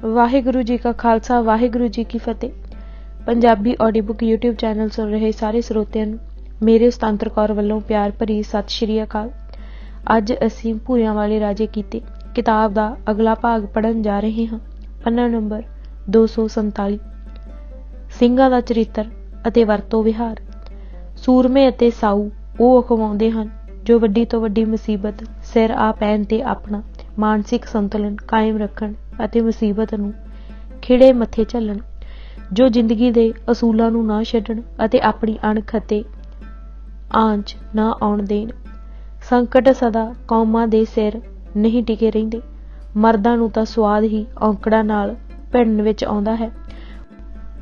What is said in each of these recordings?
वाहिगुरु जी का खालसा वाहिगुरु जी की फतेह। Punjabi audio book YouTube channel सुन रहे सारे ਸਰੋਤਿਆਂ ਨੂੰ ਮੇਰੇ ਸੁਤੰਤਰ ਕੌਰ ਵੱਲੋਂ ਪਿਆਰ ਭਰੀ ਸਤਿ ਸ਼੍ਰੀ ਅਕਾਲ। ਅੱਜ ਅਸੀਂ ਭੂਰਿਆਂ ਵਾਲੇ ਰਾਜੇ ਕੀਤੇ ਕਿਤਾਬ ਦਾ ਅਗਲਾ ਭਾਗ ਪੜ੍ਹਨ ਜਾ ਰਹੇ ਹਾਂ। ਪੰਨਾ ਨੰਬਰ 247। ਸਿੰਘਾਂ ਦਾ ਚਰਿੱਤਰ ਅਤੇ ਵਰਤੋਂ ਵਿਹਾਰ। ਸੂਰਮੇ ਅਤੇ ਸਾਊ ਉਹ ਅਖਵਾਉਂਦੇ ਹਨ ਜੋ ਵੱਡੀ ਤੋਂ ਵੱਡੀ ਮੁਸੀਬਤ ਸਿਰ ਆ ਪੈਣ ਤੇ ਆਪਣਾ ਮਾਨਸਿਕ ਸੰਤੁਲਨ ਕਾਇਮ ਰੱਖਣ ਅਤੇ ਮੁਸੀਬਤ ਨੂੰ ਖਿੜੇ ਮੱਥੇ ਝੱਲਣ, ਜੋ ਜ਼ਿੰਦਗੀ ਦੇ ਅਸੂਲਾਂ ਨੂੰ ਨਾ ਛੱਡਣ ਅਤੇ ਆਪਣੀ ਅਣਖ ਅਤੇ ਆਂਚ ਨਾ ਆਉਣ ਦੇਣ। ਸੰਕਟ ਸਦਾ ਕੌਮਾਂ ਦੇ ਸਿਰ ਨਹੀਂ ਟਿਕੇ ਰਹਿੰਦੇ, ਮਰਦਾਂ ਨੂੰ ਤਾਂ ਸਵਾਦ ਹੀ ਔਂਕੜਾਂ ਨਾਲ ਭਿੜਨ ਵਿੱਚ ਆਉਂਦਾ ਹੈ।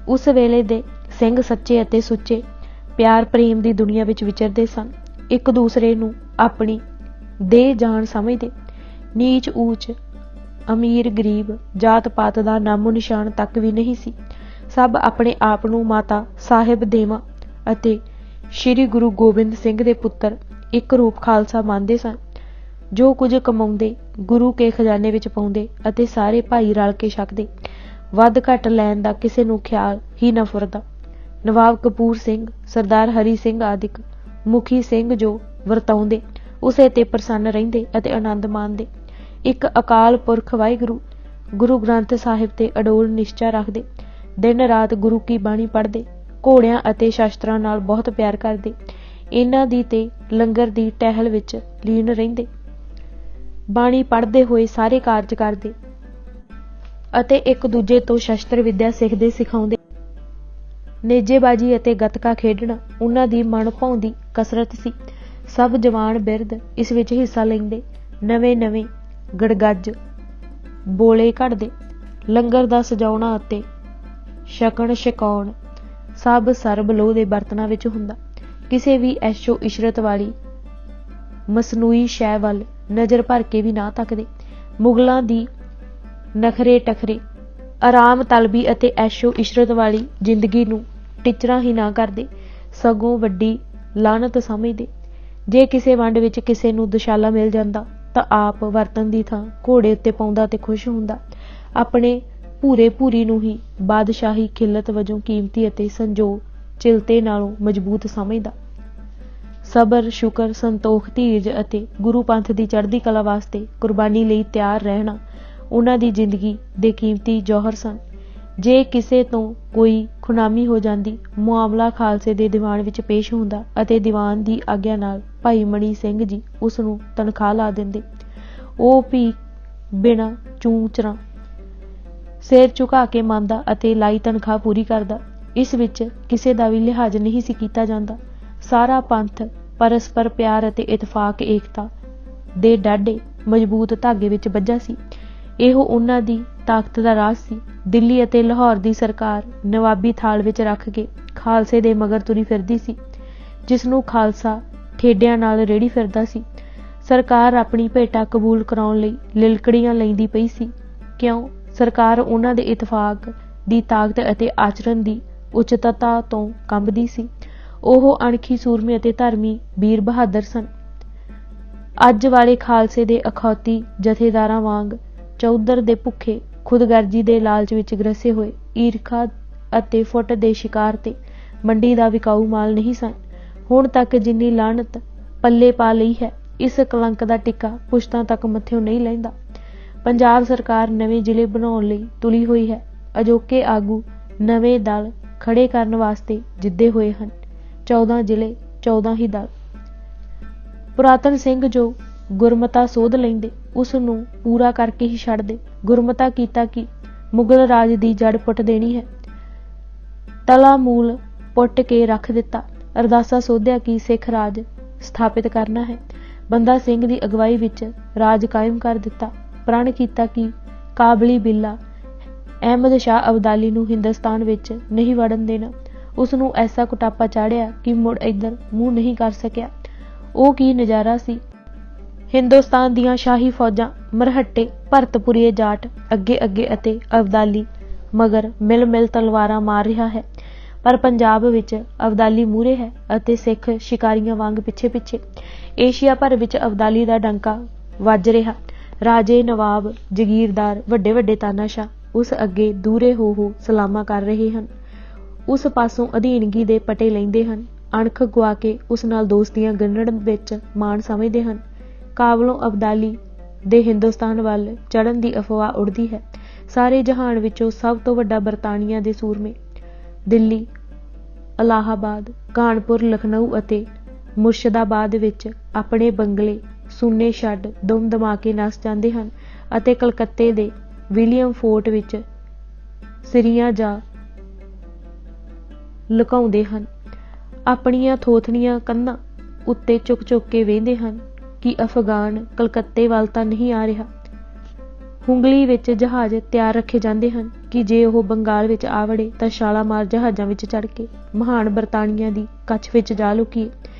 ਉਸ ਵੇਲੇ ਦੇ ਸਿੰਘ ਸੱਚੇ ਅਤੇ ਸੁੱਚੇ ਪਿਆਰ ਪ੍ਰੇਮ ਦੀ ਦੁਨੀਆ ਵਿੱਚ ਵਿਚਰਦੇ ਸਨ। ਇੱਕ ਦੂਸਰੇ ਨੂੰ ਆਪਣੀ ਦੇਹ ਜਾਣ ਸਮਝਦੇ। ਨੀਚ ਊਚ, ਅਮੀਰ ਗਰੀਬ, ਜਾਤ ਪਾਤ ਦਾ ਨਾਮੋ ਨਿਸ਼ਾਨ ਤੱਕ ਵੀ ਨਹੀਂ ਸੀ। ਸਭ ਆਪਣੇ ਆਪ ਨੂੰ ਮਾਤਾ ਸਾਹਿਬ ਦੇਵਾਂ ਅਤੇ ਸ਼੍ਰੀ ਗੁਰੂ ਗੋਬਿੰਦ ਸਿੰਘ ਦੇ ਪੁੱਤਰ ਇੱਕ ਰੂਪ ਖਾਲਸਾ ਮੰਨਦੇ ਸਨ। ਜੋ ਕੁਝ ਕਮਾਉਂਦੇ ਗੁਰੂ ਕੇ ਖਜ਼ਾਨੇ ਵਿੱਚ ਪਾਉਂਦੇ ਅਤੇ ਸਾਰੇ ਭਾਈ ਰਲ ਕੇ ਛਕਦੇ। ਵੱਧ ਘੱਟ ਲੈਣ ਦਾ ਕਿਸੇ ਨੂੰ ਖਿਆਲ ਹੀ ਨਾ ਫੁਰਦਾ। ਨਵਾਬ ਕਪੂਰ ਸਿੰਘ, ਸਰਦਾਰ ਹਰੀ ਸਿੰਘ ਆਦਿਕ ਮੁਖੀ ਸਿੰਘ ਜੋ ਵਰਤਾਉਂਦੇ ਉਸੇ ਤੇ ਪ੍ਰਸੰਨ ਰਹਿੰਦੇ ਅਤੇ ਆਨੰਦ ਮਾਣਦੇ। ਇੱਕ ਅਕਾਲ ਪੁਰਖ ਵਾਹਿਗੁਰੂ ਗੁਰੂ ਗ੍ਰੰਥ ਸਾਹਿਬ ਤੇ ਅਡੋਲ ਨਿਸ਼ਚਾ ਰੱਖਦੇ। ਦਿਨ ਰਾਤ ਗੁਰੂ ਕੀ ਬਾਣੀ ਪੜ੍ਹਦੇ। ਘੋੜਿਆਂ ਅਤੇ ਸ਼ਸਤਰਾਂ ਨਾਲ ਬਹੁਤ ਪਿਆਰ ਕਰਦੇ। ਇਹਨਾਂ ਦੀ ਤੇ ਲੰਗਰ ਦੀ ਟਹਿਲ ਵਿੱਚ ਲੀਨ ਰਹਿੰਦੇ। ਬਾਣੀ ਪੜ੍ਹਦੇ ਹੋਏ ਸਾਰੇ ਕਾਰਜ ਕਰਦੇ ਅਤੇ ਇੱਕ ਦੂਜੇ ਤੋਂ ਸ਼ਸਤਰ ਵਿੱਦਿਆ ਸਿੱਖਦੇ ਸਿਖਾਉਂਦੇ। ਨੇਜੇਬਾਜ਼ੀ ਅਤੇ ਗੱਤਕਾ ਖੇਡਣਾ ਉਹਨਾਂ ਦੀ ਮਨ ਭਾਉਂਦੀ ਕਸਰਤ ਸੀ। ਸਭ ਜਵਾਨ ਬਿਰਧ ਇਸ ਵਿੱਚ ਹਿੱਸਾ ਲੈਂਦੇ। ਨਵੇਂ ਗੜਗੱਜ ਬੋਲੇ ਘੜਦੇ। ਲੰਗਰ ਦਾ ਸਜਾਉਣਾ ਅਤੇ ਛਕਣ ਛਕਾਉਣ ਸਭ ਸਰਬ ਲੋਹ ਦੇ ਬਰਤਨਾਂ ਵਿੱਚ ਹੁੰਦਾ। ਕਿਸੇ ਵੀ ਐਸ਼ੋ ਇਸ਼ਰਤ ਵਾਲੀ ਮਸਨੂਈ ਸ਼ੈ ਵੱਲ ਨਜ਼ਰ ਭਰ ਕੇ ਵੀ ਨਾ ਤੱਕਦੇ। ਮੁਗਲਾਂ ਦੀ ਨਖਰੇ ਟਖਰੇ, ਆਰਾਮ ਤਲਬੀ ਅਤੇ ਐਸ਼ੋ ਇਸ਼ਰਤ ਵਾਲੀ ਜ਼ਿੰਦਗੀ ਨੂੰ ਟਿਚਰਾਂ ਹੀ ਨਾ ਕਰਦੇ, ਸਗੋਂ ਵੱਡੀ ਲਾਹਨਤ ਸਮਝਦੇ। ਜੇ ਕਿਸੇ ਵੰਡ ਵਿੱਚ ਕਿਸੇ ਨੂੰ ਦੁਸ਼ਾਲਾ ਮਿਲ ਜਾਂਦਾ ਤਾਂ ਆਪ ਵਰਤਨ ਦੀ ਥਾਂ ਘੋੜੇ ਉੱਤੇ ਪਾਉਂਦਾ ਤੇ ਖੁਸ਼ ਹੁੰਦਾ। ਆਪਣੇ ਭੂਰੇ ਭੂਰੀ ਨੂੰ ਹੀ ਬਾਦਸ਼ਾਹੀ ਖਿੱਲਤ ਵਜੋਂ ਕੀਮਤੀ ਅਤੇ ਸੰਜੋਗ ਚਿਲਤੇ ਨਾਲੋਂ ਮਜ਼ਬੂਤ ਸਮਝਦਾ। ਸਬਰ, ਸ਼ੁਕਰ, ਸੰਤੋਖ, ਧੀਰਜ ਅਤੇ ਗੁਰੂ ਪੰਥ ਦੀ ਚੜ੍ਹਦੀ ਕਲਾ ਵਾਸਤੇ ਕੁਰਬਾਨੀ ਲਈ ਤਿਆਰ ਰਹਿਣਾ ਉਹਨਾਂ ਦੀ ਜ਼ਿੰਦਗੀ ਦੇ ਕੀਮਤੀ ਜੌਹਰ ਸਨ। ਜੇ ਕਿਸੇ ਤੋਂ ਕੋਈ ਖੁਨਾਮੀ ਹੋ ਜਾਂਦੀ, ਮੁਆਮਲਾ ਖਾਲਸੇ ਦੇ ਦੀਵਾਨ ਵਿੱਚ ਪੇਸ਼ ਹੁੰਦਾ ਅਤੇ ਦੀਵਾਨ ਦੀ ਆਗਿਆ ਨਾਲ ਭਾਈ ਮਣੀ ਸਿੰਘ ਜੀ ਉਸ ਨੂੰ ਤਨਖਾਹ ਲਾ ਦਿੰਦੇ। ਉਹ ਵੀ ਬਿਨਾਂ ਚੂੰ-ਚਰਾਂ ਸਿਰ ਝੁਕਾ ਕੇ ਮੰਨਦਾ ਅਤੇ ਲਾਈ ਤਨਖਾਹ ਪੂਰੀ ਕਰਦਾ। ਇਸ ਵਿੱਚ ਕਿਸੇ ਦਾ ਵੀ ਲਿਹਾਜ਼ ਨਹੀਂ ਸੀ ਕੀਤਾ ਜਾਂਦਾ। ਸਾਰਾ ਪੰਥ ਪਰਸਪਰ ਪਿਆਰ ਅਤੇ ਇਤਫਾਕ ਏਕਤਾ ਦੇ ਡਾਢੇ ਮਜ਼ਬੂਤ ਧਾਗੇ ਵਿੱਚ ਬੱਝਾ ਸੀ। ਇਹੋ ਉਹਨਾਂ ਦੀ ਤਾਕਤ ਦਾ ਰਾਜ਼ ਸੀ। ਦਿੱਲੀ ਅਤੇ ਲਾਹੌਰ ਦੀ ਸਰਕਾਰ ਨਵਾਬੀ ਥਾਲ ਵਿੱਚ ਰੱਖ ਕੇ ਖਾਲਸੇ ਦੇ ਮਗਰ ਤੁਰੀ ਫਿਰਦੀ ਸੀ, ਜਿਸ ਨੂੰ ਖਾਲਸਾ ਠੇਡਿਆਂ ਨਾਲ ਰੇੜੀ ਫਿਰਦਾ ਸੀ। ਸਰਕਾਰ ਆਪਣੀ ਭੇਟਾ ਕਬੂਲ ਕਰਾਉਣ ਲਈ ਲਿਲਕੜੀਆਂ ਲੈਂਦੀ ਪਈ ਸੀ। ਕਿਉਂ? ਸਰਕਾਰ ਉਹਨਾਂ ਦੇ ਇਤਫਾਕ ਦੀ ਤਾਕਤ ਅਤੇ ਆਚਰਣ ਦੀ ਉਚਿਤਤਾ ਤੋਂ ਕੰਬਦੀ ਸੀ। ਉਹ ਅਣਖੀ ਸੂਰਮੇ ਅਤੇ ਧਰਮੀ ਵੀਰ ਬਹਾਦਰ ਸਨ। ਅੱਜ ਵਾਲੇ ਖਾਲਸੇ ਦੇ ਅਖੌਤੀ ਜਥੇਦਾਰਾਂ ਵਾਂਗ ਚੌਧਰ ਦੇ ਭੁੱਖੇ ਖੁਦਗਰਜੀ ਦੇ ਲਾਲਚ ਵਿੱਚ ਗ੍ਰਸੇ ਹੋਏ ਈਰਖਾ ਅਤੇ ਫੁੱਟ ਦੇ ਸ਼ਿਕਾਰ ਤੇ ਮੰਡੀ ਦਾ ਵਿਕਾਊ ਮਾਲ ਨਹੀਂ ਸਨ। ਹੁਣ ਤੱਕ ਜਿੰਨੀ ਲਾਹਨਤ ਪੱਲੇ ਪਾ ਲਈ ਹੈ, ਇਸ ਕਲੰਕ ਦਾ ਟਿੱਕਾ ਪੁਸ਼ਤਾਂ ਤੱਕ ਮੱਥਿਓਂ ਨਹੀਂ ਲੈਂਦਾ। ਪੰਜਾਬ ਸਰਕਾਰ ਨਵੇਂ ਜ਼ਿਲ੍ਹੇ ਬਣਾਉਣ ਲਈ ਤੁਲੀ ਹੋਈ ਹੈ। ਅਜੋਕੇ ਆਗੂ ਨਵੇਂ ਦਲ ਖੜੇ ਕਰਨ ਵਾਸਤੇ ਜਿੱਦੇ ਹੋਏ ਹਨ। 14 ਜ਼ਿਲ੍ਹੇ, 14 ਹੀ ਦਲ। ਪੁਰਾਤਨ ਸਿੰਘ ਜੋ ਗੁਰਮਤਾ ਸੋਧ ਲੈਂਦੇ, ਉਸ ਨੂੰ ਪੂਰਾ ਕਰਕੇ ਹੀ ਛੱਡਦੇ। ਗੁਰਮਤਾ ਕੀਤਾ ਕਿ ਮੁਗਲ ਰਾਜ ਦੀ ਜੜ ਪੁੱਟ ਦੇਣੀ ਹੈ, ਤਲਾ ਮੂਲ ਪੁੱਟ ਕੇ ਰੱਖ ਦਿੱਤਾ। ਅਰਦਾਸਾ ਸੋਧਿਆ ਕਿ ਸਿੱਖ ਰਾਜ ਸਥਾਪਿਤ ਕਰਨਾ ਹੈ। ਬੰਦਾ ਸਿੰਘ ਦੀ ਅਗਵਾਈ ਵਿੱਚ ਰਾਜ ਕਾਇਮ ਕਰ ਦਿੱਤਾ। ਪ੍ਰਣ ਕੀਤਾ ਕਿ ਕਾਬਲੀ ਬਿੱਲਾ ਅਹਿਮਦ ਸ਼ਾਹ ਅਬਦਾਲੀ ਨੂੰ ਹਿੰਦੁਸਤਾਨ ਵਿੱਚ ਨਹੀਂ ਵੜਨ ਦੇਣਾ। ਉਸ ਨੂੰ ਐਸਾ ਕੁਟਾਪਾ ਚਾੜਿਆ ਕਿ ਮੁੜ ਇੱਧਰ ਮੂੰਹ ਨਹੀਂ ਕਰ ਸਕਿਆ। ਉਹ ਕੀ ਨਜ਼ਾਰਾ ਸੀ! ਹਿੰਦੁਸਤਾਨ ਦੀਆਂ ਸ਼ਾਹੀ ਫੌਜਾਂ ਮਰਹੱਟੇ ਭਰਤਪੁਰੀਏ ਜਾਟ ਅੱਗੇ ਅੱਗੇ ਅਤੇ ਅਬਦਾਲੀ ਮਗਰ ਮਿਲ ਮਿਲ ਤਲਵਾਰਾਂ ਮਾਰ ਰਿਹਾ ਹੈ, ਪਰ ਪੰਜਾਬ ਵਿੱਚ ਅਬਦਾਲੀ ਮੂਹਰੇ ਹੈ ਅਤੇ ਸਿੱਖ ਸ਼ਿਕਾਰੀਆਂ ਵਾਂਗ ਪਿੱਛੇ ਪਿੱਛੇ। ਏਸ਼ੀਆ ਭਰ ਵਿੱਚ ਅਬਦਾਲੀ ਦਾ ਡੰਕਾ ਵੱਜ ਰਿਹਾ। ਰਾਜੇ, ਨਵਾਬ, ਜਗੀਰਦਾਰ, ਵੱਡੇ ਵੱਡੇ ਤਾਨਾਸ਼ਾਹ ਉਸ ਅੱਗੇ ਦੂਰੇ ਹੋ ਸਲਾਮਾਂ ਕਰ ਰਹੇ ਹਨ। ਉਸ ਪਾਸੋਂ ਅਧੀਨਗੀ ਦੇ ਪਟੇ ਲੈਂਦੇ ਹਨ। ਅਣਖ ਗੁਆ ਕੇ ਉਸ ਨਾਲ ਦੋਸਤੀਆਂ ਗੰਢਣ ਵਿੱਚ ਮਾਣ ਸਮਝਦੇ ਹਨ। ਕਾਬਲੋਂ ਅਬਦਾਲੀ ਦੇ ਹਿੰਦੁਸਤਾਨ ਵੱਲ ਚੜ੍ਹਨ ਦੀ ਅਫਵਾਹ ਉੜਦੀ ਹੈ। ਸਾਰੇ ਜਹਾਨ ਵਿੱਚੋਂ ਸਭ ਤੋਂ ਵੱਡਾ ਬਰਤਾਨੀਆ ਦੇ ਸੂਰਮੇ ਦਿੱਲੀ, ਇਲਾਹਾਬਾਦ, ਕਾਨਪੁਰ, ਲਖਨਊ ਅਤੇ ਮੁਰਸ਼ਿਦਾਬਾਦ ਵਿੱਚ ਆਪਣੇ ਬੰਗਲੇ ਸੁੰਨੇ ਛੱਡ ਦੁਮ ਦਮਾ ਕੇ ਨੱਸ ਜਾਂਦੇ ਹਨ ਅਤੇ ਕਲਕੱਤੇ ਦੇ ਵਿਲੀਅਮ ਫੋਰਟ ਵਿੱਚ ਸਿਰੀਆਂ ਜਾ ਲੁਕਾਉਂਦੇ ਹਨ। ਆਪਣੀਆਂ ਥੋਥਣੀਆਂ ਕੰਧਾਂ ਉੱਤੇ ਚੁੱਕ ਕੇ ਵੇਂਦੇ ਹਨ ਕਿ ਅਫਗਾਨ ਕਲਕੱਤੇ ਵੱਲ ਤਾਂ ਨਹੀਂ ਆ ਰਿਹਾ। ਹੁੰਗਲੀ ਵਿੱਚ ਜਹਾਜ਼ ਤਿਆਰ ਰੱਖੇ ਜਾਂਦੇ ਹਨ ਕਿ ਜੇ ਉਹ ਬੰਗਾਲ ਵਿੱਚ ਆ ਵੜੇ ਤਾਂ ਛਾਲਾਮਾਰ ਜਹਾਜ਼ਾਂ ਵਿੱਚ ਚੜ੍ਹ ਕੇ ਮਹਾਨ ਬਰਤਾਨੀਆ ਦੀ ਕੱਛ ਵਿੱਚ ਜਾ ਲੁਕੀਏ।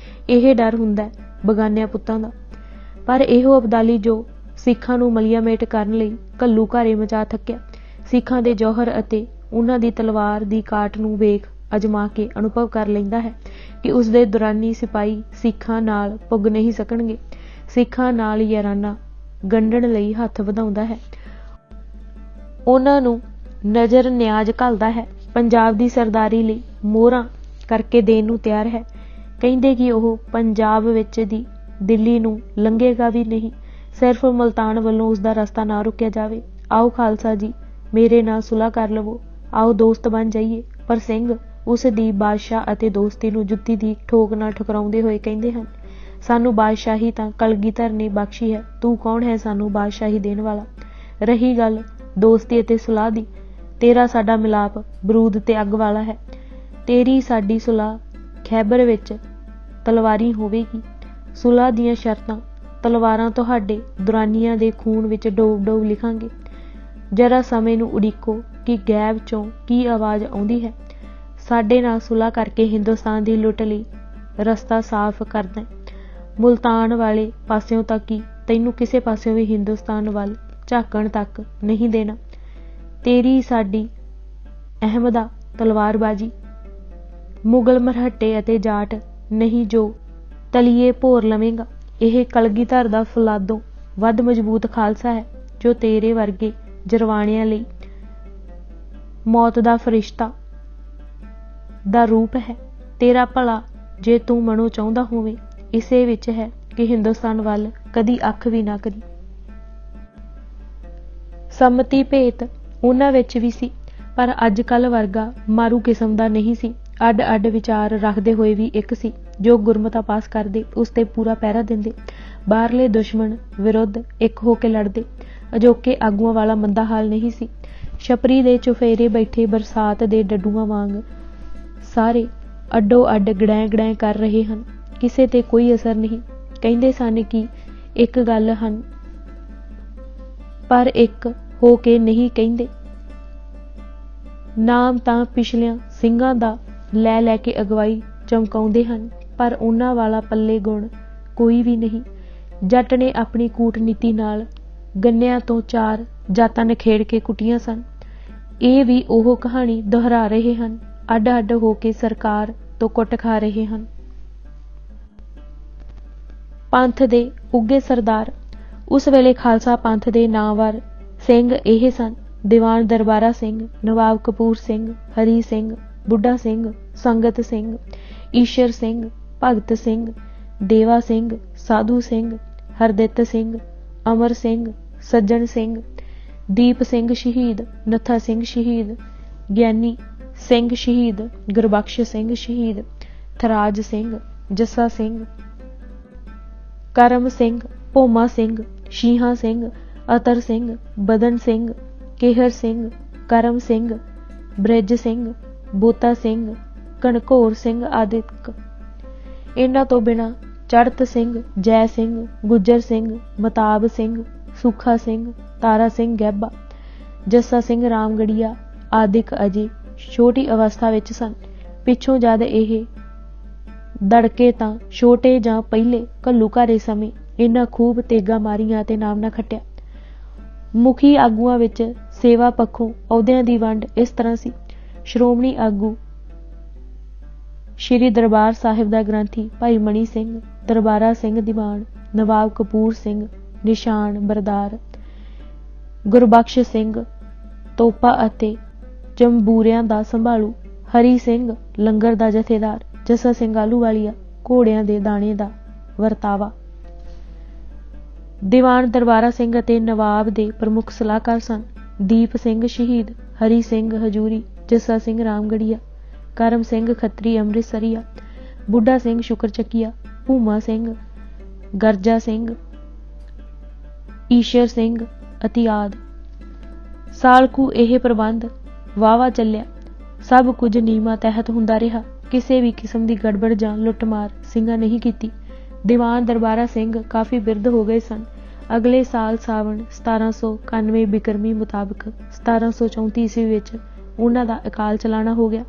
ਇਹ ਡਰ ਹੁੰਦਾ ਬਗਾਨਿਆਂ ਪੁੱਤਾਂ ਦਾ। ਪਰ ਇਹੋ ਅਬਦਾਲੀ ਜੋ ਸਿੱਖਾਂ ਨੂੰ ਮਲੀਆਮੇਟ ਕਰਨ ਲਈ ਘੱਲੂ ਘਾਰੇ ਮਚਾ ਥੱਕਿਆ, ਸਿੱਖਾਂ ਦੇ ਜੌਹਰ ਅਤੇ ਉਹਨਾਂ ਦੀ ਤਲਵਾਰ ਦੀ ਕਾਟ ਨੂੰ ਵੇਖ ਅਜਮਾ ਕੇ ਅਨੁਭਵ ਕਰ ਲੈਂਦਾ ਹੈ ਕਿ ਉਸਦੇ ਦੁਰਾਨੀ ਸਿਪਾਹੀ ਸਿੱਖਾਂ ਨਾਲ ਪੁੱਗ ਨਹੀਂ ਸਕਣਗੇ। ਸਿੱਖਾਂ ਨਾਲ ਯਾਰਾਨਾ ਗੰਢਣ ਲਈ ਹੱਥ ਵਧਾਉਂਦਾ ਹੈ। ਉਹਨਾਂ ਨੂੰ ਨਜ਼ਰ ਨਿਆਜ਼ ਘੱਲਦਾ ਹੈ। ਪੰਜਾਬ ਦੀ ਸਰਦਾਰੀ ਲਈ ਮੋਹਰਾਂ ਕਰਕੇ ਦੇਣ ਨੂੰ ਤਿਆਰ ਹੈ। ਕਹਿੰਦੇ ਕਿ ਉਹ ਪੰਜਾਬ ਵਿੱਚ ਦੀ ਦਿੱਲੀ ਨੂੰ ਲੰਘੇਗਾ ਵੀ ਨਹੀਂ, ਸਿਰਫ ਮੁਲਤਾਨ ਵੱਲੋਂ ਉਸਦਾ ਰਸਤਾ ਨਾ ਰੁਕਿਆ ਜਾਵੇ। ਆਓ ਖਾਲਸਾ ਜੀ, ਮੇਰੇ ਨਾਲ ਸੁਲ੍ਹਾ ਕਰ ਲਵੋ, ਆਓ ਦੋਸਤ ਬਣ ਜਾਈਏ। ਪਰ ਸਿੰਘ ਉਸ ਦੀ ਬਾਦਸ਼ਾਹ ਅਤੇ ਦੋਸਤੀ ਨੂੰ ਜੁੱਤੀ ਦੀ ਠੋਕ ਨਾਲ ਠੁਕਰਾਉਂਦੇ ਹੋਏ ਕਹਿੰਦੇ ਹਨ, ਸਾਨੂੰ ਬਾਦਸ਼ਾਹੀ ਤਾਂ ਕਲਗੀਧਰ ਨੇ ਬਖਸ਼ੀ ਹੈ, ਤੂੰ ਕੌਣ ਹੈ ਸਾਨੂੰ ਬਾਦਸ਼ਾਹੀ ਦੇਣ ਵਾਲਾ। ਰਹੀ ਗੱਲ ਦੋਸਤੀ ਅਤੇ ਸੁਲ੍ਹਾ ਦੀ, ਤੇਰਾ ਸਾਡਾ ਮਿਲਾਪ ਬਰੂਦ ਤੇ ਅੱਗ ਵਾਲਾ ਹੈ। ਤੇਰੀ ਸਾਡੀ ਸੁਲ੍ਹਾ ਖੈਬਰ ਵਿੱਚ ਤਲਵਾਰੀ ਹੋਵੇਗੀ। ਸੁਲ੍ਹਾ ਦੀਆਂ ਸ਼ਰਤਾਂ ਤਲਵਾਰਾਂ ਤੁਹਾਡੇ ਦੁਰਾਨੀਆਂ ਦੇ ਖੂਨ ਵਿੱਚ ਡੋਬ ਲਿਖਾਂਗੇ। ਜਰਾ ਸਮੇਂ ਨੂੰ ਉਡੀਕੋ ਕਿ ਗੈਬ ਚੋਂ ਕੀ ਆਵਾਜ਼ ਆਉਂਦੀ ਹੈ। ਸਾਡੇ ਨਾਲ ਸੁਲ੍ਹਾ ਕਰਕੇ ਹਿੰਦੁਸਤਾਨ ਦੀ ਲੁੱਟ ਲਈ ਰਸਤਾ ਸਾਫ਼ ਕਰਦਾ। ਮੁਲਤਾਨ ਵਾਲੇ ਪਾਸਿਓਂ ਤਾਂ ਕੀ, ਤੈਨੂੰ ਕਿਸੇ ਪਾਸਿਓਂ ਵੀ ਹਿੰਦੁਸਤਾਨ ਵੱਲ ਝਾਕਣ ਤੱਕ ਨਹੀਂ ਦੇਣਾ। ਤੇਰੀ ਸਾਡੀ ਅਹਿਮਦਾ ਤਲਵਾਰਬਾਜੀ ਮੁਗਲ ਮਰਹੱਟੇ ਅਤੇ ਜਾਟ ਨਹੀਂ ਜੋ ਤਲੀਏ ਭੋਰ ਲਵੇਂਗਾ। ਇਹ ਕਲਗੀਧਰ ਦਾ ਫੌਲਾਦੋਂ ਵੱਧ ਮਜ਼ਬੂਤ ਖਾਲਸਾ ਹੈ ਜੋ ਤੇਰੇ ਵਰਗੇ ਜਰਵਾਣਿਆਂ ਲਈ ਮੌਤ ਦਾ ਫਰਿਸ਼ਤਾ ਦਾ ਰੂਪ ਹੈ। ਤੇਰਾ ਭਲਾ ਜੇ ਤੂੰ ਮਨੋਂ ਚਾਹੁੰਦਾ ਹੋਵੇਂ ਇਸੇ ਵਿੱਚ ਹੈ ਕਿ ਹਿੰਦੁਸਤਾਨ ਵੱਲ ਕਦੀ ਅੱਖ ਵੀ ਨਾ ਕਰੀ। ਸੰਮਤੀ ਭੇਤ ਉਹਨਾਂ ਵਿੱਚ ਵੀ ਸੀ, ਪਰ ਅੱਜ ਕੱਲ੍ਹ ਵਰਗਾ ਮਾਰੂ ਕਿਸਮ ਦਾ ਨਹੀਂ ਸੀ। ਅੱਡ ਅੱਡ ਵਿਚਾਰ ਰੱਖਦੇ ਹੋਏ ਵੀ ਇੱਕ ਸੀ ਜੋ ਗੁਰਮਤਾ ਪਾਸ ਕਰਦੇ, ਉਸ ਤੇ ਪੂਰਾ ਪਹਿਰਾ ਦਿੰਦੇ, ਬਾਹਰਲੇ ਦੁਸ਼ਮਣ ਵਿਰੁੱਧ ਇੱਕ ਹੋ ਕੇ ਲੜਦੇ। ਅਜੋਕੇ ਆਗੂਆਂ ਵਾਲਾ ਮੰਦਾ ਹਾਲ ਨਹੀਂ ਸੀ। ਛਪਰੀ ਦੇ ਚੁਫੇਰੇ ਬੈਠੇ ਬਰਸਾਤ ਦੇ ਡੱਡੂਆਂ ਵਾਂਗ ਸਾਰੇ ਅੱਡੋ ਅੱਡ ਗੜੈਂ ਕਰ ਰਹੇ ਹਨ, ਕਿਸੇ ਤੇ ਕੋਈ ਅਸਰ ਨਹੀਂ। ਕਹਿੰਦੇ ਸਨ ਕਿ ਇੱਕ ਗੱਲ ਹਨ, ਪਰ ਇੱਕ ਹੋ ਕੇ ਨਹੀਂ ਕਹਿੰਦੇ। ਨਾਮ ਤਾਂ ਪਿਛਲਿਆਂ ਸਿੰਘਾਂ ਦਾ ਲੈ ਕੇ ਅਗਵਾਈ ਚਮਕਾਉਂਦੇ ਹਨ, ਪਰ ਉਹਨਾਂ ਵਾਲਾ ਪੱਲੇ ਗੁਣ ਕੋਈ ਵੀ ਨਹੀਂ। ਜੱਟ ਨੇ ਆਪਣੀ ਕੂਟਨੀਤੀ ਨਾਲ ਗੰਨਿਆਂ ਤੋਂ 4 ਜਾਤਾਂ ਨਖੇੜ ਕੇ ਕੁੱਟੀਆਂ ਸਨ। ਇਹ ਵੀ ਉਹ ਕਹਾਣੀ ਦੁਹਰਾ ਰਹੇ ਹਨ। ਅੱਡ ਅੱਡ ਹੋ ਕੇ ਸਰਕਾਰ ਤੋਂ ਕੁੱਟ ਖਾ ਰਹੇ ਹਨ। ਪੰਥ ਦੇ ਉੱਘੇ ਸਰਦਾਰ ਉਸ ਵੇਲੇ ਖਾਲਸਾ ਪੰਥ ਦੇ ਨਾਮਵਰ ਸਿੰਘ ਇਹ ਸਨ: ਦੀਵਾਨ ਦਰਬਾਰਾ ਸਿੰਘ, ਨਵਾਬ ਕਪੂਰ ਸਿੰਘ, ਹਰੀ ਸਿੰਘ, ਬੁੱਢਾ ਸਿੰਘ, ਸੰਗਤ ਸਿੰਘ, ਈਸ਼ਰ ਸਿੰਘ, ਭਗਤ ਸਿੰਘ, ਦੇਵਾ ਸਿੰਘ, ਸਾਧੂ ਸਿੰਘ, ਹਰਦਿੱਤ ਸਿੰਘ, ਅਮਰ ਸਿੰਘ, ਸੱਜਣ ਸਿੰਘ, ਦੀਪ ਸਿੰਘ ਸ਼ਹੀਦ, ਨੱਥਾ ਸਿੰਘ ਸ਼ਹੀਦ, ਗਿਆਨੀ ਸਿੰਘ ਸ਼ਹੀਦ, ਗੁਰਬਖਸ਼ ਸਿੰਘ ਸ਼ਹੀਦ, ਥਰਾਜ ਸਿੰਘ, ਜੱਸਾ ਸਿੰਘ, ਕਰਮ ਸਿੰਘ, ਭੋਮਾ ਸਿੰਘ, ਸ਼ੀਹਾ ਸਿੰਘ, ਅਤਰ ਸਿੰਘ, ਬਦਨ ਸਿੰਘ, ਕੇਹਰ ਸਿੰਘ, ਕਰਮ ਸਿੰਘ, ਬ੍ਰਿਜ ਸਿੰਘ, ਬੋਤਾ ਸਿੰਘ, ਕਣਕੌਰ ਸਿੰਘ ਆਦਿਕ। ਇਹਨਾਂ ਤੋਂ ਬਿਨਾਂ ਚੜ੍ਹਤ ਸਿੰਘ, ਜੈ ਸਿੰਘ, ਗੁੱਜਰ ਸਿੰਘ, ਮਤਾਬ ਸਿੰਘ, ਸੁੱਖਾ ਸਿੰਘ, ਤਾਰਾ ਸਿੰਘ ਗਹਿਬਾ, ਜੱਸਾ ਸਿੰਘ ਰਾਮਗੜੀਆ ਆਦਿਕ ਅਜੇ ਛੋਟੀ ਅਵਸਥਾ ਵਿੱਚ ਸਨ। ਪਿੱਛੋਂ ਜਦ ਇਹ ਦੜਕੇ ਤਾਂ ਛੋਟੇ ਜਾਂ ਪਹਿਲੇ ਘੱਲੂ ਘਾਰੇ ਸਮੇਂ ਇਹਨਾਂ ਖੂਬ ਤੇਗਾ ਮਾਰੀਆਂ ਅਤੇ ਨਾਮ ਨਾ ਖੱਟਿਆ। ਮੁਖੀ ਆਗੂਆਂ ਵਿੱਚ ਸੇਵਾ ਪੱਖੋਂ ਅਹੁਦਿਆਂ ਦੀ ਵੰਡ ਇਸ ਤਰ੍ਹਾਂ ਸੀ: ਸ਼੍ਰੋਮਣੀ ਆਗੂ ਸ਼੍ਰੀ ਦਰਬਾਰ ਸਾਹਿਬ ਦਾ ਗ੍ਰੰਥੀ ਭਾਈ ਮਣੀ ਸਿੰਘ, ਦਰਬਾਰਾ ਸਿੰਘ ਦੀਵਾਨ, ਨਵਾਬ ਕਪੂਰ ਸਿੰਘ ਨਿਸ਼ਾਨ ਬਰਦਾਰ, ਗੁਰਬਖਸ਼ ਸਿੰਘ ਤੋਪਾ ਅਤੇ ਜੰਬੂਰਿਆਂ ਦਾ ਸੰਭਾਲੂ, ਹਰੀ ਸਿੰਘ ਲੰਗਰ ਦਾ ਜਥੇਦਾਰ, ਜੱਸਾ ਸਿੰਘ ਆਹਲੂਵਾਲੀਆ ਘੋੜਿਆਂ ਦੇ ਦਾਣੇ ਦਾ ਵਰਤਾਵਾ। ਦੀਵਾਨ ਦਰਬਾਰਾ ਸਿੰਘ ਅਤੇ ਨਵਾਬ ਦੇ ਪ੍ਰਮੁੱਖ ਸਲਾਹਕਾਰ ਸਨ। ਦੀਪ ਸਿੰਘ ਸ਼ਹੀਦ, ਹਰੀ ਸਿੰਘ ਹਜੂਰੀ, ਜੱਸਾ ਸਿੰਘ ਰਾਮਗੜੀਆ, ਕਰਮ ਸਿੰਘ ਖੱਤਰੀ ਅੰਮ੍ਰਿਤਸਰੀਆ, ਬੁੱਢਾ ਸਿੰਘ ਸ਼ੁਕਰਚੱਕੀਆ, ਭੂਮਾ ਸਿੰਘ, ਗਰਜਾ ਸਿੰਘ, ਈਸ਼ਰ ਸਿੰਘ ਅਤੇ ਆਦਿ। ਸਾਲ ਕੁ ਇਹ ਪ੍ਰਬੰਧ ਵਾਹਵਾ ਚੱਲਿਆ। ਸਭ ਕੁਝ ਨਿਯਮਾਂ ਤਹਿਤ ਹੁੰਦਾ ਰਿਹਾ। ਕਿਸੇ ਵੀ ਕਿਸਮ ਦੀ ਗੜਬੜ ਜਾਂ ਲੁੱਟਮਾਰ ਸਿੰਘਾਂ ਨਹੀਂ ਕੀਤੀ। ਦੀਵਾਨ ਦਰਬਾਰਾ ਸਿੰਘ ਕਾਫੀ ਬਿਰਧ ਹੋ ਗਏ ਸਨ। ਅਗਲੇ ਸਾਲ ਸਾਵਣ 1791 ਬਿਕਰਮੀ ਮੁਤਾਬਕ 1734 ਈਸਵੀ ਵਿੱਚ ਉਹਨਾਂ ਦਾ ਅਕਾਲ ਚਲਾਣਾ ਹੋ ਗਿਆ।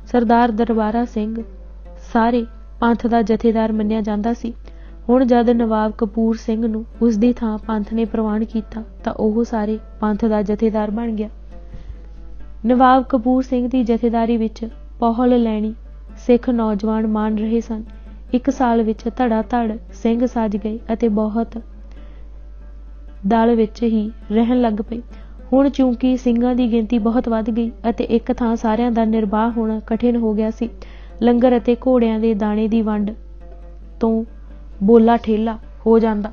ਸਰਦਾਰ ਦਰਬਾਰਾ ਸਿੰਘ ਸਾਰੇ ਪੰਥ ਦਾ ਜਥੇਦਾਰ ਮੰਨਿਆ ਜਾਂਦਾ ਸੀ। ਹੁਣ ਜਦ ਨਵਾਬ ਕਪੂਰ ਸਿੰਘ ਨੂੰ ਉਸ ਦੀ ਥਾਂ ਪੰਥ ਨੇ ਪ੍ਰਵਾਨ ਕੀਤਾ ਤਾਂ ਉਹ ਸਾਰੇ ਪੰਥ ਦਾ ਜਥੇਦਾਰ ਬਣ ਗਿਆ। ਨਵਾਬ ਕਪੂਰ ਸਿੰਘ ਦੀ ਜਥੇਦਾਰੀ ਵਿੱਚ ਪਹੁਲ ਲੈਣੀ ਸਿੱਖ ਨੌਜਵਾਨ ਮਾਣ ਰਹੇ ਸਨ। ਇੱਕ ਸਾਲ ਵਿੱਚ ਧੜਾ ਧੜ ਸਿੰਘ ਸੱਜ ਗਏ ਅਤੇ ਬਹੁਤ ਦਲ ਵਿੱਚ ਹੀ ਰਹਿਣ ਲੱਗ ਪਏ। ਹੁਣ ਚੂੰਕਿ ਸਿੰਘਾਂ ਦੀ ਗਿਣਤੀ ਬਹੁਤ ਵੱਧ ਗਈ ਅਤੇ ਇੱਕ ਥਾਂ ਸਾਰਿਆਂ ਦਾ ਨਿਰਬਾਹ ਹੋਣਾ ਕਠਿਨ ਹੋ ਗਿਆ ਸੀ, ਲੰਗਰ ਅਤੇ ਘੋੜਿਆਂ ਦੇ ਦਾਣੇ ਦੀ ਵੰਡ ਤੋਂ ਬੋਲਾ ਠੇਲਾ ਹੋ ਜਾਂਦਾ।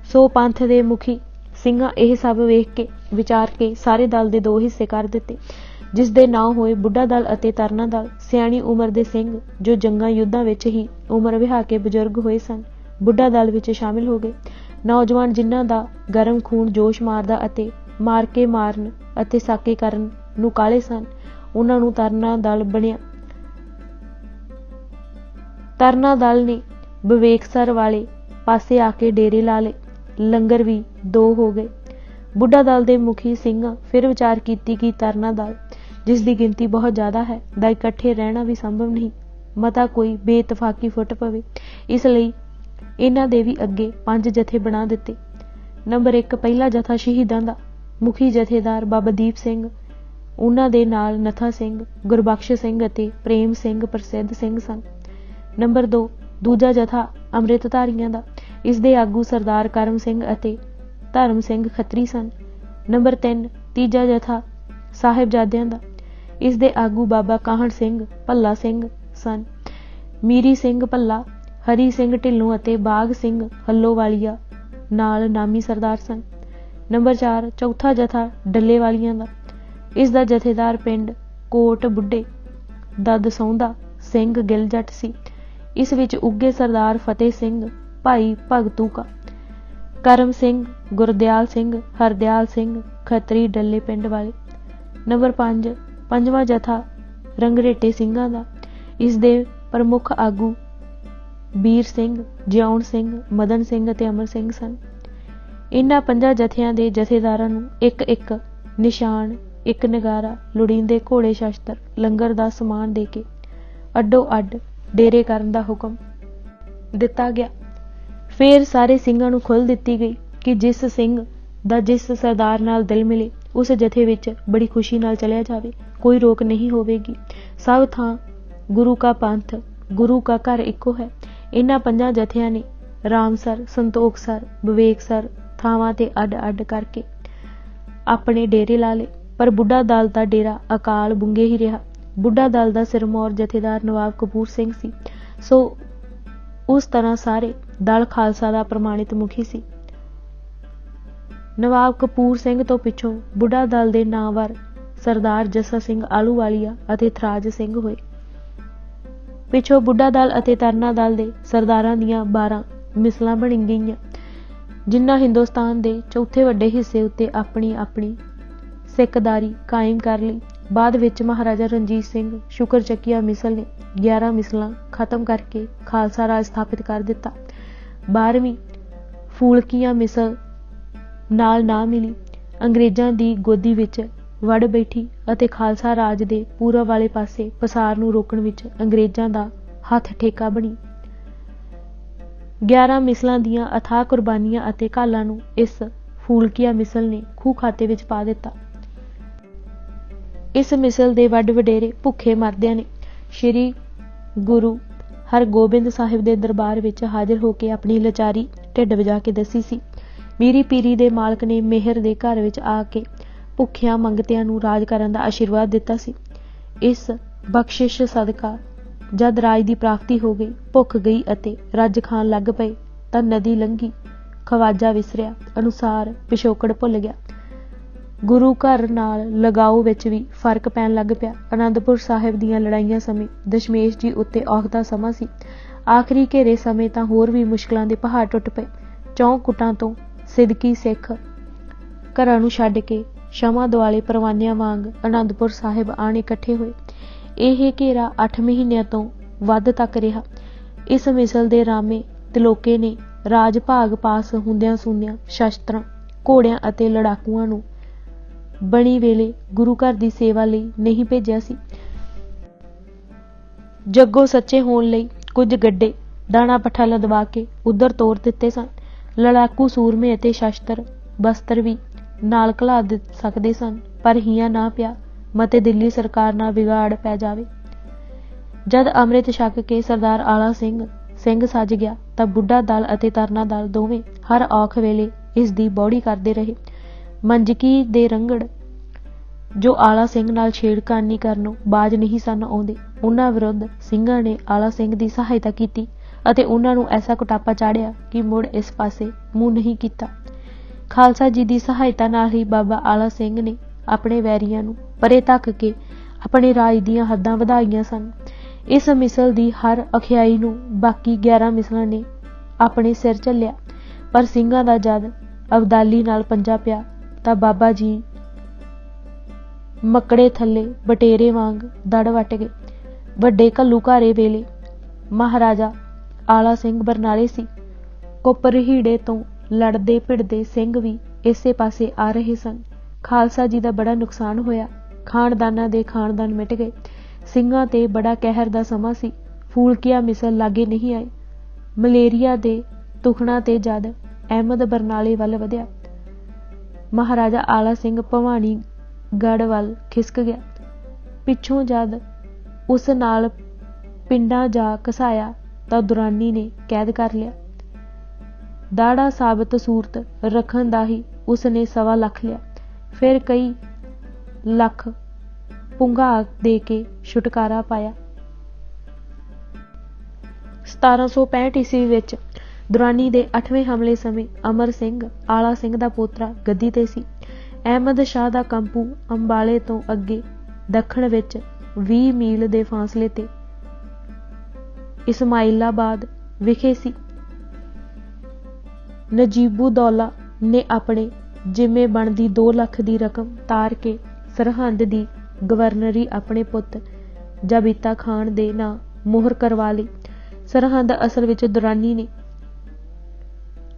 ਸੋ ਪੰਥ ਦੇ ਮੁਖੀ ਸਿੰਘਾਂ ਇਹ ਸਭ ਵੇਖ ਕੇ ਵਿਚਾਰ ਕੇ ਸਾਰੇ ਦਲ ਦੇ ਦੋ ਹਿੱਸੇ ਕਰ ਦਿੱਤੇ, ਜਿਸ ਦੇ ਨਾਂ ਹੋਏ ਬੁੱਢਾ ਦਲ ਅਤੇ ਤਰਨਾ ਦਲ। ਸਿਆਣੀ ਉਮਰ ਦੇ ਸਿੰਘ ਜੋ ਜੰਗਾਂ ਯੁੱਧਾਂ ਵਿੱਚ ਹੀ ਉਮਰ ਵਿਹਾ ਕੇ ਬਜ਼ੁਰਗ ਹੋਏ ਸਨ, ਬੁੱਢਾ ਦਲ ਵਿੱਚ ਸ਼ਾਮਿਲ ਹੋ ਗਏ। ਨੌਜਵਾਨ ਜਿਨ੍ਹਾਂ ਦਾ ਗਰਮ ਖੂਨ ਜੋਸ਼ ਮਾਰਦਾ ਅਤੇ ਮਾਰ ਕੇ ਮਾਰਨ ਅਤੇ ਸਾਕੇ ਕਰਨ ਨੂੰ ਕਾਲੇ ਸਨ, ਉਹਨਾਂ ਨੂੰ ਤਰਨਾ ਦਲ ਬਣਿਆ। ਤਰਨਾ ਦਲ ਨੇ ਵਿਵੇਕਸਰ ਵਾਲੇ ਪਾਸੇ ਆ ਕੇ ਡੇਰੇ ਲਾ ਲਏ। ਲੰਗਰ ਵੀ ਦੋ ਹੋ ਗਏ। ਬੁੱਢਾ ਦਲ ਦੇ ਮੁਖੀ ਸਿੰਘਾਂ ਫਿਰ ਵਿਚਾਰ ਕੀਤੀ ਕਿ ਤਰਨਾ ਦਲ, ਜਿਸ ਦੀ ਗਿਣਤੀ ਬਹੁਤ ਜ਼ਿਆਦਾ ਹੈ, ਦਾ ਇਕੱਠੇ ਰਹਿਣਾ ਵੀ ਸੰਭਵ ਨਹੀਂ, ਮਤਾ ਕੋਈ ਬੇਇਤਫਾਕੀ ਫੁੱਟ ਪਵੇ। ਇਸ ਲਈ ਇਹਨਾਂ ਦੇ ਵੀ ਅੱਗੇ 5 ਜਥੇ ਬਣਾ ਦਿੱਤੇ। ਨੰਬਰ 1 ਪਹਿਲਾ ਜਥਾ ਸ਼ਹੀਦਾਂ ਦਾ। ਮੁਖੀ ਜਥੇਦਾਰ ਬਾਬਾ ਦੀਪ ਸਿੰਘ, ਉਹਨਾਂ ਦੇ ਨਾਲ ਨਥਾ ਸਿੰਘ, ਗੁਰਬਖਸ਼ ਸਿੰਘ ਅਤੇ ਪ੍ਰੇਮ ਸਿੰਘ ਪ੍ਰਸਿੱਧ ਸਿੰਘ ਸਨ। ਨੰਬਰ 2 ਦੂਜਾ ਜਥਾ ਅੰਮ੍ਰਿਤਧਾਰੀਆਂ ਦਾ। ਇਸ ਦੇ ਆਗੂ ਸਰਦਾਰ ਕਰਮ ਸਿੰਘ ਅਤੇ ਧਰਮ ਸਿੰਘ ਖੱਤਰੀ ਸਨ। ਨੰਬਰ 3 ਤੀਜਾ ਜਥਾ ਸਾਹਿਬਜ਼ਾਦਿਆਂ ਦਾ। ਇਸ ਦੇ ਆਗੂ ਬਾਬਾ ਕਾਹਨ ਸਿੰਘ ਭੱਲਾ ਸਿੰਘ ਸਨ। ਮੀਰੀ ਸਿੰਘ ਭੱਲਾ, ਹਰੀ ਸਿੰਘ ਢਿੱਲੋਂ ਅਤੇ ਬਾਘ ਸਿੰਘ ਹੱਲੋਵਾਲੀਆ ਨਾਲ ਨਾਮੀ ਸਰਦਾਰ ਸਨ। ਨੰਬਰ 4 ਚੌਥਾ ਜਥਾ ਡੱਲੇਵਾਲੀਆਂ ਦਾ। ਇਸ ਦਾ ਜਥੇਦਾਰ ਪਿੰਡ ਕੋਟ ਬੁੱਢੇ ਦਾ ਦਸੌਂਦਾ ਸਿੰਘ ਗਿੱਲ ਜੱਟ ਸੀ। ਇਸ ਵਿੱਚ ਉੱਘੇ ਸਰਦਾਰ ਫਤਿਹ ਸਿੰਘ, ਭਾਈ ਭਗਤੂ ਕਾ, ਕਰਮ ਸਿੰਘ, ਗੁਰਦਿਆਲ ਸਿੰਘ, ਹਰਦਿਆਲ ਸਿੰਘ ਖੱਤਰੀ ਡੱਲੇ ਪਿੰਡ ਵਾਲੇ। ਨੰਬਰ 5 ਪੰਜਵਾਂ ਜਥਾ ਰੰਗਰੇਟੇ ਸਿੰਘਾਂ ਦਾ। ਇਸ ਦੇ ਪ੍ਰਮੁੱਖ ਆਗੂ ਬੀਰ ਸਿੰਘ, ਜਿਉਣ ਸਿੰਘ, ਮਦਨ ਸਿੰਘ ਅਤੇ ਅਮਰ ਸਿੰਘ ਸਨ। ਇਹਨਾਂ 5 ਜਥਿਆਂ ਦੇ ਜਥੇਦਾਰਾਂ ਨੂੰ ਇੱਕ ਇੱਕ ਨਿਸ਼ਾਨ, ਇੱਕ ਨਗਾਰਾ, ਲੋੜੀਂਦੇ ਘੋੜੇ ਸ਼ਸਤਰ, ਲੰਗਰ ਦਾ ਸਮਾਨ ਦੇ ਕੇ ਅੱਡੋ ਅੱਡ ਡੇਰੇ ਕਰਨ ਦਾ ਹੁਕਮ ਦਿੱਤਾ ਗਿਆ। ਫੇਰ ਸਾਰੇ ਸਿੰਘਾਂ ਨੂੰ ਖੁੱਲ੍ਹ ਦਿੱਤੀ ਗਈ ਕਿ ਜਿਸ ਸਿੰਘ ਦਾ ਜਿਸ ਸਰਦਾਰ ਨਾਲ ਦਿਲ ਮਿਲੇ ਉਸ ਜਥੇ ਵਿੱਚ ਬੜੀ ਖੁਸ਼ੀ ਨਾਲ ਚਲਿਆ ਜਾਵੇ, ਕੋਈ ਰੋਕ ਨਹੀਂ ਹੋਵੇਗੀ। ਸਭ ਥਾਂ ਗੁਰੂ ਕਾ ਪੰਥ, ਗੁਰੂ ਕਾ ਘਰ ਇੱਕੋ ਹੈ। ਇਹਨਾਂ 5 ਜਥਿਆਂ ਨੇ ਰਾਮਸਰ, ਸੰਤੋਖਸਰ, ਵਿਵੇਕਸਰ ਥਾਵਾਂ ਤੇ ਅੱਡ ਅੱਡ ਕਰਕੇ ਆਪਣੇ ਡੇਰੇ ਲਾ ਲਏ, ਪਰ ਬੁੱਢਾ ਦਲ ਦਾ ਡੇਰਾ ਅਕਾਲ ਬੁੰਗੇ ਹੀ ਰਿਹਾ। ਬੁੱਢਾ ਦਲ ਦਾ ਸਿਰਮੌਰ ਜਥੇਦਾਰ ਨਵਾਬ ਕਪੂਰ ਸਿੰਘ ਸੀ। ਸੋ ਉਸ ਤਰ੍ਹਾਂ ਸਾਰੇ ਦਲ ਖਾਲਸਾ ਦਾ ਪ੍ਰਮਾਣਿਤ ਮੁਖੀ ਸੀ। ਨਵਾਬ ਕਪੂਰ ਸਿੰਘ ਤੋਂ ਪਿੱਛੋਂ ਬੁੱਢਾ ਦਲ ਦੇ ਨਾਮਵਰ ਸਰਦਾਰ ਜੱਸਾ ਸਿੰਘ ਆਹਲੂਵਾਲੀਆ ਅਤੇ ਥਰਾਜ ਸਿੰਘ ਹੋਏ। ਪਿੱਛੋਂ ਬੁੱਢਾ ਦਲ ਅਤੇ ਤਰਨਾ ਦਲ ਦੇ ਸਰਦਾਰਾਂ ਦੀਆਂ 12 ਮਿਸਲਾਂ ਬਣ ਗਈਆਂ, ਜਿਨ੍ਹਾਂ ਹਿੰਦੁਸਤਾਨ ਦੇ ਚੌਥੇ ਵੱਡੇ ਹਿੱਸੇ ਉੱਤੇ ਆਪਣੀ ਆਪਣੀ ਸਿੱਖਦਾਰੀ ਕਾਇਮ ਕਰ ਲਈ। ਬਾਅਦ ਵਿੱਚ ਮਹਾਰਾਜਾ ਰਣਜੀਤ ਸਿੰਘ ਸ਼ੁਕਰਚੱਕੀਆ ਮਿਸਲ ਨੇ 11 ਮਿਸਲਾਂ ਖਤਮ ਕਰਕੇ ਖਾਲਸਾ ਰਾਜ ਸਥਾਪਿਤ ਕਰ ਦਿੱਤਾ। 12ਵੀਂ ਫੂਲਕੀਆਂ ਮਿਸਲ ਨਾਲ ਨਾ ਮਿਲੀ, ਅੰਗਰੇਜ਼ਾਂ ਦੀ ਗੋਦੀ ਵਿੱਚ ਵੜ ਬੈਠੀ ਅਤੇ ਖਾਲਸਾ ਰਾਜ ਦੇ ਪੂਰਬ ਵਾਲੇ ਪਾਸੇ ਪਸਾਰ ਨੂੰ ਰੋਕਣ ਵਿੱਚ ਅੰਗਰੇਜ਼ਾਂ ਦਾ ਹੱਥ ਠੇਕਾ ਬਣੀ। 11 ਮਿਸਲਾਂ ਦੀਆਂ ਅਥਾਹ ਕੁਰਬਾਨੀਆਂ ਅਤੇ ਘਾਲਾਂ ਨੂੰ ਇਸ ਫੂਲਕੀਆ ਮਿਸਲ ਨੇ ਖੂਹ ਖਾਤੇ ਵਿੱਚ ਪਾ ਦਿੱਤਾ। ਇਸ ਮਿਸਲ ਦੇ ਵੱਡ ਵਡੇਰੇ ਭੁੱਖੇ ਮਰਦਿਆਂ ਨੇ ਸ਼੍ਰੀ ਗੁਰੂ ਹਰਗੋਬਿੰਦ ਸਾਹਿਬ ਦੇ ਦਰਬਾਰ ਵਿੱਚ ਹਾਜ਼ਰ ਹੋ ਕੇ ਆਪਣੀ ਲਾਚਾਰੀ ਢਿੱਡ ਵਜਾ ਕੇ ਦੱਸੀ ਸੀ। ਮੀਰੀ ਪੀਰੀ ਦੇ ਮਾਲਕ ਨੇ ਮਿਹਰ ਦੇ ਘਰ ਵਿੱਚ ਆ ਕੇ ਭੁੱਖਿਆਂ ਮੰਗਤਿਆਂ ਨੂੰ ਰਾਜ ਕਰਨ ਦਾ ਆਸ਼ੀਰਵਾਦ ਦਿੱਤਾ ਸੀ। ਇਸ ਬਖਸ਼ਿਸ਼ ਸਦਕਾ ਜਦ ਰਾਜ ਦੀ ਪ੍ਰਾਪਤੀ ਹੋ ਗਈ, ਭੁੱਖ ਗਈ ਅਤੇ ਰੱਜ ਖਾਣ ਲੱਗ ਪਏ ਤਾਂ ਨਦੀ ਲੰਘੀ, ਖਵਾਜਾ ਵਿਸਰਿਆ ਅਨੁਸਾਰ ਪਿਛੋਕੜ ਭੁੱਲ ਗਿਆ। ਗੁਰੂ ਘਰ ਨਾਲ ਲਗਾਓ ਵਿੱਚ ਵੀ ਫਰਕ ਪੈਣ ਲੱਗ ਪਿਆ। ਅਨੰਦਪੁਰ ਸਾਹਿਬ ਦੀਆਂ ਲੜਾਈਆਂ ਸਮੇਂ ਦਸ਼ਮੇਸ਼ ਜੀ ਉੱਤੇ ਔਖਦਾ ਸਮਾਂ ਸੀ। ਆਖਰੀ ਘੇਰੇ ਸਮੇਂ ਤਾਂ ਹੋਰ ਵੀ ਮੁਸ਼ਕਲਾਂ ਦੇ ਪਹਾੜ ਟੁੱਟ ਪਏ। ਚੌਂਕ ਕੁਟਾਂ ਤੋਂ ਸਿਦਕੀ ਸਿੱਖ ਘਰਾਂ ਨੂੰ ਛੱਡ ਕੇ ਸ਼ਮਾ ਦੁਆਲੇ ਪਰਵਾਨਿਆਂ ਵਾਂਗ ਅਨੰਦਪੁਰ ਸਾਹਿਬ ਆਣ ਇਕੱਠੇ ਹੋਏ। ਇਹ ਘੇਰਾ 8 ਮਹੀਨਿਆਂ ਤੋਂ ਵੱਧ ਤੱਕ ਰਿਹਾ। ਇਸ ਮਿਸਲ ਦੇ ਰਾਮੇ ਤਿਲੋਕੇ ਨੇ ਰਾਜ ਭਾਗ ਪਾਸ ਹੁੰਦਿਆਂ ਸੁੰਦਿਆਂ ਸ਼ਸਤਰਾਂ, ਘੋੜਿਆਂ ਅਤੇ ਲੜਾਕੂਆਂ ਨੂੰ ਬਣੀ ਵੇਲੇ ਗੁਰੂ ਘਰ ਦੀ ਸੇਵਾ ਲਈ ਨਹੀਂ ਭੇਜਿਆ ਸੀ। ਜੱਗੋ ਸੱਚੇ ਹੋਣ ਲਈ ਕੁਝ ਗੱਡੇ ਦਾਣਾ ਪੱਠਾ ਲਦਵਾ ਕੇ ਉੱਧਰ ਤੋਰ ਦਿੱਤੇ ਸਨ। ਲੜਾਕੂ ਸੂਰਮੇ ਅਤੇ ਸ਼ਸਤਰ ਬਸਤਰ ਵੀ ਨਾਲ ਘਲਾ ਦੇ ਸਕਦੇ ਸਨ, ਪਰ ਹੀਆਂ ਨਾ ਪਿਆ ਮਤੇ ਦਿੱਲੀ ਸਰਕਾਰ ਨਾਲ ਵਿਗਾੜ ਪੈ ਜਾਵੇ। ਜਦ ਅੰਮ੍ਰਿਤ ਛਕ ਕੇ ਸਰਦਾਰ ਆਲਾ ਸਿੰਘ ਸਿੰਘ ਸੱਜ ਗਿਆ ਤਾਂ ਬੁੱਢਾ ਦਲ ਅਤੇ ਤਰਨਾ ਦਲ ਦੋਵੇਂ ਹਰ ਔਖ ਵੇਲੇ ਇਸ ਦੀ ਬੌੜੀ ਕਰਦੇ ਰਹੇ। ਮੰਜਕੀ ਦੇ ਰੰਗੜ ਜੋ ਆਲਾ ਸਿੰਘ ਨਾਲ ਛੇੜਖਾਨੀ ਕਰਨੋਂ ਬਾਜ ਨਹੀਂ ਸਨ ਆਉਂਦੇ, ਉਹਨਾਂ ਵਿਰੁੱਧ ਸਿੰਘਾਂ ਨੇ ਆਲਾ ਸਿੰਘ ਦੀ ਸਹਾਇਤਾ ਕੀਤੀ ਅਤੇ ਉਹਨਾਂ ਨੂੰ ਐਸਾ ਕੁਟਾਪਾ ਚਾੜਿਆ ਕਿ ਮੁੜ ਇਸ ਪਾਸੇ ਮੂੰਹ ਨਹੀਂ ਕੀਤਾ। ਖਾਲਸਾ ਜੀ ਦੀ ਸਹਾਇਤਾ ਨਾਲ ਹੀ ਬਾਬਾ ਆਲਾ ਸਿੰਘ ਨੇ ਆਪਣੇ ਵੈਰੀਆਂ ਨੂੰ ਪਰੇ ਧੱਕ ਕੇ ਆਪਣੇ ਰਾਜ ਦੀਆਂ ਹੱਦਾਂ ਵਧਾਈਆਂ ਸਨ। ਇਸ ਮਿਸਲ ਦੀ ਹਰ ਅਖਿਆਈ ਨੂੰ ਬਾਕੀ 11 ਮਿਸਲਾਂ ਨੇ ਆਪਣੇ ਸਿਰ ਝੱਲਿਆ, ਪਰ ਸਿੰਘਾਂ ਦਾ ਜਦ ਅਬਦਾਲੀ ਨਾਲ ਪੰਜਾ ਪਿਆ ਤਾਂ ਬਾਬਾ ਜੀ ਮੱਕੜੇ ਥੱਲੇ ਬਟੇਰੇ ਵਾਂਗ ਦੜ ਵੱਟ ਗਏ। ਵੱਡੇ ਘੱਲੂਘਾਰੇ ਵੇਲੇ ਮਹਾਰਾਜਾ ਆਲਾ ਸਿੰਘ ਬਰਨਾਲੇ ਸੀ। ਕੋਪਰਹੀੜੇ ਤੋਂ ਲੜਦੇ ਭਿੜਦੇ ਸਿੰਘ ਵੀ ਇਸੇ ਪਾਸੇ ਆ ਰਹੇ ਸਨ। ਖਾਲਸਾ ਜੀ ਦਾ ਬੜਾ ਨੁਕਸਾਨ ਹੋਇਆ। ਖਾਨਦਾਨਾਂ ਦੇ ਖਾਨਦਾਨ ਮਿਟ ਗਏ। ਸਿੰਘਾਂ ਤੇ ਬੜਾ ਕਹਿਰ ਦਾ ਸਮਾਂ ਸੀ। ਫੂਲਕਿਆ ਮਿਸਲ ਲਾਗੇ ਨਹੀਂ ਆਏ। ਮਲੇਰੀਆ ਦੇ ਤੁਖਣਾ ਤੇ ਜਦ ਅਹਿਮਦ ਬਰਨਾਲੇ ਵੱਲ ਵਧਿਆ, ਮਹਾਰਾਜਾ ਆਲਾ ਸਿੰਘ ਭਵਾਨੀ ਗੜ੍ਹ ਵੱਲ ਖਿਸਕ ਗਿਆ। ਪਿੱਛੋਂ ਜਦ ਉਸ ਨਾਲ ਪਿੰਡਾਂ ਜਾ ਘਸਾਇਆ ਤਾਂ ਦੁਰਾਨੀ ਨੇ ਕੈਦ ਕਰ ਲਿਆ। ਦਾੜਾ ਸਾਬਤ ਸੂਰਤ ਰੱਖਣ ਦਾ ਹੀ ਉਸ ਨੇ 1.25 ਲੱਖ ਲਿਆ। ਫਿਰ ਕਈ ਲੱਖ ਪੁੰਗਾ ਦੇ ਕੇ ਛੁਟਕਾਰਾ ਪਾਇਆ। 1765 ਈਸਵੀ ਵਿੱਚ ਦੁਰਾਨੀ ਦੇ 8ਵੇਂ ਹਮਲੇ ਸਮੇਂ ਅਮਰ ਸਿੰਘ ਆਲਾ ਸਿੰਘ ਦਾ ਪੋਤਰਾ ਗੱਦੀ ਤੇ ਸੀ। ਅਹਿਮਦ ਸ਼ਾਹ ਦਾ ਕੰਪੂ ਅੰਬਾਲੇ ਤੋਂ ਅੱਗੇ ਦੱਖਣ ਵਿੱਚ 20 ਮੀਲ ਦੇ ਫਾਸਲੇ ਤੇ ਇਸਮਾਇਲਾਬਾਦ ਵਿਖੇ ਸੀ। ਨਜੀਬੁਦੌਲਾ ਨੇ ਆਪਣੇ ਜਿੰਮੇ ਬਣਦੀ 2 ਲੱਖ ਦੀ ਰਕਮ ਤਾਰ ਕੇ ਸਰਹੰਦ ਦੀ ਗਵਰਨਰੀ ਆਪਣੇ ਪੁੱਤ ਜਾਬਿਤਾ ਖਾਨ ਦੇ ਨਾਂ ਮੋਹਰ ਕਰਵਾ ਲਈ। ਸਰਹੰਦ ਅਸਲ ਵਿੱਚ ਦੁਰਾਨੀ ਨੇ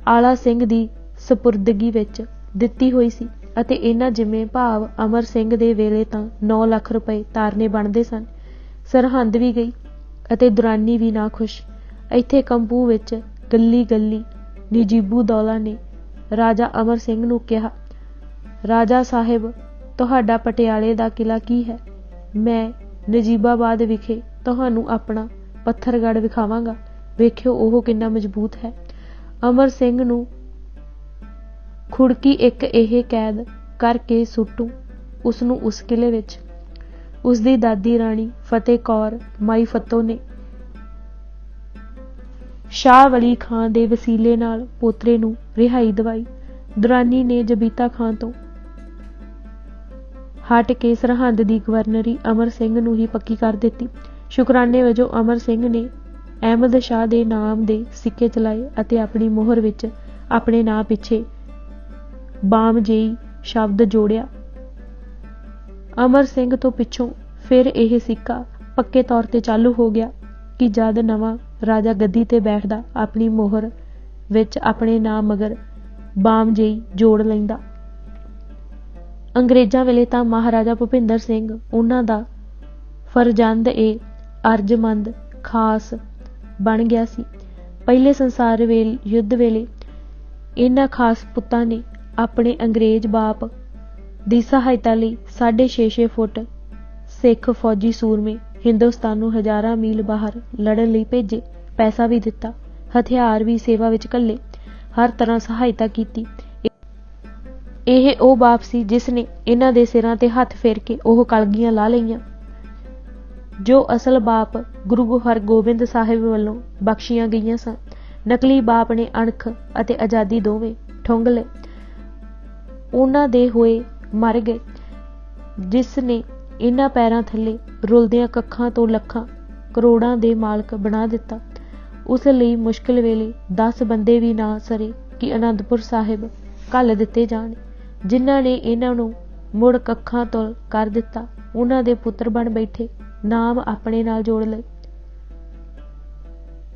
ਆਲਾ ਸਿੰਘ ਦੀ ਸਪੁਰਦਗੀ ਵਿੱਚ ਦਿੱਤੀ ਹੋਈ ਸੀ ਅਤੇ ਇਹਨਾਂ ਜਿੰਮੇ ਭਾਵ ਅਮਰ ਸਿੰਘ ਦੇ ਵੇਲੇ ਤਾਂ 9 ਲੱਖ ਰੁਪਏ ਤਾਰਨੇ ਬਣਦੇ ਸਨ। ਸਰਹੰਦ ਵੀ ਗਈ ਅਤੇ ਦੁਰਾਨੀ ਵੀ ਨਾ ਖੁਸ਼। ਇੱਥੇ ਕੰਪੂ ਵਿੱਚ ਗੱਲੀ ਗੱਲੀ ਨਜੀਬੁਦੌਲਾ ਨੇ ਰਾਜਾ ਅਮਰ ਸਿੰਘ ਨੂੰ ਕਿਹਾ, ਰਾਜਾ ਸਾਹਿਬ, ਤੁਹਾਡਾ ਪਟਿਆਲੇ ਦਾ ਕਿਲਾ ਕੀ ਹੈ? ਮੈਂ ਨਜੀਬਾਬਾਦ ਵਿਖੇ ਤੁਹਾਨੂੰ ਆਪਣਾ ਪੱਥਰਗੜ੍ਹ ਵਿਖਾਵਾਂਗਾ। ਵੇਖਿਓ ਉਹ ਕਿੰਨਾ ਮਜ਼ਬੂਤ ਹੈ। ਅਮਰ ਸਿੰਘ ਨੂੰ ਖੁੜਕੀ ਇੱਕ ਇਹ ਕੈਦ ਕਰਕੇ ਸੁੱਟੂ ਉਸਨੂੰ ਉਸ ਕਿਲੇ ਵਿੱਚ। ਉਸਦੀ ਦਾਦੀ ਰਾਣੀ ਫਤਿਹ ਕੌਰ ਮਾਈ ਫੱਤੋ ਨੇ ਸ਼ਾਹ ਵਲੀ ਖਾਂ ਦੇ ਵਸੀਲੇ ਨਾਲ ਪੋਤਰੇ ਨੂੰ ਰਿਹਾਈ ਦਵਾਈ। ਦੁਰਾਨੀ ਨੇ ਜਬੀਤਾ ਖਾਂ ਤੋਂ ਹਟ ਕੇ ਸਰਹੰਦ ਦੀ ਗਵਰਨਰੀ ਅਮਰ ਸਿੰਘ ਨੂੰ ਹੀ ਪੱਕੀ ਕਰ ਦਿੱਤੀ। ਸ਼ੁਕਰਾਨੇ ਵਜੋਂ ਅਮਰ ਸਿੰਘ ਨੇ ਅਹਿਮਦ ਸ਼ਾਹ ਦੇ ਨਾਮ ਦੇ ਸਿੱਕੇ ਚਲਾਏ ਅਤੇ ਆਪਣੀ ਮੋਹਰ ਵਿੱਚ ਆਪਣੇ ਨਾਂ ਪਿੱਛੇ ਬਾਮਜੇਈ ਸ਼ਬਦ ਜੋੜਿਆ। ਅਮਰ ਸਿੰਘ ਤੋਂ ਪਿੱਛੋਂ ਫਿਰ ਇਹ ਸਿੱਕਾ ਪੱਕੇ ਤੌਰ ਤੇ ਚਾਲੂ ਹੋ ਗਿਆ ਕਿ ਜਦ ਨਵਾਂ ਰਾਜਾ ਗੱਦੀ ਤੇ ਬੈਠਦਾ ਆਪਣੀ ਮੋਹਰ ਵਿੱਚ ਆਪਣੇ ਨਾਂ ਮਗਰ ਬਾਮਜੇਈ ਜੋੜ ਲੈਂਦਾ। ਅੰਗਰੇਜ਼ਾਂ ਵੇਲੇ ਤਾਂ ਮਹਾਰਾਜਾ ਭੁਪਿੰਦਰ ਸਿੰਘ ਉਹਨਾਂ ਦਾ ਫਰਜ਼ੰਦ ਅਰਜਮੰਦ ਖਾਸ ਬਣ ਗਿਆ ਸੀ। ਪਹਿਲੇ ਸੰਸਾਰ ਯੁੱਧ ਵੇਲੇ ਇਹਨਾਂ ਖਾਸ ਪੁੱਤਾਂ ਨੇ ਆਪਣੇ ਅੰਗਰੇਜ਼ ਬਾਪ ਦੀ ਸਹਾਇਤਾ ਲਈ 6.5 ਫੁੱਟ ਸਿੱਖ ਫੌਜੀ ਸੂਰਮੇ ਹਿੰਦੁਸਤਾਨ ਨੂੰ ਹਜ਼ਾਰਾਂ ਮੀਲ ਬਾਹਰ ਲੜਨ ਲਈ ਭੇਜੇ। ਪੈਸਾ ਵੀ ਦਿੱਤਾ, ਹਥਿਆਰ ਵੀ ਸੇਵਾ ਵਿੱਚ ਘੱਲੇ, ਹਰ ਤਰ੍ਹਾਂ ਸਹਾਇਤਾ ਕੀਤੀ। ਇਹ ਉਹ ਬਾਪ ਸੀ ਜਿਸ ਨੇ ਇਹਨਾਂ ਦੇ ਸਿਰਾਂ ਤੇ ਹੱਥ ਫੇਰ ਕੇ ਉਹ ਕਲਗੀਆਂ ਲਾ ਲਈਆਂ ਜੋ ਅਸਲ ਬਾਪ ਗੁਰੂ ਹਰਗੋਬਿੰਦ ਸਾਹਿਬ ਵੱਲੋਂ ਬਖਸ਼ੀਆਂ ਗਈਆਂ ਸਨ। ਨਕਲੀ ਬਾਪ ਨੇ ਅਣਖ ਅਤੇ ਆਜ਼ਾਦੀ ਦੋਵੇਂ ਠੁੰਗ ਲਏ। ਉਹਨਾਂ ਦੇ ਹੋਏ ਮਰ ਗਏ ਜਿਸ ਨੇ ਇਹਨਾਂ ਪੈਰਾਂ ਥੱਲੇ ਰੁਲਦਿਆਂ ਕੱਖਾਂ ਤੋਂ ਲੱਖਾਂ ਕਰੋੜਾਂ ਦੇ ਮਾਲਕ ਬਣਾ ਦਿੱਤਾ। ਉਸ ਲਈ ਮੁਸ਼ਕਿਲ ਵੇਲੇ 10 ਬੰਦੇ ਵੀ ਨਾ ਸਰੇ ਕਿ ਅਨੰਦਪੁਰ ਸਾਹਿਬ ਘੱਲ ਦਿੱਤੇ ਜਾਣ। ਜਿਨ੍ਹਾਂ ਨੇ ਇਹਨਾਂ ਨੂੰ ਮੁੜ ਕੱਖਾਂ ਤੋਂ ਕਰ ਦਿੱਤਾ ਉਹਨਾਂ ਦੇ ਪੁੱਤਰ ਬਣ ਬੈਠੇ, ਨਾਮ ਆਪਣੇ ਨਾਲ ਜੋੜ ਲਏ।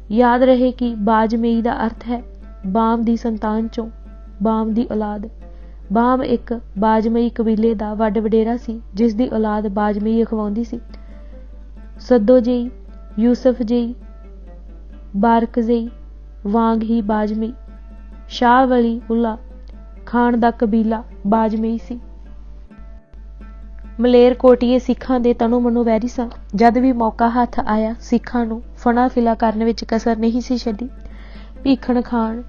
ਯਾਦ ਰਹੇ ਕਿ ਬਾਜਮਈ ਦਾ ਅਰਥ ਹੈ ਬਾਮ ਦੀ ਸੰਤਾਨ ਚੋਂ ਬਾਮ ਦੀ ਔਲਾਦ। ਬਾਮ ਇੱਕ ਬਾਜਮਈ ਕਬੀਲੇ ਦਾ ਵੱਡ ਵਡੇਰਾ ਸੀ ਜਿਸ ਦੀ ਔਲਾਦ ਬਾਜਮਈ ਅਖਵਾਉਂਦੀ ਸੀ। ਸੱਦੋ ਜਈ, ਯੂਸਫ ਜਈ, ਬਾਰਕਜ਼ਈ ਵਾਂਗ ਹੀ ਬਾਜਮਈ। ਸ਼ਾਹ ਵਲੀ ਉੱਲਾ ਖਾਨ ਦਾ ਕਬੀਲਾ ਬਾਜਮਈ ਸੀ। ਮਲੇਰਕੋਟੀਏ ਸਿੱਖਾਂ ਦੇ ਤਨੋ ਮਨੋ ਵੈਰੀ ਸਨ। ਜਦ ਵੀ ਮੌਕਾ ਹੱਥ ਆਇਆ ਸਿੱਖਾਂ ਨੂੰ ਫਣਾ ਫਿਲਾ ਕਰਨ ਵਿੱਚ ਕਸਰ ਨਹੀਂ ਸੀ ਛੱਡੀ। ਭੀਖਣ ਖਾਨ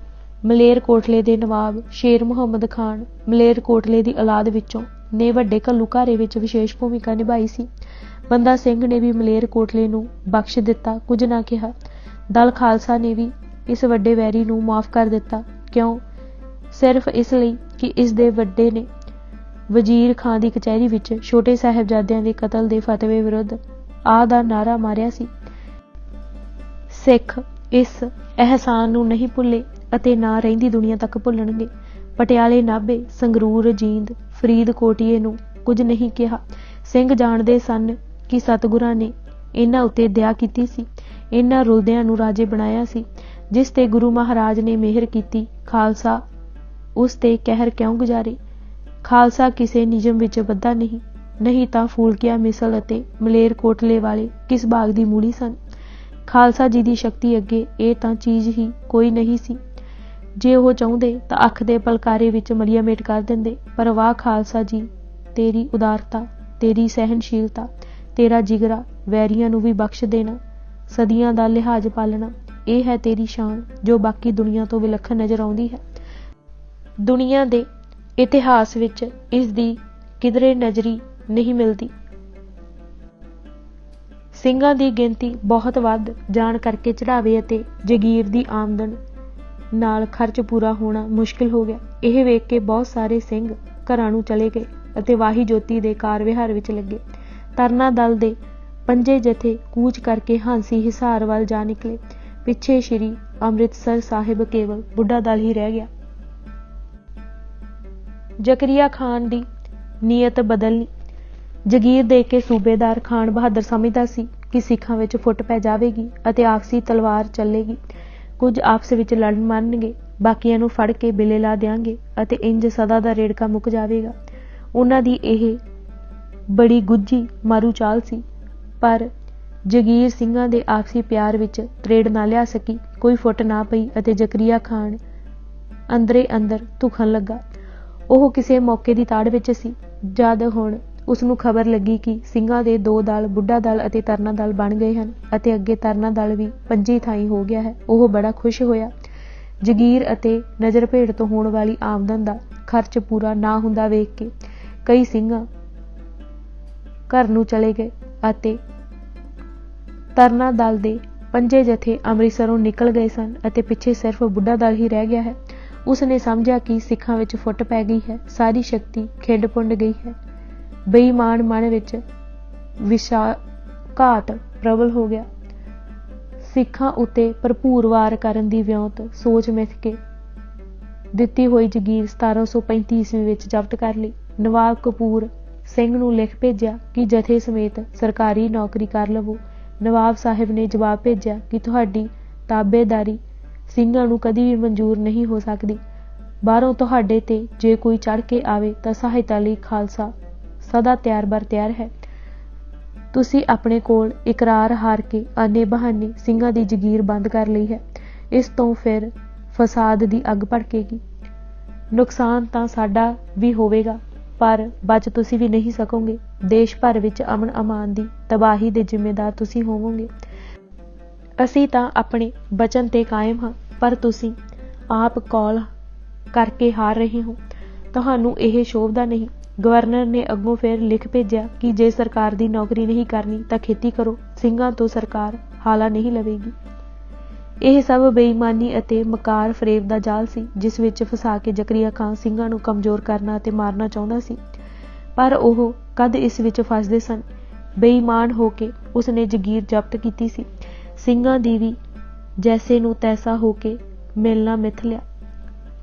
ਮਲੇਰਕੋਟਲੇ ਦੇ ਨਵਾਬ ਸ਼ੇਰ ਮੁਹੰਮਦ ਖਾਨ ਮਲੇਰਕੋਟਲੇ ਦੀ ਔਲਾਦ ਵਿੱਚੋਂ ਨੇ ਵੱਡੇ ਘੱਲੂਘਾਰੇ ਵਿੱਚ ਵਿਸ਼ੇਸ਼ ਭੂਮਿਕਾ ਨਿਭਾਈ ਸੀ। ਬੰਦਾ ਸਿੰਘ ਨੇ ਵੀ ਮਲੇਰਕੋਟਲੇ ਨੂੰ ਬਖਸ਼ ਦਿੱਤਾ, ਕੁਝ ਨਾ ਕਿਹਾ। ਦਲ ਖਾਲਸਾ ਨੇ ਵੀ ਇਸ ਵੱਡੇ ਵੈਰੀ ਨੂੰ ਮਾਫ ਕਰ ਦਿੱਤਾ। ਕਿਉਂ? ਸਿਰਫ ਇਸ ਲਈ ਕਿ ਇਸ ਦੇ ਵੱਡੇ ਨੇ ਵਜ਼ੀਰ ਖਾਂ ਦੀ ਕਚਹਿਰੀ ਵਿੱਚ ਛੋਟੇ ਸਾਹਿਬਜ਼ਾਦਿਆਂ ਦੇ ਕਤਲ ਦੇ ਫਤਵੇ ਵਿਰੁੱਧ ਆ ਦਾ ਨਾਅਰਾ ਮਾਰਿਆ ਸੀ। ਸਿੱਖ ਇਸ ਅਹਿਸਾਨ ਨੂੰ ਨਹੀਂ ਭੁੱਲੇ ਅਤੇ ਨਾ ਰਹਿੰਦੀ ਦੁਨੀਆ ਤੱਕ ਭੁੱਲਣਗੇ। ਪਟਿਆਲੇ, ਨਾਭੇ, ਸੰਗਰੂਰ, ਜੀਂਦ, ਫਰੀਦਕੋਟੀਏ ਨੂੰ ਕੁਝ ਨਹੀਂ ਕਿਹਾ। ਸਿੰਘ ਜਾਣਦੇ ਸਨ ਕਿ ਸਤਿਗੁਰਾਂ ਨੇ ਇਹਨਾਂ ਉੱਤੇ ਦਇਆ ਕੀਤੀ ਸੀ, ਇਹਨਾਂ ਰੁਲਦਿਆਂ ਨੂੰ ਰਾਜੇ ਬਣਾਇਆ ਸੀ। ਜਿਸ ਤੇ ਗੁਰੂ ਮਹਾਰਾਜ ਨੇ ਮਿਹਰ ਕੀਤੀ, ਖਾਲਸਾ ਉਸ ਤੇ ਕਹਿਰ ਕਿਉਂ ਗੁਜ਼ਾਰੇ। ਖਾਲਸਾ ਕਿਸੇ ਨਿਯਮ ਵਿੱਚ ਬੱਧਾ ਨਹੀਂ ਤਾਂ ਫੂਲਕਿਆ ਮਿਸਲ ਅਤੇ ਮਲੇਰਕੋਟਲੇ ਵਾਲੇ ਕਿਸ ਬਾਗ ਦੀ ਮੂਲੀ ਸਨ। ਖਾਲਸਾ ਜੀ ਦੀ ਸ਼ਕਤੀ ਅੱਗੇ ਇਹ ਤਾਂ ਚੀਜ਼ ਹੀ ਕੋਈ ਨਹੀਂ ਸੀ। ਜੇ ਉਹ ਚਾਹੁੰਦੇ ਤਾਂ ਅੱਖ ਦੇ ਪਲਕਾਰੇ ਵਿੱਚ ਮਲੀਆ ਮੇਟ ਕਰ ਦਿੰਦੇ। ਪਰ ਵਾਹ ਖਾਲਸਾ ਜੀ, ਤੇਰੀ ਉਦਾਰਤਾ, ਤੇਰੀ ਸਹਿਨਸ਼ੀਲਤਾ, ਤੇਰਾ ਜਿਗਰਾ, ਵੈਰੀਆਂ ਨੂੰ ਵੀ ਬਖਸ਼ ਦੇਣਾ, ਸਦੀਆਂ ਦਾ ਲਿਹਾਜ਼ ਪਾਲਣਾ, ਇਹ ਹੈ ਤੇਰੀ ਸ਼ਾਨ ਜੋ ਬਾਕੀ ਦੁਨੀਆ ਤੋਂ ਵਿਲੱਖਣ ਨਜ਼ਰ ਆਉਂਦੀ ਹੈ। ਦੁਨੀਆ ਦੇ ਇਤਿਹਾਸ ਵਿੱਚ ਇਸ ਦੀ ਕਿਧਰੇ ਨਜ਼ਰੀ ਨਹੀਂ ਮਿਲਦੀ। ਸਿੰਘਾਂ ਦੀ ਗਿਣਤੀ ਬਹੁਤ ਵੱਧ ਜਾਣ ਕਰਕੇ ਚੜ੍ਹਾਵੇ ਅਤੇ ਜਗੀਰ ਦੀ ਆਮਦਨ ਨਾਲ ਖਰਚ ਪੂਰਾ ਹੋਣਾ ਮੁਸ਼ਕਿਲ ਹੋ ਗਿਆ। ਇਹ ਵੇਖ ਕੇ ਬਹੁਤ ਸਾਰੇ ਸਿੰਘ ਘਰਾਂ ਨੂੰ ਚਲੇ ਗਏ ਅਤੇ ਵਾਹੀ ਜੋਤੀ ਦੇ ਕਾਰ ਵਿਹਾਰ ਵਿੱਚ ਲੱਗੇ। ਤਰਨਾ ਦਲ ਦੇ 5 ਜਥੇ ਕੂਚ ਕਰਕੇ ਹਾਂਸੀ ਹਿਸਾਰ ਵੱਲ ਜਾ ਨਿਕਲੇ। ਪਿੱਛੇ ਸ਼੍ਰੀ ਅੰਮ੍ਰਿਤਸਰ ਸਾਹਿਬ ਕੇਵਲ ਬੁੱਢਾ ਦਲ ਹੀ ਰਹਿ ਗਿਆ। ਜ਼ਕਰੀਆ ਖਾਨ ਦੀ ਨੀਅਤ ਬਦਲਣੀ। ਜਗੀਰ ਦੇ ਕੇ ਸੂਬੇਦਾਰ ਖਾਨ ਬਹਾਦਰ ਸਮਝਦਾ ਸੀ ਕਿ ਸਿੱਖਾਂ ਵਿੱਚ ਫੁੱਟ ਪੈ ਜਾਵੇਗੀ ਅਤੇ ਆਪਸੀ ਤਲਵਾਰ ਚੱਲੇਗੀ। ਕੁਝ ਆਪਸ ਵਿੱਚ ਲੜਨ ਮਰਨਗੇ, ਬਾਕੀਆਂ ਨੂੰ ਫੜ ਕੇ ਬਿੱਲੇ ਲਾ ਦਿਆਂਗੇ ਅਤੇ ਇੰਜ ਸਦਾ ਦਾ ਰੇੜਕਾ ਮੁੱਕ ਜਾਵੇਗਾ। ਉਹਨਾਂ ਦੀ ਇਹ ਬੜੀ ਗੁੱਝੀ ਮਾਰੂ ਚਾਲ ਸੀ, ਪਰ ਜਗੀਰ ਸਿੰਘਾਂ ਦੇ ਆਪਸੀ ਪਿਆਰ ਵਿੱਚ ਤਰੇੜ ਨਾ ਲਿਆ ਸਕੀ। ਕੋਈ ਫੁੱਟ ਨਾ ਪਈ ਅਤੇ ਜ਼ਕਰੀਆ ਖਾਨ ਅੰਦਰੇ ਅੰਦਰ ਧੁਖਣ ਲੱਗਾ। ਉਹ ਕਿਸੇ ਮੌਕੇ ਦੀ ਤਾੜ ਵਿੱਚ ਸੀ। ਜਦ ਹੁਣ ਉਸਨੂੰ ਖਬਰ ਲੱਗੀ ਕਿ ਸਿੰਘਾਂ ਦੇ 2 ਦਲ ਬੁੱਢਾ ਦਲ ਅਤੇ ਤਰਨਾ ਦਲ ਬਣ ਗਏ ਹਨ ਅਤੇ ਅੱਗੇ ਤਰਨਾ ਦਲ ਵੀ 5 ਥਾਈਂ ਹੋ ਗਿਆ ਹੈ, ਉਹ ਬੜਾ ਖੁਸ਼ ਹੋਇਆ। ਜਗੀਰ ਅਤੇ ਨਜ਼ਰ ਭੇੜ ਤੋਂ ਹੋਣ ਵਾਲੀ ਆਮਦਨ ਦਾ ਖਰਚ ਪੂਰਾ ਨਾ ਹੁੰਦਾ ਵੇਖ ਕੇ ਕਈ ਸਿੰਘਾਂ ਘਰ ਨੂੰ ਚਲੇ ਗਏ ਅਤੇ ਤਰਨਾ ਦਲ ਦੇ 5 ਜਥੇ ਅੰਮ੍ਰਿਤਸਰੋਂ ਨਿਕਲ ਗਏ ਸਨ ਅਤੇ ਪਿੱਛੇ ਸਿਰਫ ਬੁੱਢਾ ਦਲ ਹੀ ਰਹਿ ਗਿਆ ਹੈ। ਉਸ ਨੇ ਸਮਝਿਆ ਕਿ ਸਿੱਖਾਂ ਵਿੱਚ ਫੁੱਟ ਪੈ ਗਈ ਹੈ, ਸਾਰੀ ਸ਼ਕਤੀ ਖਿੰਡ ਪੁੰਡ ਗਈ ਹੈ। ਬੇਈਮਾਨ ਮਨ ਵਿੱਚ ਵਿਸ਼ਵਾਸਘਾਤ ਪ੍ਰਬਲ ਹੋ ਗਿਆ। ਸਿੱਖਾਂ ਉੱਤੇ ਭਰਪੂਰ ਵਾਰ ਕਰਨ ਦੀ ਵਿਉਂਤ ਸੋਚ ਮਿਥ ਕੇ ਦਿੱਤੀ ਹੋਈ ਜਗੀਰ 1735 ਈਸਵੀ ਵਿੱਚ ਜ਼ਬਤ ਕਰ ਲਈ। ਨਵਾਬ ਕਪੂਰ ਸਿੰਘ ਨੂੰ ਲਿਖ ਭੇਜਿਆ ਕਿ ਜਥੇ ਸਮੇਤ ਸਰਕਾਰੀ ਨੌਕਰੀ ਕਰ ਲਵੋ। ਨਵਾਬ ਸਾਹਿਬ ਨੇ ਜਵਾਬ ਭੇਜਿਆ ਕਿ ਤੁਹਾਡੀ ਤਾਬੇਦਾਰੀ ਸਿੰਘਾਂ ਨੂੰ ਕਦੀ ਵੀ ਮਨਜ਼ੂਰ ਨਹੀਂ ਹੋ ਸਕਦੀ। ਬਾਹਰੋਂ ਤੁਹਾਡੇ ਤੇ ਜੇ ਕੋਈ ਚੜ੍ਹ ਕੇ ਆਵੇ ਤਾਂ ਸਹਾਇਤਾ ਲਈ ਖਾਲਸਾ ਸਦਾ ਤਿਆਰ ਬਰ ਤਿਆਰ ਹੈ। ਤੁਸੀਂ ਆਪਣੇ ਕੋਲ ਇਕਰਾਰ ਹਾਰ ਕੇ ਆਨੇ ਬਹਾਨੇ ਸਿੰਘਾਂ ਦੀ ਜਗੀਰ ਬੰਦ ਕਰ ਲਈ ਹੈ। ਇਸ ਤੋਂ ਫਿਰ ਫਸਾਦ ਦੀ ਅੱਗ ਭੜਕੇਗੀ। ਨੁਕਸਾਨ ਤਾਂ ਸਾਡਾ ਵੀ ਹੋਵੇਗਾ, ਪਰ ਬਚ ਤੁਸੀਂ ਵੀ ਨਹੀਂ ਸਕੋਗੇ। ਦੇਸ਼ ਭਰ ਵਿੱਚ ਅਮਨ ਅਮਾਨ ਦੀ ਤਬਾਹੀ ਦੇ ਜ਼ਿੰਮੇਦਾਰ ਤੁਸੀਂ ਹੋਵੋਗੇ। ਅਸੀਂ ਤਾਂ ਆਪਣੇ ਬਚਨ ਤੇ ਕਾਇਮ ਹਾਂ, ਪਰ ਤੁਸੀਂ ਆਪ ਕੌਲ ਕਰਕੇ ਹਾਰ ਰਹੇ ਹੋ। ਤੁਹਾਨੂੰ ਇਹ ਸ਼ੋਭਦਾ ਨਹੀਂ। ਗਵਰਨਰ ਨੇ ਅੱਗੋਂ ਫਿਰ ਲਿਖ ਭੇਜਿਆ ਕਿ ਜੇ ਸਰਕਾਰ ਦੀ ਨੌਕਰੀ ਨਹੀਂ ਕਰਨੀ ਤਾਂ ਖੇਤੀ ਕਰੋ, ਸਿੰਘਾਂ ਤੋਂ ਸਰਕਾਰ ਹਾਲਾ ਨਹੀਂ ਲਵੇਗੀ। ਇਹ ਸਭ ਬੇਈਮਾਨੀ ਅਤੇ ਮਕਾਰ ਫਰੇਬ ਦਾ ਜਾਲ ਸੀ, ਜਿਸ ਵਿੱਚ ਫਸਾ ਕੇ ਜ਼ਕਰੀਆ ਖਾਂ ਸਿੰਘਾਂ ਨੂੰ ਕਮਜ਼ੋਰ ਕਰਨਾ ਅਤੇ ਮਾਰਨਾ ਚਾਹੁੰਦਾ ਸੀ। ਪਰ ਉਹ ਕਦ ਇਸ ਵਿੱਚ ਫਸਦੇ ਸਨ। ਬੇਈਮਾਨ ਹੋ ਕੇ ਉਸਨੇ ਜਗੀਰ ਜ਼ਬਤ ਕੀਤੀ ਸੀ। ਸਿੰਘਾਂ ਦੀ ਵੀ ਜੈਸੇ ਨੂੰ ਤੈਸਾ ਹੋ ਕੇ ਮਿਲਣਾ ਮਿਥ ਲਿਆ।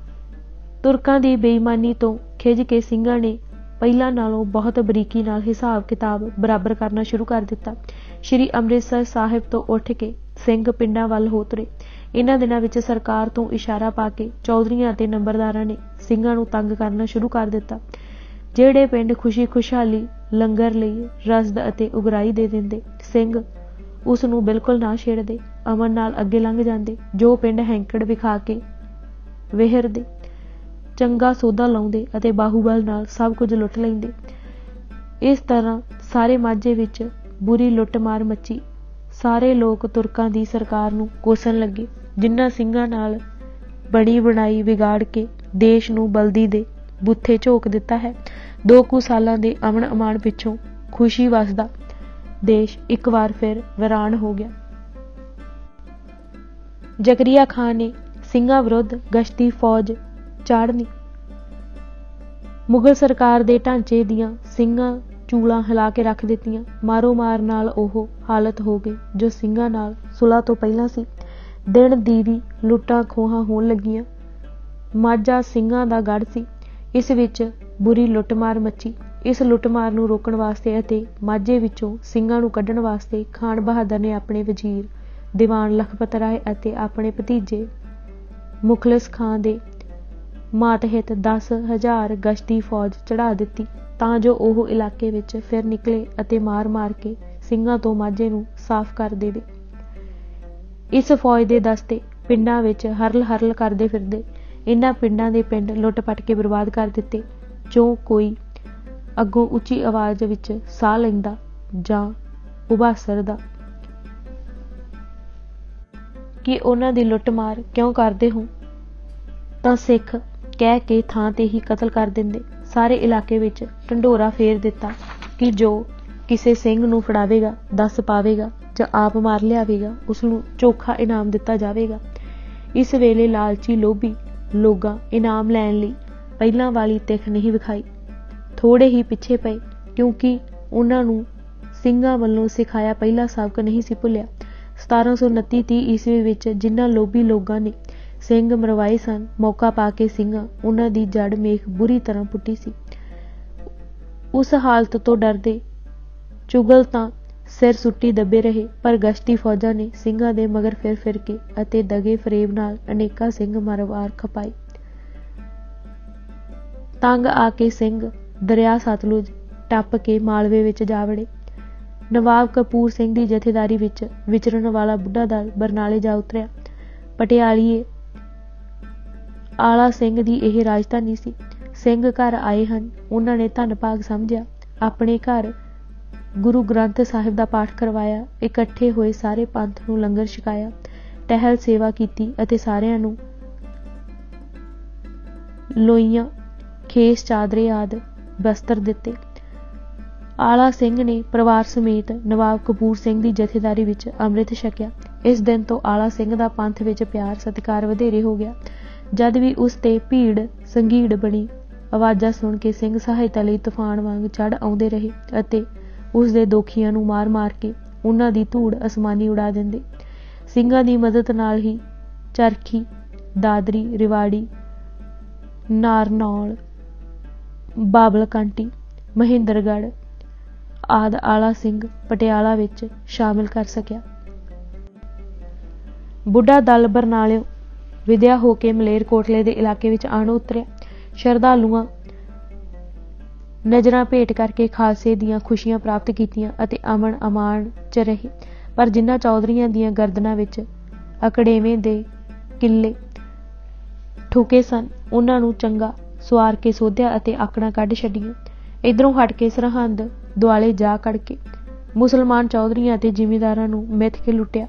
ਤੁਰਕਾਂ ਦੀ ਬੇਈਮਾਨੀ ਤੋਂ ਖਿਝ ਕੇ ਸਿੰਘਾਂ ਨੇ ਪਹਿਲਾਂ ਨਾਲੋਂ ਬਹੁਤ ਬਰੀਕੀ ਨਾਲ ਹਿਸਾਬ ਕਿਤਾਬ ਬਰਾਬਰ ਕਰਨਾ ਸ਼ੁਰੂ ਕਰ ਦਿੱਤਾ। ਸ਼੍ਰੀ ਅੰਮ੍ਰਿਤਸਰ ਸਾਹਿਬ ਤੋਂ ਉੱਠ ਕੇ ਸਿੰਘ ਪਿੰਡਾਂ ਵੱਲ ਹੋ ਤੁਰੇ। ਇਹਨਾਂ ਦਿਨਾਂ ਵਿੱਚ ਸਰਕਾਰ ਤੋਂ ਇਸ਼ਾਰਾ ਪਾ ਕੇ ਚੌਧਰੀਆਂ ਅਤੇ ਨੰਬਰਦਾਰਾਂ ਨੇ ਸਿੰਘਾਂ ਨੂੰ ਤੰਗ ਕਰਨਾ ਸ਼ੁਰੂ ਕਰ ਦਿੱਤਾ। ਜਿਹੜੇ ਪਿੰਡ ਖੁਸ਼ੀ ਖੁਸ਼ਹਾਲੀ ਲੰਗਰ ਲਈ ਰਸਦ ਅਤੇ ਉਗਰਾਹੀ ਦੇ ਦਿੰਦੇ, ਸਿੰਘ ਉਸ ਨੂੰ ਬਿਲਕੁਲ ਨਾ ਛੇੜਦੇ, ਅਮਨ ਨਾਲ ਅੱਗੇ ਲੰਘ ਜਾਂਦੇ। ਜੋ ਪਿੰਡ ਹੈਂਕੜ ਵਿਖਾ ਕੇ ਵਿਹਰਦੇ, ਚੰਗਾ ਸੌਦਾ ਲਾਉਂਦੇ ਅਤੇ ਬਾਹੂਬਲ ਨਾਲ ਸਭ ਕੁਝ ਲੁੱਟ ਲੈਂਦੇ। ਇਸ ਤਰ੍ਹਾਂ ਸਾਰੇ ਮਾਝੇ ਵਿੱਚ ਬੁਰੀ ਲੁੱਟਮਾਰ ਮੱਚੀ। ਸਾਰੇ ਲੋਕ ਤੁਰਕਾਂ ਦੀ ਸਰਕਾਰ ਨੂੰ ਕੋਸਣ ਲੱਗੇ, ਜਿਨ੍ਹਾਂ ਸਿੰਘਾਂ ਨਾਲ ਬਣੀ ਬਣਾਈ ਵਿਗਾੜ ਕੇ ਦੇਸ਼ ਨੂੰ ਬਲਦੀ ਦੇ ਬੁੱਥੇ ਝੋਕ ਦਿੱਤਾ ਹੈ। 2 ਕੁ ਸਾਲਾਂ ਦੇ ਅਮਨ ਅਮਾਨ ਪਿੱਛੋਂ ਖੁਸ਼ੀ ਵਸਦਾ ਦੇਸ਼ ਇੱਕ ਵਾਰ ਫਿਰ ਵੀਰਾਨ ਹੋ ਗਿਆ। ਜ਼ਕਰੀਆ ਖਾਂ ਨੇ ਸਿੰਘਾਂ ਵਿਰੁੱਧ ਗਸ਼ਤੀ ਫੌਜ ਚਾੜਨੀ। ਮੁਗਲ ਸਰਕਾਰ ਦੇ ਢਾਂਚੇ ਦੀਆਂ ਸਿੰਘਾਂ ਚੂਲਾਂ ਹਿਲਾ ਕੇ ਰੱਖ ਦਿੱਤੀਆਂ। ਮਾਰੋ ਮਾਰ ਨਾਲ ਉਹ ਹਾਲਤ ਹੋ ਗਈ ਜੋ ਸਿੰਘਾਂ ਨਾਲ ਸੁਲ੍ਹਾ ਤੋਂ ਪਹਿਲਾਂ ਸੀ। ਦਿਨ ਦੀ ਵੀ ਲੁੱਟਾਂ ਖੋਹਾਂ ਹੋਣ ਲੱਗੀਆਂ। ਮਾਝਾ ਸਿੰਘਾਂ ਦਾ ਗੜ੍ਹ ਸੀ। ਇਸ ਵਿੱਚ ਬੁਰੀ ਲੁੱਟਮਾਰ ਮੱਚੀ। ਇਸ ਲੁੱਟਮਾਰ ਨੂੰ ਰੋਕਣ ਵਾਸਤੇ ਅਤੇ ਮਾਝੇ ਵਿੱਚੋਂ ਸਿੰਘਾਂ ਨੂੰ ਕੱਢਣ ਵਾਸਤੇ ਖਾਨ ਬਹਾਦਰ ਨੇ ਆਪਣੇ ਵਜ਼ੀਰ ਦੀਵਾਨ ਲਖਪਤ ਰਾਏ ਅਤੇ ਆਪਣੇ ਭਤੀਜੇ ਮੁਖਲਿਸ ਖਾਂ ਦੇ ਮਾਤਹਿਤ 10,000 ਗਸ਼ਤੀ ਫੌਜ ਚੜ੍ਹਾ ਦਿੱਤੀ, ਤਾਂ ਜੋ ਉਹ ਇਲਾਕੇ ਵਿੱਚ ਫਿਰ ਨਿਕਲੇ ਅਤੇ ਮਾਰ ਮਾਰ ਕੇ ਸਿੰਘਾਂ ਤੋਂ ਮਾਝੇ ਨੂੰ ਸਾਫ਼ ਕਰ ਦੇਵੇ। ਇਸ ਫੌਜ ਦੇ ਦਸਤੇ ਪਿੰਡਾਂ ਵਿੱਚ ਹਰਲ ਹਰਲ ਕਰਦੇ ਫਿਰਦੇ। ਇਹਨਾਂ ਪਿੰਡਾਂ ਦੇ ਪਿੰਡ ਲੁੱਟ ਪੱਟ ਕੇ ਬਰਬਾਦ ਕਰ ਦਿੱਤੇ। ਜੋ ਕੋਈ ਅੱਗੋਂ ਉੱਚੀ ਆਵਾਜ਼ ਵਿੱਚ ਸਾਹ ਲੈਂਦਾ ਜਾਂ ਉਭਾਸਰਦਾ ਕਿ ਉਹਨਾਂ ਦੀ ਲੁੱਟ ਮਾਰ ਕਿਉਂ ਕਰਦੇ ਹੋ, ਤਾਂ ਸਿੱਖ ਕਹਿ ਕੇ ਥਾਂ ਤੇ ਹੀ ਕਤਲ ਕਰ ਦਿੰਦੇ। ਸਾਰੇ ਇਲਾਕੇ ਵਿੱਚ ਢੰਡੋਰਾ ਫੇਰ ਦਿੱਤਾ ਕਿ ਜੋ ਕਿਸੇ ਸਿੰਘ ਨੂੰ ਫੜਾਵੇਗਾ, ਦੱਸ ਪਾਵੇਗਾ ਜਾਂ ਆਪ ਮਾਰ ਲਿਆਵੇਗਾ, ਉਸਨੂੰ ਚੋਖਾ ਇਨਾਮ ਦਿੱਤਾ ਜਾਵੇਗਾ। ਇਸ ਵੇਲੇ ਲਾਲਚੀ ਲੋਭੀ ਲੋਕਾਂ ਇਨਾਮ ਲੈਣ ਲਈ ਪਹਿਲਾਂ ਵਾਲੀ ਤਿੱਖ ਨਹੀਂ ਵਿਖਾਈ। ਥੋੜੇ ਹੀ ਪਿੱਛੇ ਪਏ, ਕਿਉਂਕਿ ਉਹਨਾਂ ਨੂੰ ਸਿੰਘਾਂ ਵੱਲੋਂ ਸਿਖਾਇਆ ਪਹਿਲਾ ਸਬਕ ਨਹੀਂ ਸੀ ਭੁੱਲਿਆ। 1729-30 ਈਸਵੀ ਵਿੱਚ ਜਿਨ੍ਹਾਂ ਲੋਭੀ ਲੋਕਾਂ ਨੇ ਸਿੰਘ ਮਰਵਾਏ ਸਨ, ਮੌਕਾ ਪਾ ਕੇ ਸਿੰਘਾਂ ਉਹਨਾਂ ਦੀ ਜੜ ਮੇਖ ਬੁਰੀ ਤਰ੍ਹਾਂ ਪੁੱਟੀ ਸੀ। ਉਸ ਹਾਲਤ ਤੋਂ ਡਰਦੇ ਚੁਗਲ ਤਾਂ ਸਿਰ ਸੁੱਟੀ ਦੱਬੇ ਰਹੇ, ਪਰ ਗਸ਼ਤੀ ਫੌਜਾਂ ਨੇ ਸਿੰਘਾਂ ਦੇ ਮਗਰ ਫਿਰ ਕੇ ਅਤੇ ਦਗੇ ਫਰੇਬ ਨਾਲ ਅਨੇਕਾਂ ਸਿੰਘ ਮਰਵਾਰ ਖਪਾਏ। ਤੰਗ ਆ ਕੇ ਸਿੰਘ ਦਰਿਆ ਸਤਲੁਜ ਟੱਪ ਕੇ ਮਾਲਵੇ ਵਿੱਚ ਜਾ ਵੜੇ। ਨਵਾਬ ਕਪੂਰ ਸਿੰਘ ਦੀ ਜਥੇਦਾਰੀ ਵਿੱਚ ਵਿਚਰਨ ਵਾਲਾ ਬੁੱਢਾ ਦਲ ਬਰਨਾਲੇ ਜਾ ਉਤਰਿਆ। ਪਟਿਆਲੀਏ ਆਲਾ ਸਿੰਘ ਦੀ ਇਹ ਰਾਜਧਾਨੀ ਸੀ। ਸਿੰਘ ਘਰ ਆਏ ਹਨ। ਉਹਨਾਂ ਨੇ ਧੰਨ ਭਾਗ ਸਮਝਿਆ। ਆਪਣੇ ਘਰ ਗੁਰੂ ਗ੍ਰੰਥ ਸਾਹਿਬ ਦਾ ਪਾਠ ਕਰਵਾਇਆ। ਇਕੱਠੇ ਹੋਏ ਸਾਰੇ ਪੰਥ ਨੂੰ ਲੰਗਰ ਛਕਾਇਆ, ਟਹਿਲ ਸੇਵਾ ਕੀਤੀ ਅਤੇ ਸਾਰਿਆਂ ਨੂੰ ਲੋਈਆਂ, ਖੇਸ, ਚਾਦਰੇ ਆਦਿ ਬਸਤਰ ਦਿੱਤੇ। ਆਲਾ ਸਿੰਘ ਨੇ ਪਰਿਵਾਰ ਸਮੇਤ ਨਵਾਬ ਕਪੂਰ ਸਿੰਘ ਦੀ ਜਥੇਦਾਰੀ ਵਿੱਚ ਅੰਮ੍ਰਿਤ ਛਕਿਆ। ਇਸ ਦਿਨ ਤੋਂ ਆਲਾ ਸਿੰਘ ਦਾ ਪੰਥ ਵਿੱਚ ਪਿਆਰ ਸਤਿਕਾਰ ਵਧੇਰੇ ਹੋ ਗਿਆ। ਜਦ ਵੀ ਉਸ ਤੇ ਭੀੜ ਸੰਘੀੜ ਬਣੀ, ਆਵਾਜ਼ਾਂ ਸੁਣ ਕੇ ਸਿੰਘ ਸਹਾਇਤਾ ਲਈ ਤੂਫਾਨ ਵਾਂਗ ਚੜ੍ਹ ਆਉਂਦੇ ਰਹੇ ਅਤੇ ਉਸ ਦੇ ਦੋਖੀਆਂ ਨੂੰ ਮਾਰ ਮਾਰ ਕੇ ਉਹਨਾਂ ਦੀ ਧੂੜ ਅਸਮਾਨੀ ਉਡਾ ਦਿੰਦੇ। ਸਿੰਘਾਂ ਦੀ ਮਦਦ ਨਾਲ ਹੀ ਚਰਖੀ, ਦਾਦਰੀ, ਰਿਵਾੜੀ, ਨਾਰਨੌਲ, ਬਾਬਲਕੰਟੀ, ਮਹਿੰਦਰਗੜ੍ਹ ਆਦਿ ਆਲਾ ਸਿੰਘ ਪਟਿਆਲਾ ਵਿੱਚ ਸ਼ਾਮਿਲ ਕਰ ਸਕਿਆ। ਬੁੱਢਾ ਦਲ ਬਰਨਾਲਿਓਂ ਵਿਦਿਆ ਹੋ ਕੇ ਮਲੇਰਕੋਟਲੇ ਦੇ ਇਲਾਕੇ ਵਿੱਚ ਆਣ ਉਤਰਿਆ। ਸ਼ਰਧਾਲੂਆਂ ਨਜ਼ਰਾਂ ਭੇਟ ਕਰਕੇ ਖਾਲਸੇ ਦੀਆਂ ਖੁਸ਼ੀਆਂ ਪ੍ਰਾਪਤ ਕੀਤੀਆਂ ਅਤੇ ਅਮਨ ਅਮਾਨ 'ਚ ਰਹੇ। ਪਰ ਜਿਨ੍ਹਾਂ ਚੌਧਰੀਆਂ ਦੀਆਂ ਗਰਦਨਾਂ ਵਿੱਚ ਅਕੜੇਵੇਂ ਦੇ ਕਿੱਲੇ ਠੁਕੇ ਸਨ, ਉਹਨਾਂ ਨੂੰ ਚੰਗਾ ਸੁਆਰ ਕੇ ਸੋਧਿਆ ਅਤੇ ਆਕੜਾਂ ਕੱਢ ਛੱਡੀਆਂ। ਇੱਧਰੋਂ ਹਟ ਕੇ ਸਰਹੰਦ ਦੁਆਲੇ ਜਾ ਕੜ ਕੇ ਮੁਸਲਮਾਨ ਚੌਧਰੀਆਂ ਅਤੇ ਜ਼ਿਮੀਂਦਾਰਾਂ ਨੂੰ ਮਿੱਥ ਕੇ ਲੁੱਟਿਆ।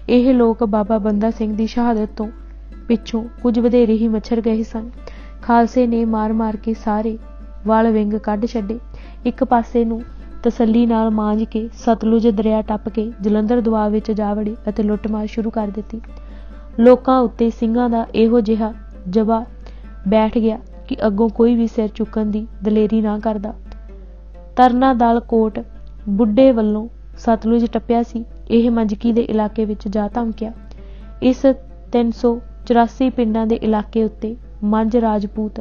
ਇਹ ਲੋਕ ਬਾਬਾ ਬੰਦਾ ਸਿੰਘ ਦੀ ਸ਼ਹਾਦਤ ਤੋਂ ਪਿੱਛੋਂ ਕੁਝ ਵਧੇਰੇ ਹੀ ਮੱਛਰ ਗਏ ਸਨ। ਖਾਲਸੇ ਨੇ ਮਾਰ ਮਾਰ ਕੇ ਸਾਰੇ ਵਲ ਵਿੰਗ ਕੱਢ ਛੱਡੇ। ਇੱਕ ਪਾਸੇ ਨੂੰ ਤਸੱਲੀ ਨਾਲ ਮਾਂਜ ਕੇ ਸਤਲੁਜ ਦਰਿਆ ਟੱਪ ਕੇ ਜਲੰਧਰ ਦੁਆਬ ਵਿੱਚ ਜਾ ਵੜੇ ਅਤੇ ਲੁੱਟਮਾਰ ਸ਼ੁਰੂ ਕਰ ਦਿੱਤੀ। ਲੋਕਾਂ ਉੱਤੇ ਸਿੰਘਾਂ ਦਾ ਇਹੋ ਜਿਹਾ ਜਬਾ ਬੈਠ ਗਿਆ ਕਿ ਅੱਗੋਂ ਕੋਈ ਵੀ ਸਿਰ ਚੁੱਕਣ ਦੀ ਦਲੇਰੀ ਨਾ ਕਰਦਾ। ਤਰਨਾ ਦਲ ਕੋਟ ਬੁੱਢੇ ਵੱਲੋਂ ਸਤਲੁਜ ਟੱਪਿਆ ਸੀ। ਇਹ ਮੰਜਕੀ ਦੇ ਇਲਾਕੇ ਵਿੱਚ ਜਾ ਧਮਕਿਆ। ਇਸ 384 ਪਿੰਡਾਂ ਦੇ ਇਲਾਕੇ ਉੱਤੇ ਮੰਝ ਰਾਜਪੂਤ,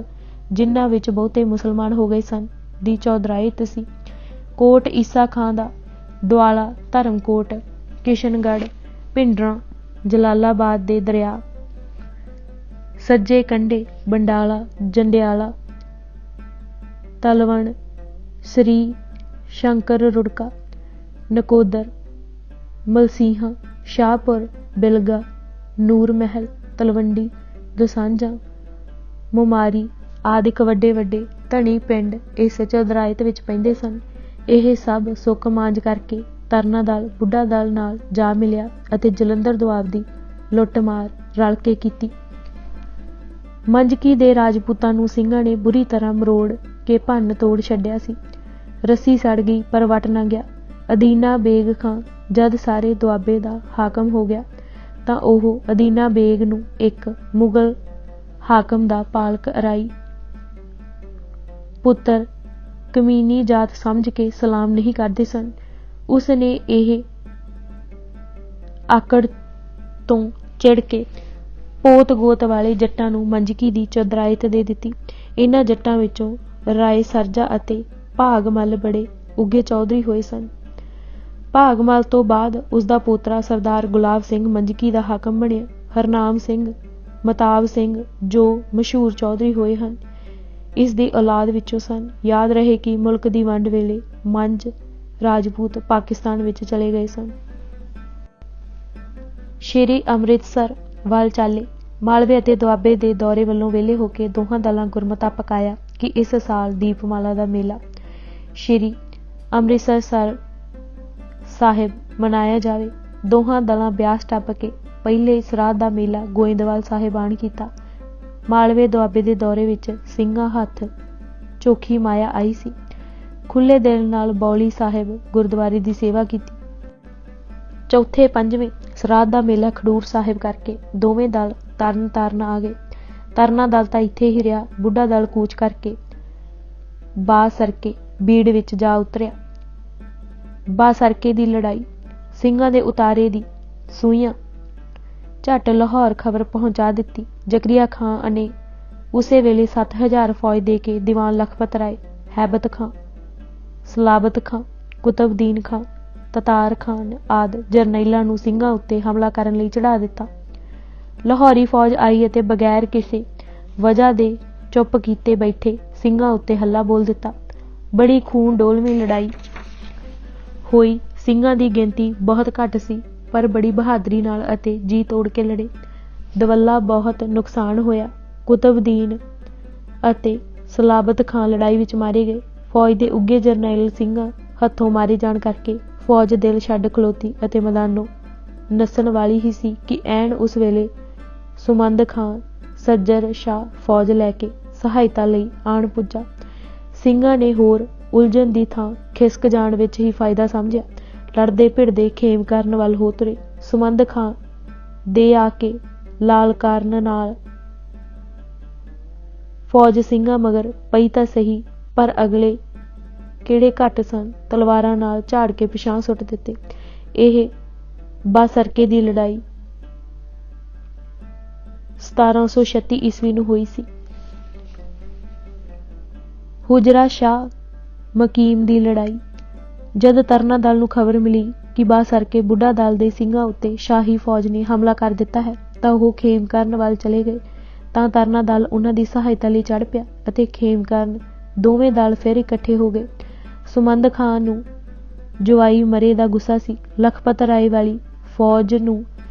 ਜਿਨ੍ਹਾਂ ਵਿੱਚ ਬਹੁਤੇ ਮੁਸਲਮਾਨ ਹੋ ਗਏ ਸਨ, ਦੀ ਚੌਧਰਾਇਤ ਸੀ। ਕੋਟ ਈਸਾ ਖਾਂ ਦਾ ਦੁਆਲਾ ਧਰਮਕੋਟ, ਕਿਸ਼ਨਗੜ੍ਹ, ਭਿੰਡਰਾਂ, ਜਲਾਲਾਬਾਦ ਦੇ ਦਰਿਆ ਸੱਜੇ ਕੰਢੇ, ਬੰਡਾਲਾ, ਜੰਡਿਆਲਾ, ਤਲਵਣ, ਸ੍ਰੀ ਸ਼ੰਕਰ ਰੁੜਕਾ, ਨਕੋਦਰ, ਮਲਸੀਹਾਂ, ਸ਼ਾਹਪੁਰ, ਬਿਲਗਾ, ਨੂਰ ਮਹਿਲ, ਤਲਵੰਡੀ, ਦੋਸਾਂਝਾ, ਮੁਮਾਰੀ ਆਦਿਕ ਵੱਡੇ ਵੱਡੇ ਧਨੀ ਪਿੰਡ ਇਸ ਚੌਧਰਾਇਤ ਵਿੱਚ ਪੈਂਦੇ ਸਨ। ਇਹ ਸਭ ਸੁੱਕ ਮਾਂਜ ਕਰਕੇ ਤਰਨਾ ਦਲ ਬੁੱਢਾ ਦਲ ਨਾਲ ਜਾ ਮਿਲਿਆ ਅਤੇ ਜਲੰਧਰ ਦੁਆਬ ਦੀ ਲੁੱਟਮਾਰ ਰਲ ਕੇ ਕੀਤੀ। ਮੰਜਕੀ ਦੇ ਰਾਜਪੂਤਾਂ ਨੂੰ ਸਿੰਘਾਂ ਨੇ ਬੁਰੀ ਤਰ੍ਹਾਂ ਮਰੋੜ ਕੇ ਭੰਨ ਤੋੜ ਛੱਡਿਆ ਸੀ। ਰੱਸੀ ਸੜ ਗਈ ਪਰ ਵੱਟ ਨਾ ਗਿਆ। ਅਦੀਨਾ ਬੇਗ ਖਾਂ ਜਦ ਸਾਰੇ ਦੁਆਬੇ ਦਾ ਹਾਕਮ ਹੋ ਗਿਆ ਤਾਂ ਉਹ ਅਦੀਨਾ ਬੇਗ ਨੂੰ ਇੱਕ ਮੁਗਲ ਹਾਕਮ ਦਾ ਪਾਲਕ ਅਰਾਈ ਪੁੱਤਰ ਕਮੀਨੀ ਜਾਤ ਸਮਝ ਕੇ ਸਲਾਮ ਨਹੀਂ ਕਰਦੇ ਸਨ। ਉਸ ਨੇ ਇਹ ਆਕੜ ਤੋਂ ਚਿੜ ਕੇ ਪੋਤ ਗੋਤ ਵਾਲੇ ਜੱਟਾਂ ਨੂੰ ਮੰਜਕੀ ਦੀ ਚੌਧਰਾਇਤ ਦੇ ਦਿੱਤੀ। ਇਹਨਾਂ ਜੱਟਾਂ ਵਿੱਚੋਂ ਰਾਏ ਸਰਜਾ ਅਤੇ ਭਾਗਮਲ ਬੜੇ ਉੱਘੇ ਚੌਧਰੀ ਹੋਏ ਸਨ। ਭਾਗਮਲ ਤੋਂ ਬਾਅਦ ਉਸਦਾ ਪੋਤਰਾ ਸਰਦਾਰ ਗੁਲਾਬ ਸਿੰਘ ਮੰਜਕੀ ਦਾ ਹਾਕਮ ਬਣਿਆ। ਹਰਨਾਮ ਸਿੰਘ, ਮਤਾਬ ਸਿੰਘ ਜੋ ਮਸ਼ਹੂਰ ਚੌਧਰੀ ਹੋਏ ਹਨ, ਇਸ ਦੀ ਔਲਾਦ ਵਿੱਚੋਂ ਸਨ। ਯਾਦ ਰਹੇ ਕਿ ਮੁਲਕ ਦੀ ਵੰਡ ਵੇਲੇ ਮੰਝ ਰਾਜਪੂਤ ਪਾਕਿਸਤਾਨ ਵਿੱਚ ਚਲੇ ਗਏ ਸਨ। ਸ਼੍ਰੀ ਅੰਮ੍ਰਿਤਸਰ ਵੱਲ ਚਾਲੇ। ਮਾਲਵੇ ਅਤੇ ਦੁਆਬੇ ਦੇ ਦੌਰੇ ਵੱਲੋਂ ਵਿਹਲੇ ਹੋ ਕੇ ਦੋਹਾਂ ਦਲਾਂ ਗੁਰਮਤਾ ਪਕਾਇਆ ਕਿ ਇਸ ਸਾਲ ਦੀਪਮਾਲਾ ਦਾ ਮੇਲਾ ਸ਼੍ਰੀ ਅੰਮ੍ਰਿਤਸਰ ਸਾਹਿਬ ਮਨਾਇਆ ਜਾਵੇ। ਦੋਹਾਂ ਦਲਾਂ ਬਿਆਸ ਟੱਪ ਕੇ ਪਹਿਲੇ ਸਰਾਧ ਦਾ ਮੇਲਾ ਗੋਇੰਦਵਾਲ ਸਾਹਿਬ ਆਣ ਕੀਤਾ। ਮਾਲਵੇ ਦੁਆਬੇ ਦੇ ਦੌਰੇ ਵਿੱਚ ਸਿੰਘਾਂ ਹੱਥ ਚੋਖੀ ਮਾਇਆ ਆਈ ਸੀ। ਖੁੱਲ੍ਹੇ ਦਿਲ ਨਾਲ ਬੌਲੀ ਸਾਹਿਬ ਗੁਰਦੁਆਰੇ ਦੀ ਸੇਵਾ ਕੀਤੀ। ਚੌਥੇ ਪੰਜਵੇਂ ਸਰਾਧ ਦਾ ਮੇਲਾ ਖਡੂਰ ਸਾਹਿਬ ਕਰਕੇ ਦੋਵੇਂ ਦਲ ਤਰਨ ਤਾਰਨ ਆ ਗਏ। ਤਰਨਾ ਦਲ ਤਾਂ ਇੱਥੇ ਹੀ ਰਿਹਾ। ਬੁੱਢਾ ਦਲ ਕੂਚ ਕਰਕੇ ਬਾਸਰਕੇ ਬੀੜ ਵਿੱਚ ਜਾ ਉਤਰਿਆ। ਬਾਸਰਕੇ ਦੀ ਲੜਾਈ ਸਿੰਘਾਂ ਦੇ ਉਤਾਰੇ ਦੀ ਸੂਈਆਂ ਝੱਟ ਲਾਹੌਰ ਖਬਰ ਪਹੁੰਚਾ ਦਿੱਤੀ। ਜ਼ਕਰੀਆ ਖਾਂ ਨੇ ਉਸੇ ਵੇਲੇ 7000 ਫੌਜ ਦੇ ਕੇ ਦੀਵਾਨ ਲਖਪਤ ਰਾਏ, ਹੈਬਤ ਖਾਂ, ਸਲਾਬਤ ਖਾਂ, ਕੁਤਬਦੀਨ ਖਾਂ, ਤਤਾਰ ਖਾਨ ਆਦਿ ਜਰਨੈਲਾਂ ਨੂੰ ਸਿੰਘਾਂ ਉੱਤੇ ਹਮਲਾ ਕਰਨ ਲਈ ਚੜ੍ਹਾ ਦਿੱਤਾ। ਲਾਹੌਰੀ ਫੌਜ ਆਈ ਅਤੇ ਬਗੈਰ ਕਿਸੇ ਵਜ੍ਹਾ ਦੇ ਚੁੱਪ ਕੀਤੇ ਬੈਠੇ ਸਿੰਘਾਂ ਉੱਤੇ ਹੱਲਾ ਬੋਲ ਦਿੱਤਾ। ਬੜੀ ਖੂਨ ਡੋਲਵੀਂ ਲੜਾਈ ਹੋਈ। ਸਿੰਘਾਂ ਦੀ ਗਿਣਤੀ ਬਹੁਤ ਘੱਟ ਸੀ ਪਰ ਬੜੀ ਬਹਾਦਰੀ ਨਾਲ ਅਤੇ ਜੀ ਤੋੜ ਕੇ ਲੜੇ। ਦਵੱਲਾ ਬਹੁਤ ਨੁਕਸਾਨ ਹੋਇਆ। ਕੁਤਬਦੀਨ ਅਤੇ ਸਲਾਬਤ ਖਾਂ ਲੜਾਈ ਵਿੱਚ ਮਾਰੇ ਗਏ। ਫੌਜ ਦੇ ਉੱਘੇ ਜਰਨੈਲ ਸਿੰਘਾਂ ਹੱਥੋਂ ਮਾਰੇ ਜਾਣ ਕਰਕੇ ਫੌਜ ਦਿਲ ਛੱਡ ਖਲੋਤੀ ਅਤੇ ਮੈਦਾਨੋਂ ਨੱਸਣ ਵਾਲੀ ਹੀ ਸੀ ਕਿ ਐਨ ਉਸ ਵੇਲੇ ਸੁਮੰਦ ਖਾਂ ਸੱਜਰ ਸ਼ਾਹ ਫੌਜ ਲੈ ਕੇ ਸਹਾਇਤਾ ਲਈ ਆਣ ਪੁੱਜਾ। ਸਿੰਘਾਂ ਨੇ ਹੋਰ ਉਲਝਣ ਦੀ ਥਾਂ ਖਿਸਕ ਜਾਣ ਵਿੱਚ ਹੀ ਫਾਇਦਾ ਸਮਝਿਆ। ਲੜਦੇ ਭਿੜਦੇ ਖੇਮ ਕਰਨ ਵੱਲ ਹੋ ਤੁਰੇ। ਸੁਮੰਦ ਖਾਂ ਦੇ ਆ ਕੇ ਲਾਲ ਕਾਰਨ ਨਾਲ ਫੌਜ ਸਿੰਘਾਂ ਮਗਰ ਪਈ ਤਾਂ ਸਹੀ ਪਰ ਅਗਲੇ ਕਿਹੜੇ ਘੱਟ ਸਨ, ਤਲਵਾਰਾਂ ਨਾਲ ਝਾੜ ਕੇ ਪਿਛਾਂਹ ਸੁੱਟ ਦਿੱਤੇ। ਇਹ ਬਾਸਰਕੇ ਦੀ ਲੜਾਈ 1736 ਈਸਵੀ ਨੂੰ ਹੋਈ ਸੀ। ਹੁਜਰਾ ਸ਼ਾਹ ਮਕੀਮ ਦੀ ਲੜਾਈ। ਜਦ ਤਰਨਾ ਦਲ ਨੂੰ ਖਬਰ ਮਿਲੀ ਕਿ ਬਾਸਰਕੇ ਬੁੱਢਾ ਦਲ ਦੇ ਸਿੰਘਾਂ ਉੱਤੇ ਸ਼ਾਹੀ ਫੌਜ ਨੇ ਹਮਲਾ ਕਰ ਦਿੱਤਾ ਹੈ ਤਾਂ ਉਹ ਖੇਮ ਕਰਨ ਵੱਲ ਚਲੇ ਗਏ। ਤਾਂ ਤਰਨਾ ਦਲ ਉਹਨਾਂ ਦੀ ਸਹਾਇਤਾ ਲਈ ਚੜ੍ਹ ਪਿਆ ਅਤੇ ਖੇਮ ਕਰਨ ਦੋਵੇਂ ਦਲ ਫਿਰ ਇਕੱਠੇ ਹੋ ਗਏ। ਸੁਮੰਦ ਖਾਂ ਨੂੰ ਜਵਾਈ ਮਰੇ ਦਾ ਗੁੱਸਾ ਸੀ। ਲਖਪਤ ਰਾਏ ਵਾਲੀ ਫੌਜ ਨੂੰ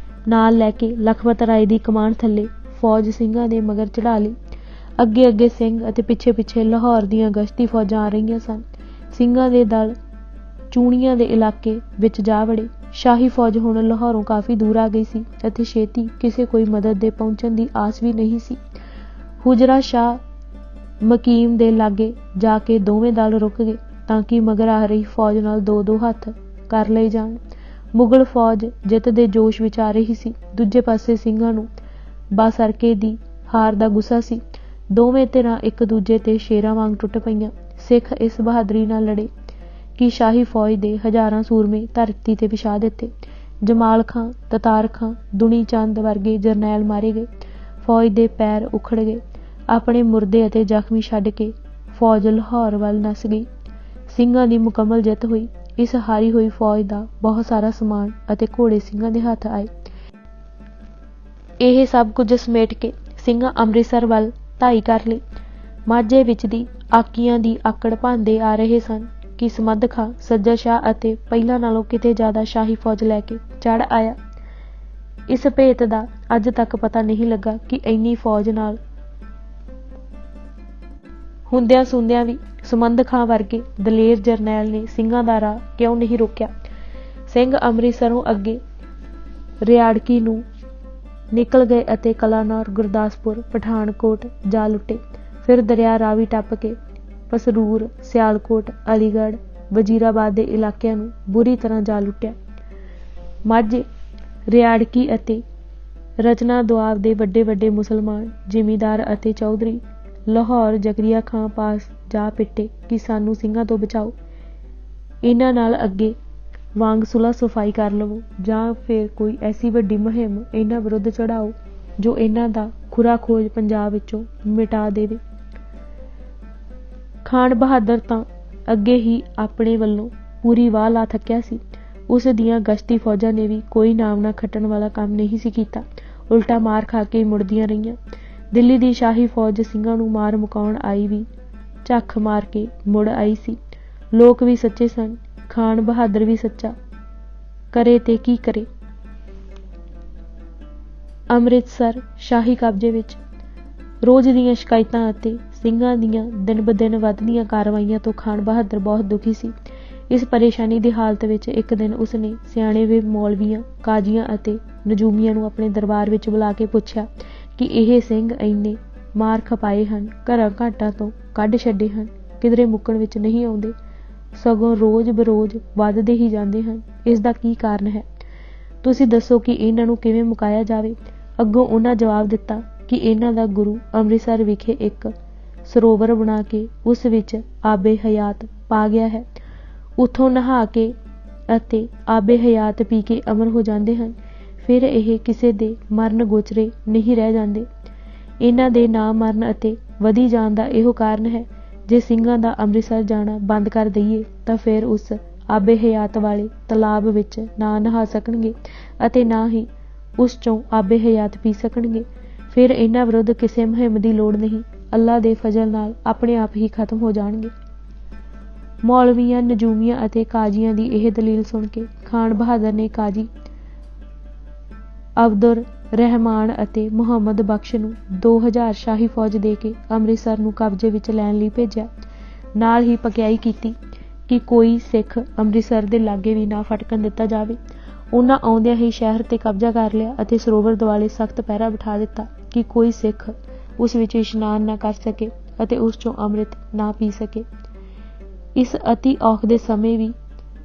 ਨਾਲ ਲੈ ਕੇ ਲਖਪਤ ਰਾਏ ਦੀ ਕਮਾਨ ਥੱਲੇ ਫੌਜ ਸਿੰਘਾਂ ਦੇ ਮਗਰ ਚੜ੍ਹਾ ਲਈ। ਅੱਗੇ ਅੱਗੇ ਸਿੰਘ ਅਤੇ ਪਿੱਛੇ ਪਿੱਛੇ ਲਾਹੌਰ ਦੀਆਂ ਗਸ਼ਤੀ ਫੌਜਾਂ ਆ ਰਹੀਆਂ ਸਨ। ਸਿੰਘਾਂ ਦੇ ਦਲ ਚੂਣੀਆਂ ਦੇ ਇਲਾਕੇ ਵਿੱਚ ਜਾ ਵੜੇ। ਸ਼ਾਹੀ ਫੌਜ ਹੁਣ ਲਾਹੌਰੋਂ ਕਾਫੀ ਦੂਰ ਆ ਗਈ ਸੀ ਅਤੇ ਛੇਤੀ ਕਿਸੇ ਕੋਈ ਮਦਦ ਦੇ ਪਹੁੰਚਣ ਦੀ ਆਸ ਵੀ ਨਹੀਂ ਸੀ। ਹੁਜਰਾ ਸ਼ਾਹ ਮਕੀਮ ਦੇ ਲਾਗੇ ਜਾ ਕੇ ਦੋਵੇਂ ਦਲ ਰੁਕ ਗਏ ਤਾਂ ਕਿ ਮਗਰ ਆ ਰਹੀ ਫੌਜ ਨਾਲ ਦੋ ਹੱਥ ਕਰ ਲਏ ਜਾਣ। ਮੁਗਲ ਫੌਜ ਜਿੱਤ ਦੇ ਜੋਸ਼ ਵਿੱਚ ਆ ਰਹੀ ਸੀ। ਦੂਜੇ ਪਾਸੇ ਸਿੰਘਾਂ ਨੂੰ ਬਾਸਰਕੇ ਦੀ ਹਾਰ ਦਾ ਗੁੱਸਾ ਸੀ। ਦੋਵੇਂ ਧਿਰਾਂ ਇੱਕ ਦੂਜੇ ਤੇ ਸ਼ੇਰਾਂ ਵਾਂਗ ਟੁੱਟ ਪਈਆਂ। ਸਿੱਖ ਇਸ ਬਹਾਦਰੀ ਨਾਲ ਲੜੇ ਕਿ ਸ਼ਾਹੀ ਫੌਜ ਦੇ ਹਜ਼ਾਰਾਂ ਸੂਰਮੇ ਧਰਤੀ ਤੇ ਵਿਛਾ ਦਿੱਤੇ। ਜਮਾਲ ਖਾਂ, ਤਤਾਰ ਖਾਂ, ਦੁਨੀ ਚੰਦ ਵਰਗੇ ਜਰਨੈਲ ਮਾਰੇ ਗਏ। ਫੌਜ ਦੇ ਪੈਰ ਉਖੜ ਗਏ। ਆਪਣੇ ਮੁਰਦੇ ਅਤੇ ਜ਼ਖਮੀ ਛੱਡ ਕੇ ਫੌਜ ਲਾਹੌਰ ਵੱਲ ਨੱਸ ਗਈ। ਸਿੰਘਾਂ ਦੀ ਮੁਕੰਮਲ ਜਿੱਤ ਹੋਈ। ਇਸ ਹਾਰੀ ਹੋਈ ਫੌਜ ਦਾ ਬਹੁਤ ਸਾਰਾ ਸਮਾਨ ਅਤੇ ਘੋੜੇ ਸਿੰਘਾਂ ਦੇ ਹੱਥ ਆਏ। ਇਹ ਸਭ ਕੁਝ ਸਮੇਟ ਕੇ ਸਿੰਘਾਂ ਅੰਮ੍ਰਿਤਸਰ ਵੱਲ ਧਾਈ ਕਰ ਲਈ। ਮਾਝੇ ਵਿੱਚ ਦੀ ਆਕੀਆਂ ਦੀ ਆਕੜ ਭਾਂਦੇ ਆ ਰਹੇ ਸਨ ਕਿ ਸਮਦ ਖਾਂ, ਸੱਜਦ ਸ਼ਾਹ ਅਤੇ ਪਹਿਲਾਂ ਨਾਲੋਂ ਕਿਤੇ ਜ਼ਿਆਦਾ ਸ਼ਾਹੀ ਫੌਜ ਲੈ ਕੇ ਚੜ੍ਹ ਆਇਆ। ਇਸ ਭੇਤ ਦਾ ਅੱਜ ਤੱਕ ਪਤਾ ਨਹੀਂ ਲੱਗਾ ਕਿ ਇੰਨੀ ਫੌਜ ਨਾਲ ਹੁੰਦਿਆਂ ਸੁੰਦਿਆਂ ਵੀ ਸਮੰਦ ਖਾਂ ਵਰਗੇ ਦਲੇਰ ਜਰਨੈਲ ਨੇ ਸਿੰਘਾਂ ਦਾ ਰਾਹ ਕਿਉਂ ਨਹੀਂ ਰੋਕਿਆ। ਸਿੰਘ ਅੰਮ੍ਰਿਤਸਰੋਂ ਅੱਗੇ ਰਿਆੜਕੀ ਨੂੰ ਨਿਕਲ ਗਏ ਅਤੇ ਕਲਾਨੌਰ, ਗੁਰਦਾਸਪੁਰ, ਪਠਾਨਕੋਟ ਜਾ ਲੁੱਟੇ। ਫਿਰ ਦਰਿਆ ਰਾਵੀ ਟੱਪ ਕੇ ਪਸਰੂਰ, ਸਿਆਲਕੋਟ, ਅਲੀਗੜ੍ਹ, ਵਜ਼ੀਰਾਬਾਦ ਦੇ ਇਲਾਕਿਆਂ ਨੂੰ ਬੁਰੀ ਤਰ੍ਹਾਂ ਜਾ ਲੁੱਟਿਆ। ਮਾਝੇ, ਰਿਆੜਕੀ ਅਤੇ ਰਚਨਾ ਦੁਆਬ ਦੇ ਵੱਡੇ ਵੱਡੇ ਮੁਸਲਮਾਨ ਜ਼ਿਮੀਂਦਾਰ ਅਤੇ ਚੌਧਰੀ ਲਾਹੌਰ ਜ਼ਕਰੀਆ ਖਾਂ ਪਾਸ ਜਾ ਪਿੱਟੇ ਕਿ ਸਾਨੂੰ ਸਿੰਘਾਂ ਤੋਂ ਬਚਾਓ। ਇਹਨਾਂ ਨਾਲ ਅੱਗੇ ਵਾਂਗ ਸੁਲ੍ਹਾ ਸਫਾਈ ਕਰ ਲਵੋ ਜਾਂ ਫਿਰ ਕੋਈ ਐਸੀ ਵੱਡੀ ਮੁਹਿੰਮ ਇਹਨਾਂ ਵਿਰੁੱਧ ਚੜਾਓ ਜੋ ਇਹਨਾਂ ਦਾ ਖੁਰਾ ਖੋਜ ਪੰਜਾਬ ਵਿੱਚੋਂ ਮਿਟਾ ਦੇਵੇ। ਖਾਨ ਬਹਾਦਰ ਤਾਂ ਅੱਗੇ ਹੀ ਆਪਣੇ ਵੱਲੋਂ ਪੂਰੀ ਵਾਹ ਲਾ ਥੱਕਿਆ ਸੀ। ਉਸ ਦੀਆਂ ਗਸ਼ਤੀ ਫੌਜਾਂ ਨੇ ਵੀ ਕੋਈ ਨਾਮ ਨਾ ਖੱਟਣ ਵਾਲਾ ਕੰਮ ਨਹੀਂ ਸੀ ਕੀਤਾ। ਉਲਟਾ ਮਾਰ ਖਾ ਕੇ ਮੁੜਦੀਆਂ ਰਹੀਆਂ। ਦਿੱਲੀ ਦੀ ਸ਼ਾਹੀ ਫੌਜ ਸਿੰਘਾਂ ਨੂੰ ਮਾਰ ਮੁਕਾਉਣ ਆਈ ਵੀ ਝੱਖ ਮਾਰ ਕੇ ਮੁੜ ਆਈ ਸੀ। ਲੋਕ ਵੀ ਸੱਚੇ ਸਨ। ਖਾਨ ਬਹਾਦਰ ਵੀ ਸੱਚਾ। ਕਰੇ ਤੇ ਕੀ ਕਰੇ। ਅੰਮ੍ਰਿਤਸਰ ਸ਼ਾਹੀ ਕਬਜ਼ੇ ਵਿੱਚ। ਰੋਜ਼ ਦੀਆਂ ਸ਼ਿਕਾਇਤਾਂ ਅਤੇ ਸਿੰਘਾਂ ਦੀਆਂ ਦਿਨ ਬ ਦਿਨ ਵੱਧਦੀਆਂ ਕਾਰਵਾਈਆਂ ਤੋਂ ਖਾਨ ਬਹਾਦਰ ਬਹੁਤ ਦੁਖੀ ਸੀ। ਇਸ ਪਰੇਸ਼ਾਨੀ ਦੀ ਹਾਲਤ ਵਿੱਚ ਇੱਕ ਦਿਨ ਉਸਨੇ ਸਿਆਣੇ ਵੇ ਮੌਲਵੀਆਂ, ਕਾਜ਼ੀਆਂ ਅਤੇ ਨਜੂਮੀਆਂ ਨੂੰ ਆਪਣੇ ਦਰਬਾਰ ਵਿੱਚ ਬੁਲਾ ਕੇ ਪੁੱਛਿਆ ਕਿ ਇਹ ਸਿੰਘ ਇੰਨੇ ਮਾਰ ਖਪਾਏ ਹਨ, ਘਰਾਂ ਘਾਟਾਂ ਤੋਂ ਕੱਢ ਛੱਡੇ ਹਨ, ਕਿਧਰੇ ਮੁੱਕਣ ਵਿੱਚ ਨਹੀਂ ਆਉਂਦੇ, ਸਗੋਂ ਰੋਜ਼ ਬਰੋਜ਼ ਵੱਧਦੇ ਹੀ ਜਾਂਦੇ ਹਨ। ਇਸ ਦਾ ਕੀ ਕਾਰਨ ਹੈ? ਤੁਸੀਂ ਦੱਸੋ ਕਿ ਇਹਨਾਂ ਨੂੰ ਕਿਵੇਂ ਮੁਕਾਇਆ ਜਾਵੇ। ਅੱਗੋਂ ਉਹਨਾਂ ਜਵਾਬ ਦਿੱਤਾ ਕਿ ਇਹਨਾਂ ਦਾ ਗੁਰੂ ਅੰਮ੍ਰਿਤਸਰ ਵਿਖੇ ਇੱਕ ਸਰੋਵਰ ਬਣਾ ਕੇ ਉਸ ਵਿੱਚ ਆਬੇ ਹਯਾਤ ਪਾ ਗਿਆ ਹੈ। ਉੱਥੋਂ ਨਹਾ ਕੇ ਅਤੇ ਆਬੇ ਹਯਾਤ ਪੀ ਕੇ ਅਮਰ ਹੋ ਜਾਂਦੇ ਹਨ। ਫਿਰ ਇਹ ਕਿਸੇ ਦੇ ਮਰਨ ਗੋਚਰੇ ਨਹੀਂ ਰਹਿ ਜਾਂਦੇ। ਇਹਨਾਂ ਦੇ ਨਾ ਮਰਨ ਅਤੇ ਵਧੀ ਜਾਣ ਦਾ ਇਹੋ ਕਾਰਨ ਹੈ। ਜੇ ਸਿੰਘਾਂ ਦਾ ਅੰਮ੍ਰਿਤਸਰ ਜਾਣਾ ਬੰਦ ਕਰ ਦਈਏ ਤਾਂ ਫਿਰ ਉਸ ਆਬੇ ਹਯਾਤ ਵਾਲੇ ਤਲਾਬ ਵਿੱਚ ਨਾ ਨਹਾ ਸਕਣਗੇ ਅਤੇ ਨਾ ਹੀ ਉਸ ਚੋਂ ਆਬੇ ਹਯਾਤ ਪੀ ਸਕਣਗੇ। ਫਿਰ ਇਹਨਾਂ ਵਿਰੁੱਧ ਕਿਸੇ ਮੁਹਿੰਮ ਦੀ ਲੋੜ ਨਹੀਂ। ਅੱਲਾ ਦੇ ਫਜ਼ਲ ਨਾਲ ਆਪਣੇ ਆਪ ਹੀ ਖਤਮ ਹੋ ਜਾਣਗੇ। ਮੌਲਵੀਆਂ, ਨਜੂਮੀਆਂ ਅਤੇ ਕਾਜ਼ੀਆਂ ਦੀ ਇਹ ਦਲੀਲ ਸੁਣ ਕੇ ਖਾਨ ਬਹਾਦਰ ਨੇ ਕਾਜ਼ੀ ਅਬਦੁਰ ਰਹਿਮਾਨ ਅਤੇ ਮੁਹੰਮਦ ਬਖਸ਼ ਨੂੰ 2000 ਸ਼ਾਹੀ ਫੌਜ ਦੇ ਕੇ ਅੰਮ੍ਰਿਤਸਰ ਨੂੰ ਕਬਜ਼ੇ ਵਿੱਚ ਲੈਣ ਲਈ ਭੇਜਿਆ। ਨਾਲ ਹੀ ਪਕਿਆਈ ਕੀਤੀ ਕਿ ਕੋਈ ਸਿੱਖ ਅੰਮ੍ਰਿਤਸਰ ਦੇ ਲਾਗੇ ਵੀ ਨਾ ਫਟਕਣ ਦਿੱਤਾ ਜਾਵੇ। ਉਹਨਾਂ ਆਉਂਦਿਆਂ ਹੀ ਸ਼ਹਿਰ ਤੇ ਕਬਜ਼ਾ ਕਰ ਲਿਆ ਅਤੇ ਸਰੋਵਰ ਦੁਆਲੇ ਸਖਤ ਪਹਿਰਾ ਬਿਠਾ ਦਿੱਤਾ ਕਿ ਕੋਈ ਸਿੱਖ ਉਸ ਵਿੱਚ ਇਸ਼ਨਾਨ ਨਾ ਕਰ ਸਕੇ ਅਤੇ ਉਸ ਚੋਂ ਅੰਮ੍ਰਿਤ ਨਾ ਪੀ ਸਕੇ। ਇਸ ਅਤੀ ਔਖ ਦੇ ਸਮੇਂ ਵੀ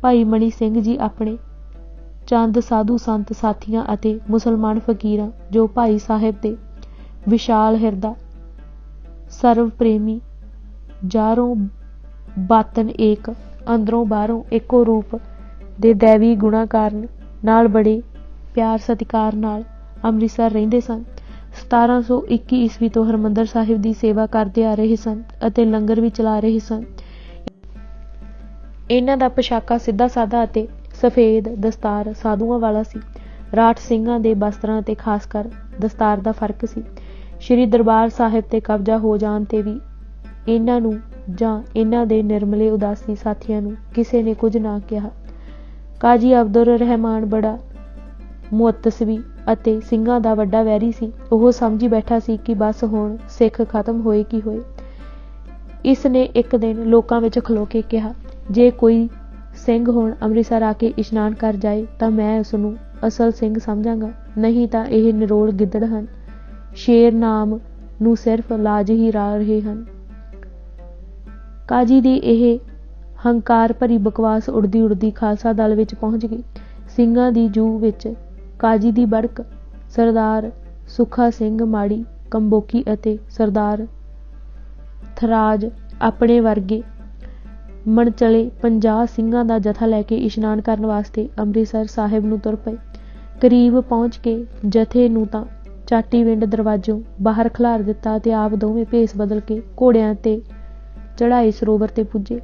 ਭਾਈ ਮਨੀ ਸਿੰਘ ਜੀ ਆਪਣੇ ਚੰਦ ਸਾਧੂ ਸੰਤ ਸਾਥੀਆਂ ਅਤੇ ਮੁਸਲਮਾਨ ਫਕੀਰਾਂ ਜੋ ਭਾਈ ਸਾਹਿਬ ਦੇ ਵਿਸ਼ਾਲ ਹਿਰਦਾ, ਸਰਵ ਪ੍ਰੇਮੀ, ਜਾਰੋਂ ਬਾਤਨ ਏਕ, ਅੰਦਰੋਂ ਬਾਹਰੋਂ ਇੱਕੋ ਰੂਪ ਦੇ ਦੈਵੀ ਗੁਣਾਂ ਕਾਰਨ ਨਾਲ ਬੜੇ ਪਿਆਰ ਸਤਿਕਾਰ ਨਾਲ ਅੰਮ੍ਰਿਤਸਰ ਰਹਿੰਦੇ ਸਨ। 1721 ਈਸਵੀ ਤੋਂ ਹਰਿਮੰਦਰ ਸਾਹਿਬ ਦੀ ਸੇਵਾ ਕਰਦੇ ਆ ਰਹੇ ਸਨ ਅਤੇ ਲੰਗਰ ਵੀ ਚਲਾ ਰਹੇ ਸਨ। ਇਹਨਾਂ ਦਾ ਪੋਸ਼ਾਕਾ ਸਿੱਧਾ ਸਾਦਾ ਅਤੇ ਸਫੇਦ ਦਸਤਾਰ ਸਾਧੂਆਂ ਵਾਲਾ ਸੀ। ਰਾਠ ਸਿੰਘਾਂ ਦੇ ਬਸਤਰਾਂ ਤੇ ਖਾਸ ਕਰ ਦਸਤਾਰ ਦਾ ਫਰਕ ਸੀ। ਸ਼੍ਰੀ ਦਰਬਾਰ ਸਾਹਿਬ ਤੇ ਕਬਜ਼ਾ ਹੋ ਜਾਣ ਤੇ ਵੀ ਇਹਨਾਂ ਨੂੰ ਜਾਂ ਇਹਨਾਂ ਦੇ ਨਿਰਮਲੇ ਉਦਾਸੀ ਸਾਥੀਆਂ ਨੂੰ ਕਿਸੇ ਨੇ ਕੁਝ ਨਾ ਕਿਹਾ। ਕਾਜ਼ੀ ਅਬਦੁਰ ਰਹਿਮਾਨ ਬੜਾ ਮੁਅੱਤਸਬੀ ਅਤੇ ਸਿੰਘਾਂ ਦਾ ਵੱਡਾ ਵੈਰੀ ਸੀ। ਉਹ ਸਮਝੀ ਬੈਠਾ ਸੀ ਕਿ ਬਸ ਹੁਣ ਸਿੱਖ ਖਤਮ ਹੋਏ ਕੀ ਹੋਏ। ਇਸ ਨੇ ਇੱਕ ਦਿਨ ਲੋਕਾਂ ਵਿੱਚ ਖਲੋ ਕੇ ਕਿਹਾ, ਜੇ ਕੋਈ ਸਿੰਘ ਹੁਣ ਅੰਮ੍ਰਿਤਸਰ ਆ ਕੇ ਇਸ਼ਨਾਨ ਕਰ ਜਾਏ ਤਾਂ ਮੈਂ ਉਸਨੂੰ ਅਸਲ ਸਿੰਘ ਸਮਝਾਂਗਾ, ਨਹੀਂ ਤਾਂ ਇਹ ਨਿਰੋਲ ਗਿੱਦੜ ਹਨ। ਸ਼ੇਰ ਨਾਮ ਨੂੰ ਸਿਰਫ ਲਾਜ ਹੀ ਰਾ ਰਹੇ ਹਨ। ਕਾਜੀ ਦੀ ਇਹ ਹੰਕਾਰ ਭਰੀ ਬਕਵਾਸ ਉੜਦੀ ਉੜਦੀ ਖਾਲਸਾ ਦਲ ਵਿੱਚ ਪਹੁੰਚ ਗਈ। ਸਿੰਘਾਂ ਦੀ ਜੂਹ ਵਿੱਚ ਕਾਜੀ ਦੀ ਬੜਕ ਸਰਦਾਰ ਸੁੱਖਾ ਸਿੰਘ ਮਾੜੀ ਕੰਬੋਕੀ ਅਤੇ ਸਰਦਾਰ ਥਰਾਜ ਆਪਣੇ ਵਰਗੇ ਮਣਚਲੇ 50 ਸਿੰਘਾਂ ਦਾ ਜਥਾ ਲੈ ਕੇ ਇਸ਼ਨਾਨ ਕਰਨ ਵਾਸਤੇ ਅੰਮ੍ਰਿਤਸਰ ਸਾਹਿਬ ਨੂੰ ਤੁਰ ਪਏ। ਕਰੀਬ ਪਹੁੰਚ ਕੇ ਜਥੇ ਨੂੰ ਤਾਂ ਚਾਟੀਵਿੰਡ ਦਰਵਾਜ਼ੋਂ ਬਾਹਰ ਖਿਲਾਰ ਦਿੱਤਾ ਤੇ ਆਪ ਦੋਵੇਂ ਭੇਸ ਬਦਲ ਕੇ ਘੋੜਿਆਂ ਤੇ ਚੜ੍ਹਾਈ ਸਰੋਵਰ ਤੇ ਪੁੱਜੇ।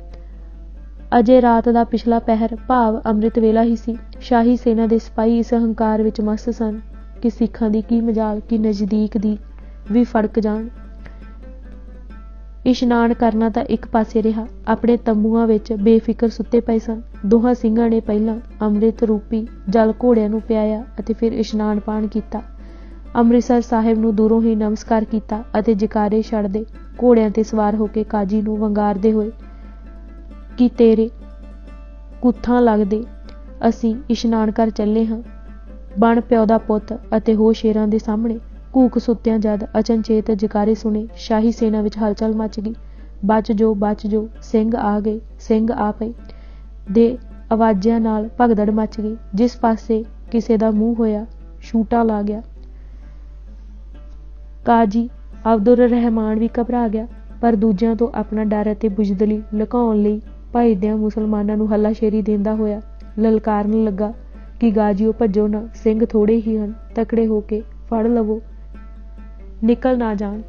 ਅਜੇ ਰਾਤ ਦਾ ਪਿਛਲਾ ਪਹਿਰ ਭਾਵ ਅੰਮ੍ਰਿਤ ਵੇਲਾ ਹੀ ਸੀ। ਸ਼ਾਹੀ ਸੈਨਾ ਦੇ ਸਿਪਾਹੀ ਇਸ ਹੰਕਾਰ ਵਿੱਚ ਮਸਤ ਸਨ ਕਿ ਸਿੱਖਾਂ ਦੀ ਕੀ ਮਜਾਲ ਕਿ ਨਜ਼ਦੀਕ ਦੀ ਵੀ ਫੜਕ ਜਾਣ। ਇਸ਼ਨਾਨ ਕਰਨਾ ਤਾਂ ਇੱਕ ਪਾਸੇ ਰਿਹਾ, ਆਪਣੇ ਤੰਬੂਆਂ ਵਿੱਚ ਬੇਫਿਕਰ ਸੁੱਤੇ ਪਏ ਸਨ। ਦੋਹਾਂ ਸਿੰਘਾਂ ਨੇ ਪਹਿਲਾਂ ਅੰਮ੍ਰਿਤ ਰੂਪੀ ਜਲ ਘੋੜਿਆਂ ਨੂੰ ਪਿਆਇਆ ਅਤੇ ਫਿਰ ਇਸ਼ਨਾਨ ਪਾਣ ਕੀਤਾ। ਅੰਮ੍ਰਿਤਸਰ ਸਾਹਿਬ ਨੂੰ ਦੂਰੋਂ ਹੀ ਨਮਸਕਾਰ ਕੀਤਾ ਅਤੇ ਜੈਕਾਰੇ ਛੱਡਦੇ ਘੋੜਿਆਂ ਤੇ ਸਵਾਰ ਹੋ ਕੇ ਕਾਜੀ ਨੂੰ ਵੰਗਾਰਦੇ ਹੋਏ ਕਿ ਤੇਰੇ ਕੁੱਥਾਂ ਲੱਗਦੇ ਅਸੀਂ ਇਸ਼ਨਾਨ ਕਰ ਚੱਲੇ ਹਾਂ। ਬਣ ਪਿਓ ਦਾ ਪੁੱਤ ਅਤੇ ਹੋ ਸ਼ੇਰਾਂ ਦੇ ਸਾਹਮਣੇ ਘੂਕ ਸੁੱਤਿਆਂ ਜਦ ਅਚਨਚੇਤ ਜੈਕਾਰੇ ਸੁਣੇ, ਸ਼ਾਹੀ ਸੈਨਾ ਵਿੱਚ ਹਲਚਲ ਮਚ ਗਈ। ਬਚ ਜੋ ਬਚ ਜੋ, ਸਿੰਘ ਆ ਗਏ, ਸਿੰਘ ਆ ਪਏ ਦੇ ਆਵਾਜ਼ਾਂ ਨਾਲ ਭਗਦੜ ਮਚ ਗਈ। ਜਿਸ ਪਾਸੇ ਕਿਸੇ ਦਾ ਮੂੰਹ ਹੋਇਆ ਛੂਟਾ ਲਾ ਗਿਆ। ਕਾਜੀ ਅਬਦੁਰ ਰਹਿਮਾਨ ਵੀ ਘਬਰਾ ਗਿਆ, ਪਰ ਦੂਜਿਆਂ ਤੋਂ ਆਪਣਾ ਡਰ ਅਤੇ ਬੁਜ਼ਦਿਲੀ ਲੁਕਾਉਣ ਲਈ ਭੱਜਦਿਆਂ ਮੁਸਲਮਾਨਾਂ ਨੂੰ ਹੱਲਾਸ਼ੇਰੀ ਦਿੰਦਾ ਹੋਇਆ ਲਲਕਾਰਨ ਲੱਗਾ ਕਿ ਗਾਜੀਓ ਭੱਜੋ ਨਾ, ਸਿੰਘ ਥੋੜੇ ਹੀ ਹਨ, ਤਕੜੇ ਹੋ ਕੇ ਫੜ ਲਵੋ, ਨਿਕਲ ਨਾ ਜਾਣ।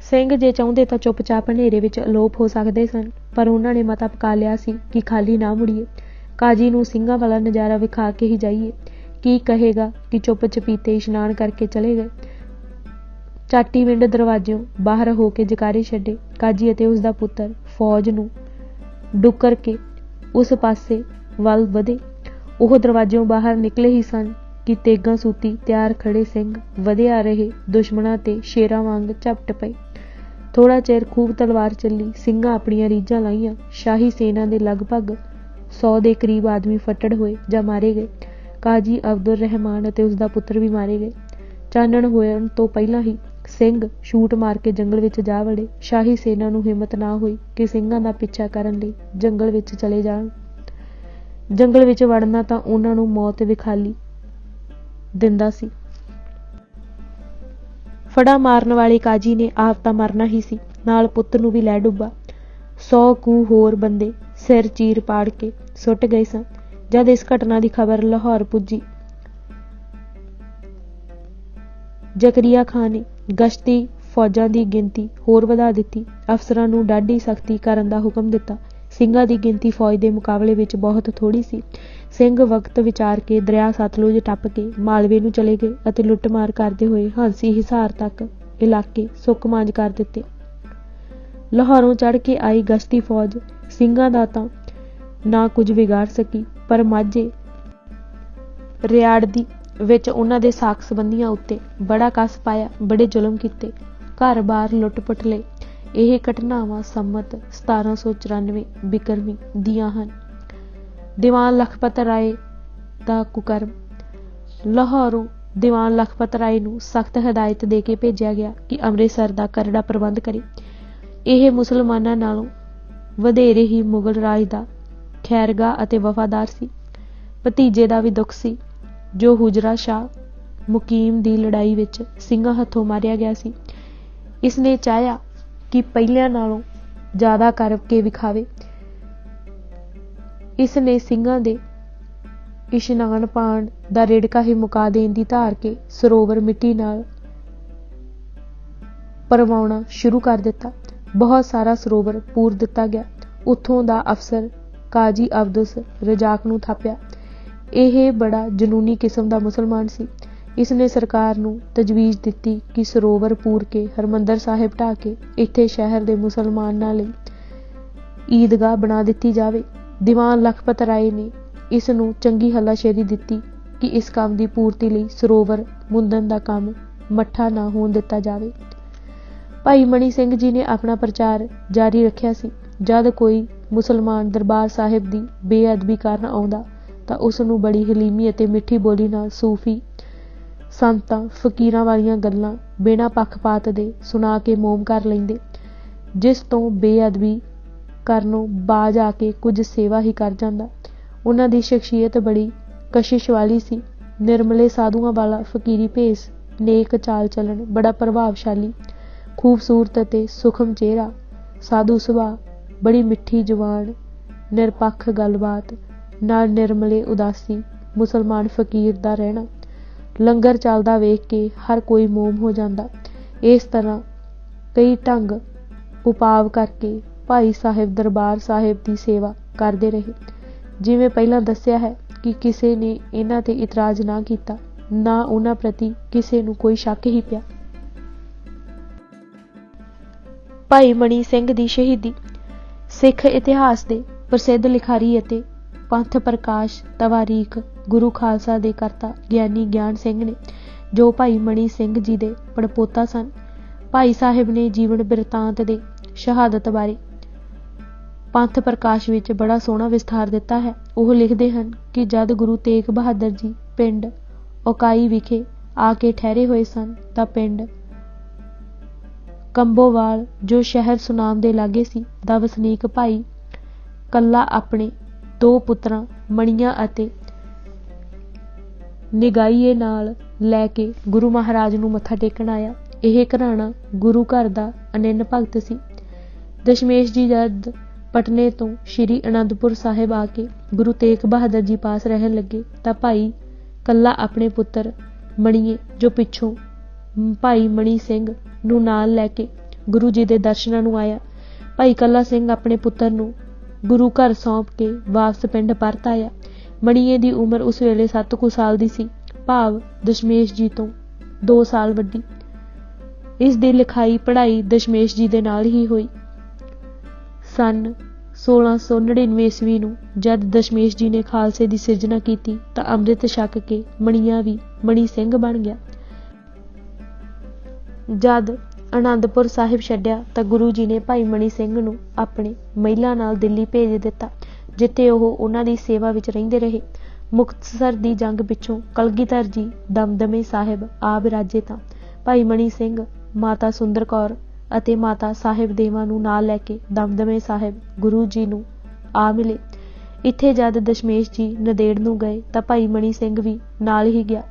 ਸਿੰਘ ਜੇ ਚਾਹੁੰਦੇ ਤਾਂ ਚੁੱਪਚਾਪ ਹਨੇਰੇ ਵਿੱਚ ਅਲੋਪ ਹੋ ਸਕਦੇ ਸਨ, ਪਰ ਉਹਨਾਂ ਨੇ ਮਤਾ ਪਕਾ ਲਿਆ ਸੀ ਕਿ ਖਾਲੀ ਨਾ ਮੁੜੀਏ। ਕਾਜੀ ਨੂੰ ਸਿੰਘਾਂ ਵਾਲਾ ਨਜ਼ਾਰਾ ਵਿਖਾ ਕੇ ਹੀ ਜਾਈਏ। ਕੀ ਕਹੇਗਾ ਕਿ ਚੁੱਪ ਚਪੀਤੇ ਇਸ਼ਨਾਨ ਕਰਕੇ ਚਲੇ ਗਏ। ਚਾਟੀਵਿੰਡ ਦਰਵਾਜ਼ਿਓਂ ਬਾਹਰ ਹੋ ਕੇ ਜੈਕਾਰੇ ਛੱਡੇ। ਕਾਜੀ ਅਤੇ ਉਸਦਾ ਪੁੱਤਰ ਫੌਜ ਨੂੰ ਡੁੱਕਰ ਕੇ ਉਸ ਪਾਸੇ ਵੱਲ ਵਧੇ। ਉਹ ਦਰਵਾਜ਼ਿਓਂ ਬਾਹਰ ਨਿਕਲੇ ਹੀ ਸਨ ਕਿ ਤੇਗਾਂ ਸੂਤੀ ਤਿਆਰ ਖੜੇ ਸਿੰਘ ਵਧਿਆ ਰਹੇ ਦੁਸ਼ਮਣਾਂ ਤੇ ਸ਼ੇਰਾਂ ਵਾਂਗ ਝਪਟ ਪਏ। ਥੋੜਾ ਚਿਰ ਖੂਬ ਤਲਵਾਰ ਚੱਲੀ। ਸਿੰਘਾਂ ਆਪਣੀਆਂ ਰੀਝਾਂ ਲਾਈਆਂ। ਸ਼ਾਹੀ ਸੈਨਾ ਦੇ ਲਗਭਗ 100 ਦੇ ਕਰੀਬ ਆਦਮੀ ਫੱਟੜ ਹੋਏ ਜਾਂ ਮਾਰੇ ਗਏ। ਕਾਜੀ ਅਬਦੁਰ ਰਹਿਮਾਨ ਅਤੇ ਉਸਦਾ ਪੁੱਤਰ ਵੀ ਮਾਰੇ ਗਏ। ਚਾਨਣ ਹੋਣ ਤੋਂ ਪਹਿਲਾਂ ਹੀ ਸਿੰਘ ਸ਼ੂਟ ਮਾਰ ਕੇ ਜੰਗਲ ਵਿੱਚ ਜਾ ਵੜੇ। ਸ਼ਾਹੀ ਸੈਨਾ ਨੂੰ ਹਿੰਮਤ ਨਾ ਹੋਈ ਕਿ ਸਿੰਘਾਂ ਦਾ ਪਿੱਛਾ ਕਰਨ ਲਈ ਜੰਗਲ ਵਿੱਚ ਚਲੇ ਜਾਣ। ਜੰਗਲ ਵਿੱਚ ਵੜਨਾ ਤਾਂ ਉਹਨਾਂ ਨੂੰ ਮੌਤ ਵਿਖਾਲੀ ਦਿੰਦਾ ਸੀ। ਫੜਾ ਮਾਰਨ ਵਾਲੇ ਕਾਜੀ ਨੇ ਆਪ ਤਾਂ ਮਰਨਾ ਹੀ ਸੀ, ਨਾਲ ਪੁੱਤ ਨੂੰ ਵੀ ਲੈ ਡੁੱਬਾ। 100 ਕੁ ਹੋਰ ਬੰਦੇ ਸਿਰ ਚੀਰ ਪਾੜ ਕੇ ਸੁੱਟ ਗਏ ਸਨ। ਜਦ ਇਸ ਘਟਨਾ ਦੀ ਖਬਰ ਲਾਹੌਰ ਪੁੱਜੀ, ਜ਼ਕਰੀਆ ਖਾਂ ਨੇ ਗਸ਼ਤੀ ਫੌਜਾਂ ਦੀ ਗਿਣਤੀ ਹੋਰ ਵਧਾ ਦਿੱਤੀ। ਅਫਸਰਾਂ ਨੂੰ ਡਾਢੀ ਸਖਤੀ ਕਰਨ ਦਾ ਹੁਕਮ ਦਿੱਤਾ। ਸਿੰਘਾਂ ਦੀ ਗਿਣਤੀ ਫੌਜ ਦੇ ਮੁਕਾਬਲੇ ਵਿੱਚ ਬਹੁਤ ਥੋੜ੍ਹੀ ਸੀ। ਸਿੰਘ ਵਕਤ ਵਿਚਾਰ ਕੇ ਦਰਿਆ ਸਤਲੁਜ ਟੱਪ ਕੇ ਮਾਲਵੇ ਨੂੰ ਚਲੇ ਗਏ ਅਤੇ ਲੁੱਟਮਾਰ ਕਰਦੇ ਹੋਏ ਹਾਂਸੀ ਹਿਸਾਰ ਤੱਕ ਇਲਾਕੇ ਸੁੱਕ-ਮਾਂਜ ਕਰ ਦਿੱਤੇ। ਲਾਹੌਰੋਂ ਚੜ੍ਹ ਕੇ ਆਈ ਗਸ਼ਤੀ ਫੌਜ ਸਿੰਘਾਂ ਦਾ ਤਾਂ ਨਾ ਕੁਝ ਵਿਗਾੜ ਸਕੀ, ਪਰ ਮਾਝੇ ਰਿਆੜਦੀ ਵਿੱਚ ਉਹਨਾਂ ਦੇ ਸਾਕ ਸੰਬੰਧੀਆਂ ਉੱਤੇ ਬੜਾ ਕੱਸ ਪਾਇਆ, ਬੜੇ ਜ਼ੁਲਮ ਕੀਤੇ, ਘਰ-ਬਾਰ ਲੁੱਟ-ਪੁੱਟ ਲਏ। ਇਹ ਘਟਨਾਵਾਂ ਸੰਮਤ 1794 ਬਿਕਰਮੀ ਦੀਆਂ ਹਨ। ਦੀਵਾਨ ਲਖਪਤ ਰਾਏ ਦਾ ਕੁਕਰਮ। ਲਾਹੌਰੋਂ ਦੀਵਾਨ ਲਖਪਤ ਰਾਏ ਨੂੰ ਸਖਤ ਹਦਾਇਤ ਦੇ ਕੇ ਭੇਜਿਆ ਗਿਆ ਕਿ ਅੰਮ੍ਰਿਤਸਰ ਦਾ ਕਰੜਾ ਪ੍ਰਬੰਧ ਕਰੇ। ਇਹ ਮੁਸਲਮਾਨਾਂ ਨਾਲੋਂ ਵਧੇਰੇ ਹੀ ਮੁਗਲ ਰਾਜ ਦਾ ਖੈਰਗਾਹ ਅਤੇ ਵਫਾਦਾਰ ਸੀ। ਭਤੀਜੇ ਦਾ ਵੀ ਦੁੱਖ ਸੀ ਜੋ ਹੁਜਰਾ ਸ਼ਾਹ ਮੁਕੀਮ ਦੀ ਲੜਾਈ ਵਿੱਚ ਸਿੰਘਾਂ ਹੱਥੋਂ ਮਾਰਿਆ ਗਿਆ ਸੀ। ਇਸਨੇ ਚਾਹਿਆ ਕਿ ਪਹਿਲਿਆਂ ਨਾਲੋਂ ਜ਼ਿਆਦਾ ਕਰਕੇ ਵਿਖਾਵੇ। ਇਸ ਨੇ ਸਿੰਘਾਂ ਦੇ ਇਸ਼ਨਾਨ ਪਾਣ ਦਾ ਰੇੜਕਾ ਹੀ ਮੁਕਾ ਦੇਣ ਦੀ ਧਾਰ ਕੇ ਸਰੋਵਰ ਮਿੱਟੀ ਨਾਲ ਭਰਵਾਉਣਾ ਸ਼ੁਰੂ ਕਰ ਦਿੱਤਾ। ਬਹੁਤ ਸਾਰਾ ਸਰੋਵਰ ਪੂਰ ਦਿੱਤਾ ਗਿਆ। ਉੱਥੋਂ ਦਾ ਅਫਸਰ ਕਾਜੀ ਅਬਦੁਸ ਰਜ਼ਾਕ ਨੂੰ ਥਾਪਿਆ। ਇਹ ਬੜਾ ਜਨੂਨੀ ਕਿਸਮ ਦਾ ਮੁਸਲਮਾਨ ਸੀ। ਇਸ ਨੇ ਸਰਕਾਰ ਨੂੰ ਤਜਵੀਜ਼ ਦਿੱਤੀ ਕਿ ਸਰੋਵਰ ਪੂਰ ਕੇ ਹਰਿਮੰਦਰ ਸਾਹਿਬ ਢਾਹ ਕੇ ਇੱਥੇ ਸ਼ਹਿਰ ਦੇ ਮੁਸਲਮਾਨਾਂ ਲਈ ਈਦਗਾਹ ਬਣਾ ਦਿੱਤੀ ਜਾਵੇ। ਦੀਵਾਨ ਲਖਪਤ ਰਾਏ ਨੇ ਇਸ ਨੂੰ ਚੰਗੀ ਹੱਲਾਸ਼ੇਰੀ ਦਿੱਤੀ ਕਿ ਇਸ ਕੰਮ ਦੀ ਪੂਰਤੀ ਲਈ ਸਰੋਵਰ ਮੁੰਦਨ ਦਾ ਕੰਮ ਮੱਠਾ ਨਾ ਹੋਣ ਦਿੱਤਾ ਜਾਵੇ। ਭਾਈ ਮਣੀ ਸਿੰਘ ਜੀ ਨੇ ਆਪਣਾ ਪ੍ਰਚਾਰ ਜਾਰੀ ਰੱਖਿਆ ਸੀ। ਜਦ ਕੋਈ ਮੁਸਲਮਾਨ ਦਰਬਾਰ ਸਾਹਿਬ ਦੀ ਬੇਅਦਬੀ ਕਾਰਨ ਆਉਂਦਾ ਤਾਂ ਉਸ ਨੂੰ ਬੜੀ ਹਲੀਮੀ ਅਤੇ ਮਿੱਠੀ ਬੋਲੀ ਨਾਲ ਸੂਫੀ ਸੰਤਾਂ ਫਕੀਰਾਂ ਵਾਲੀਆਂ ਗੱਲਾਂ ਬਿਨਾਂ ਪੱਖਪਾਤ ਦੇ ਸੁਣਾ ਕੇ ਮੋਮ ਕਰ ਲੈਂਦੇ। ਜਿਸ ਤੋਂ ਬੇਅਦਬੀ ਕਰਨੋਂ ਬਾਜ ਆ ਕੇ ਕੁਝ ਸੇਵਾ ਹੀ ਕਰ ਜਾਂਦਾ। ਉਹਨਾਂ ਦੀ ਸ਼ਖਸੀਅਤ ਬੜੀ ਕਸ਼ਿਸ਼ ਵਾਲੀ ਸੀ। ਨਿਰਮਲੇ ਸਾਧੂਆਂ ਵਾਲਾ ਫਕੀਰੀ ਭੇਸ, ਨੇਕ ਚਾਲ ਚੱਲਣ, ਬੜਾ ਪ੍ਰਭਾਵਸ਼ਾਲੀ, ਖੂਬਸੂਰਤ ਅਤੇ ਸੁਖਮ ਚਿਹਰਾ, ਸਾਧੂ ਸੁਭਾਅ, ਬੜੀ ਮਿੱਠੀ ਜ਼ੁਬਾਨ, ਨਿਰਪੱਖ ਗੱਲਬਾਤ ਨਾਲ ਨਿਰਮਲੇ ਉਦਾਸੀ ਮੁਸਲਮਾਨ ਫਕੀਰ ਦਾ ਰਹਿਣਾ। ਲੰਗਰ ਚੱਲਦਾ ਵੇਖ ਕੇ ਹਰ ਕੋਈ ਮੋਮ ਹੋ ਜਾਂਦਾ। ਇਸ ਤਰ੍ਹਾਂ ਕਈ ਢੰਗ ਉਪਾਵ ਕਰਕੇ ਭਾਈ ਸਾਹਿਬ ਦਰਬਾਰ ਸਾਹਿਬ ਦੀ ਸੇਵਾ ਕਰਦੇ ਰਹੇ। ਜਿਵੇਂ ਪਹਿਲਾਂ ਦੱਸਿਆ ਹੈ ਕਿ ਕਿਸੇ ਨੇ ਇਹਨਾਂ ਤੇ ਇਤਰਾਜ਼ ਨਾ ਕੀਤਾ, ਨਾ ਉਹਨਾਂ ਪ੍ਰਤੀ ਕਿਸੇ ਨੂੰ ਕੋਈ ਸ਼ੱਕ ਹੀ ਪਿਆ। ਭਾਈ ਮਣੀ ਸਿੰਘ ਦੀ ਸ਼ਹੀਦੀ। ਸਿੱਖ ਇਤਿਹਾਸ ਦੇ ਪ੍ਰਸਿੱਧ ਲਿਖਾਰੀ ਅਤੇ ਪੰਥ ਪ੍ਰਕਾਸ਼ ਤਵਾਰੀਖ ਗੁਰੂ ਖਾਲਸਾ ਦੇ ਕਰਤਾ ਗਿਆਨੀ ਗਿਆਨ ਸਿੰਘ ਨੇ, ਜੋ ਭਾਈ ਮਣੀ ਸਿੰਘ ਜੀ ਦੇ ਪੜਪੋਤਾ ਸਨ, ਭਾਈ ਸਾਹਿਬ ਨੇ ਜੀਵਨ ਬਿਰਤਾਂਤ ਦੇ ਸ਼ਹਾਦਤ ਬਾਰੇ ਪੰਥ ਪ੍ਰਕਾਸ਼ ਵਿੱਚ ਬੜਾ ਸੋਹਣਾ ਵਿਸਥਾਰ ਦਿੱਤਾ ਹੈ। ਉਹ ਲਿਖਦੇ ਹਨ ਕਿ ਜਦ ਗੁਰੂ ਤੇਗ ਬਹਾਦਰ ਜੀ ਪਿੰਡ ਉਕਾਈ ਵਿਖੇ ਆ ਕੇ ਠਹਿਰੇ ਹੋਏ ਸਨ ਤਾਂ ਪਿੰਡ ਕੰਬੋਵਾਲ, ਜੋ ਸ਼ਹਿਰ ਸੁਨਾਮ ਦੇ ਲਾਗੇ ਸੀ, ਦਾ ਵਸਨੀਕ ਭਾਈ ਕੱਲਾ ਆਪਣੇ 2 ਪੁੱਤਰਾਂ ਮਣੀਆਂ ਅਤੇ ਨਿਗਾਈਏ ਨਾਲ ਲੈ ਕੇ ਗੁਰੂ ਮਹਾਰਾਜ ਨੂੰ ਮੱਥਾ ਟੇਕਣ ਆਇਆ। ਇਹ ਘਰਾਣਾ ਗੁਰੂ ਘਰ ਦਾ ਅਨੰਨ ਭਗਤ ਸੀ। ਦਸ਼ਮੇਸ਼ ਜੀ ਜਦ ਪਟਨੇ ਤੋਂ ਸ਼੍ਰੀ ਅਨੰਦਪੁਰ ਸਾਹਿਬ ਆ ਕੇ ਗੁਰੂ ਤੇਗ ਬਹਾਦਰ ਜੀ ਪਾਸ ਰਹਿਣ ਲੱਗੇ ਤਾਂ ਭਾਈ ਕੱਲਾ ਆਪਣੇ ਪੁੱਤਰ ਮਣੀਏ, ਜੋ ਪਿੱਛੋਂ ਭਾਈ ਮਣੀ ਸਿੰਘ ਨੂੰ ਨਾਲ ਲੈ ਕੇ ਗੁਰੂ ਜੀ ਦੇ ਦਰਸ਼ਨਾਂ ਨੂੰ ਆਇਆ। ਭਾਈ ਕੱਲਾ ਸਿੰਘ ਆਪਣੇ ਪੁੱਤਰ ਨੂੰ ਗੁਰੂ ਘਰ ਸੌਂਪ ਕੇ ਵਾਪਸ ਪਿੰਡ ਪਰਤ ਆਇਆ। ਮਣੀਏ ਦੀ ਉਮਰ ਉਸ ਵੇਲੇ 7 ਕੁ ਸਾਲ ਦੀ ਸੀ, ਭਾਵ ਦਸ਼ਮੇਸ਼ ਜੀ ਤੋਂ 2 ਸਾਲ ਵੱਡੀ। ਇਸ ਦੀ ਲਿਖਾਈ ਪੜ੍ਹਾਈ ਦਸ਼ਮੇਸ਼ ਜੀ ਦੇ ਨਾਲ ਹੀ ਹੋਈ। ਸੰਨ 1699 ਈਸਵੀ ਨੂੰ ਜਦ ਦਸ਼ਮੇਸ਼ ਜੀ ਨੇ ਖਾਲਸੇ ਦੀ ਸਿਰਜਣਾ ਕੀਤੀ ਤਾਂ ਅੰਮ੍ਰਿਤ ਛਕ ਕੇ ਮਣੀਆਂ ਵੀ ਮਣੀ ਸਿੰਘ ਬਣ ਗਿਆ। ਜਦ ਅਨੰਦਪੁਰ ਸਾਹਿਬ ਛੱਡਿਆ ਤਾਂ ਗੁਰੂ ਜੀ ਨੇ ਭਾਈ ਮਣੀ ਸਿੰਘ ਨੂੰ ਆਪਣੇ ਮਹਿਲਾਂ ਨਾਲ ਦਿੱਲੀ ਭੇਜ ਦਿੱਤਾ, ਜਿੱਥੇ ਉਹ ਉਹਨਾਂ ਦੀ ਸੇਵਾ ਵਿੱਚ ਰਹਿੰਦੇ ਰਹੇ। ਮੁਕਤਸਰ ਦੀ ਜੰਗ ਪਿੱਛੋਂ ਕਲਗੀਧਰ ਜੀ ਦਮਦਮੇ ਸਾਹਿਬ ਆ ਬਿਰਾਜੇ ਤਾਂ ਭਾਈ ਮਣੀ ਸਿੰਘ ਮਾਤਾ ਸੁੰਦਰ ਕੌਰ ਅਤੇ ਮਾਤਾ ਸਾਹਿਬ ਦੇਵਾਂ ਨੂੰ ਨਾਲ ਲੈ ਕੇ ਦਮਦਮੇ ਸਾਹਿਬ ਗੁਰੂ ਜੀ ਨੂੰ ਆ ਮਿਲੇ। ਇੱਥੇ ਜਦ ਦਸ਼ਮੇਸ਼ ਜੀ ਨੰਦੇੜ ਨੂੰ ਗਏ ਤਾਂ ਭਾਈ ਮਣੀ ਸਿੰਘ ਵੀ ਨਾਲ ਹੀ ਗਿਆ।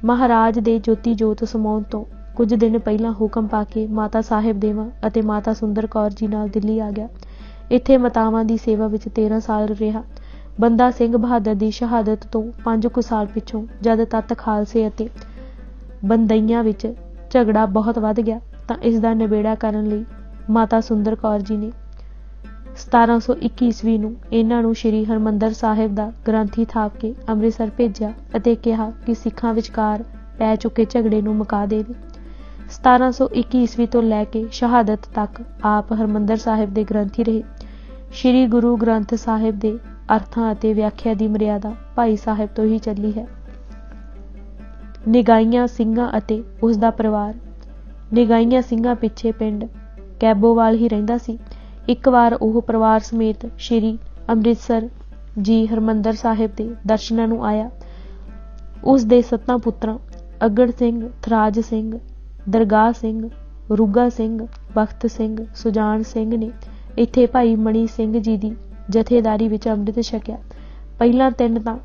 ਮਹਾਰਾਜ ਦੇ ਜੋਤੀ ਜੋਤ ਸਮਾਉਣ ਤੋਂ ਕੁਝ ਦਿਨ ਪਹਿਲਾਂ ਹੁਕਮ ਪਾ ਕੇ ਮਾਤਾ ਸਾਹਿਬ ਦੇਵਾਂ ਅਤੇ ਮਾਤਾ ਸੁੰਦਰ ਕੌਰ ਜੀ ਨਾਲ ਦਿੱਲੀ ਆ ਗਿਆ। ਇੱਥੇ ਮਾਤਾਵਾਂ ਦੀ ਸੇਵਾ ਵਿੱਚ 13 ਸਾਲ ਰਿਹਾ। ਬੰਦਾ ਸਿੰਘ ਬਹਾਦਰ ਦੀ ਸ਼ਹਾਦਤ ਤੋਂ 5 ਕੁ ਸਾਲ ਪਿੱਛੋਂ ਜਦ ਤੱਤ ਖਾਲਸੇ ਅਤੇ ਬੰਦਈਆਂ ਵਿੱਚ ਝਗੜਾ ਬਹੁਤ ਵੱਧ ਗਿਆ ਤਾਂ ਇਸ ਦਾ ਨਿਬੇੜਾ ਕਰਨ ਲਈ ਮਾਤਾ ਸੁੰਦਰ ਕੌਰ ਜੀ ਨੇ 1721 ਈਸਵੀ ਨੂੰ ਇਹਨਾਂ ਨੂੰ ਸ਼੍ਰੀ ਹਰਿਮੰਦਰ ਸਾਹਿਬ ਦਾ ਗ੍ਰੰਥੀ ਥਾਪ ਕੇ ਅੰਮ੍ਰਿਤਸਰ ਭੇਜਿਆ ਅਤੇ ਕਿਹਾ ਕਿ ਸਿੱਖਾਂ ਵਿਚਕਾਰ ਪੈ ਚੁੱਕੇ ਝਗੜੇ ਨੂੰ ਮੁਕਾ ਦੇਵੇ। 1721 ਈਸਵੀ ਤੋਂ ਲੈ ਕੇ ਸ਼ਹਾਦਤ ਤੱਕ ਆਪ ਹਰਿਮੰਦਰ ਸਾਹਿਬ ਦੇ ਗ੍ਰੰਥੀ ਰਹੇ। ਸ਼੍ਰੀ ਗੁਰੂ ਗ੍ਰੰਥ ਸਾਹਿਬ ਦੇ ਅਰਥਾਂ ਅਤੇ ਵਿਆਖਿਆ ਦੀ ਮਰਿਆਦਾ ਭਾਈ ਸਾਹਿਬ ਤੋਂ ਹੀ ਚੱਲੀ ਹੈ। ਨਿਗਾਈਆਂ ਸਿੰਘਾਂ ਅਤੇ ਉਸ ਦਾ ਪਰਿਵਾਰ। ਨਿਗਾਈਆਂ ਸਿੰਘਾਂ ਪਿੱਛੇ ਪਿੰਡ ਕੈਬੋਵਾਲ ਹੀ ਰਹਿੰਦਾ ਸੀ। ਇੱਕ ਵਾਰ ਉਹ ਪਰਿਵਾਰ ਸਮੇਤ ਸ਼੍ਰੀ ਅੰਮ੍ਰਿਤਸਰ ਜੀ ਹਰਿਮੰਦਰ ਸਾਹਿਬ ਦੇ ਦਰਸ਼ਨਾਂ ਨੂੰ ਆਇਆ। ਉਸ ਦੇ 7 ਪੁੱਤਰਾਂ ਅਗੜ ਸਿੰਘ, ਥਰਾਜ ਸਿੰਘ, ਦਰਗਾਹ ਸਿੰਘ, ਰੁੱਗਾ ਸਿੰਘ, ਬਖਤ ਸਿੰਘ, ਸੁਜਾਨ ਸਿੰਘ ਨੇ ਇੱਥੇ ਭਾਈ ਮਣੀ ਸਿੰਘ ਜੀ ਦੀ ਜਥੇਦਾਰੀ ਵਿੱਚ ਅੰਮ੍ਰਿਤ ਛਕਿਆ। ਪਹਿਲਾਂ 3 ਤਾਂ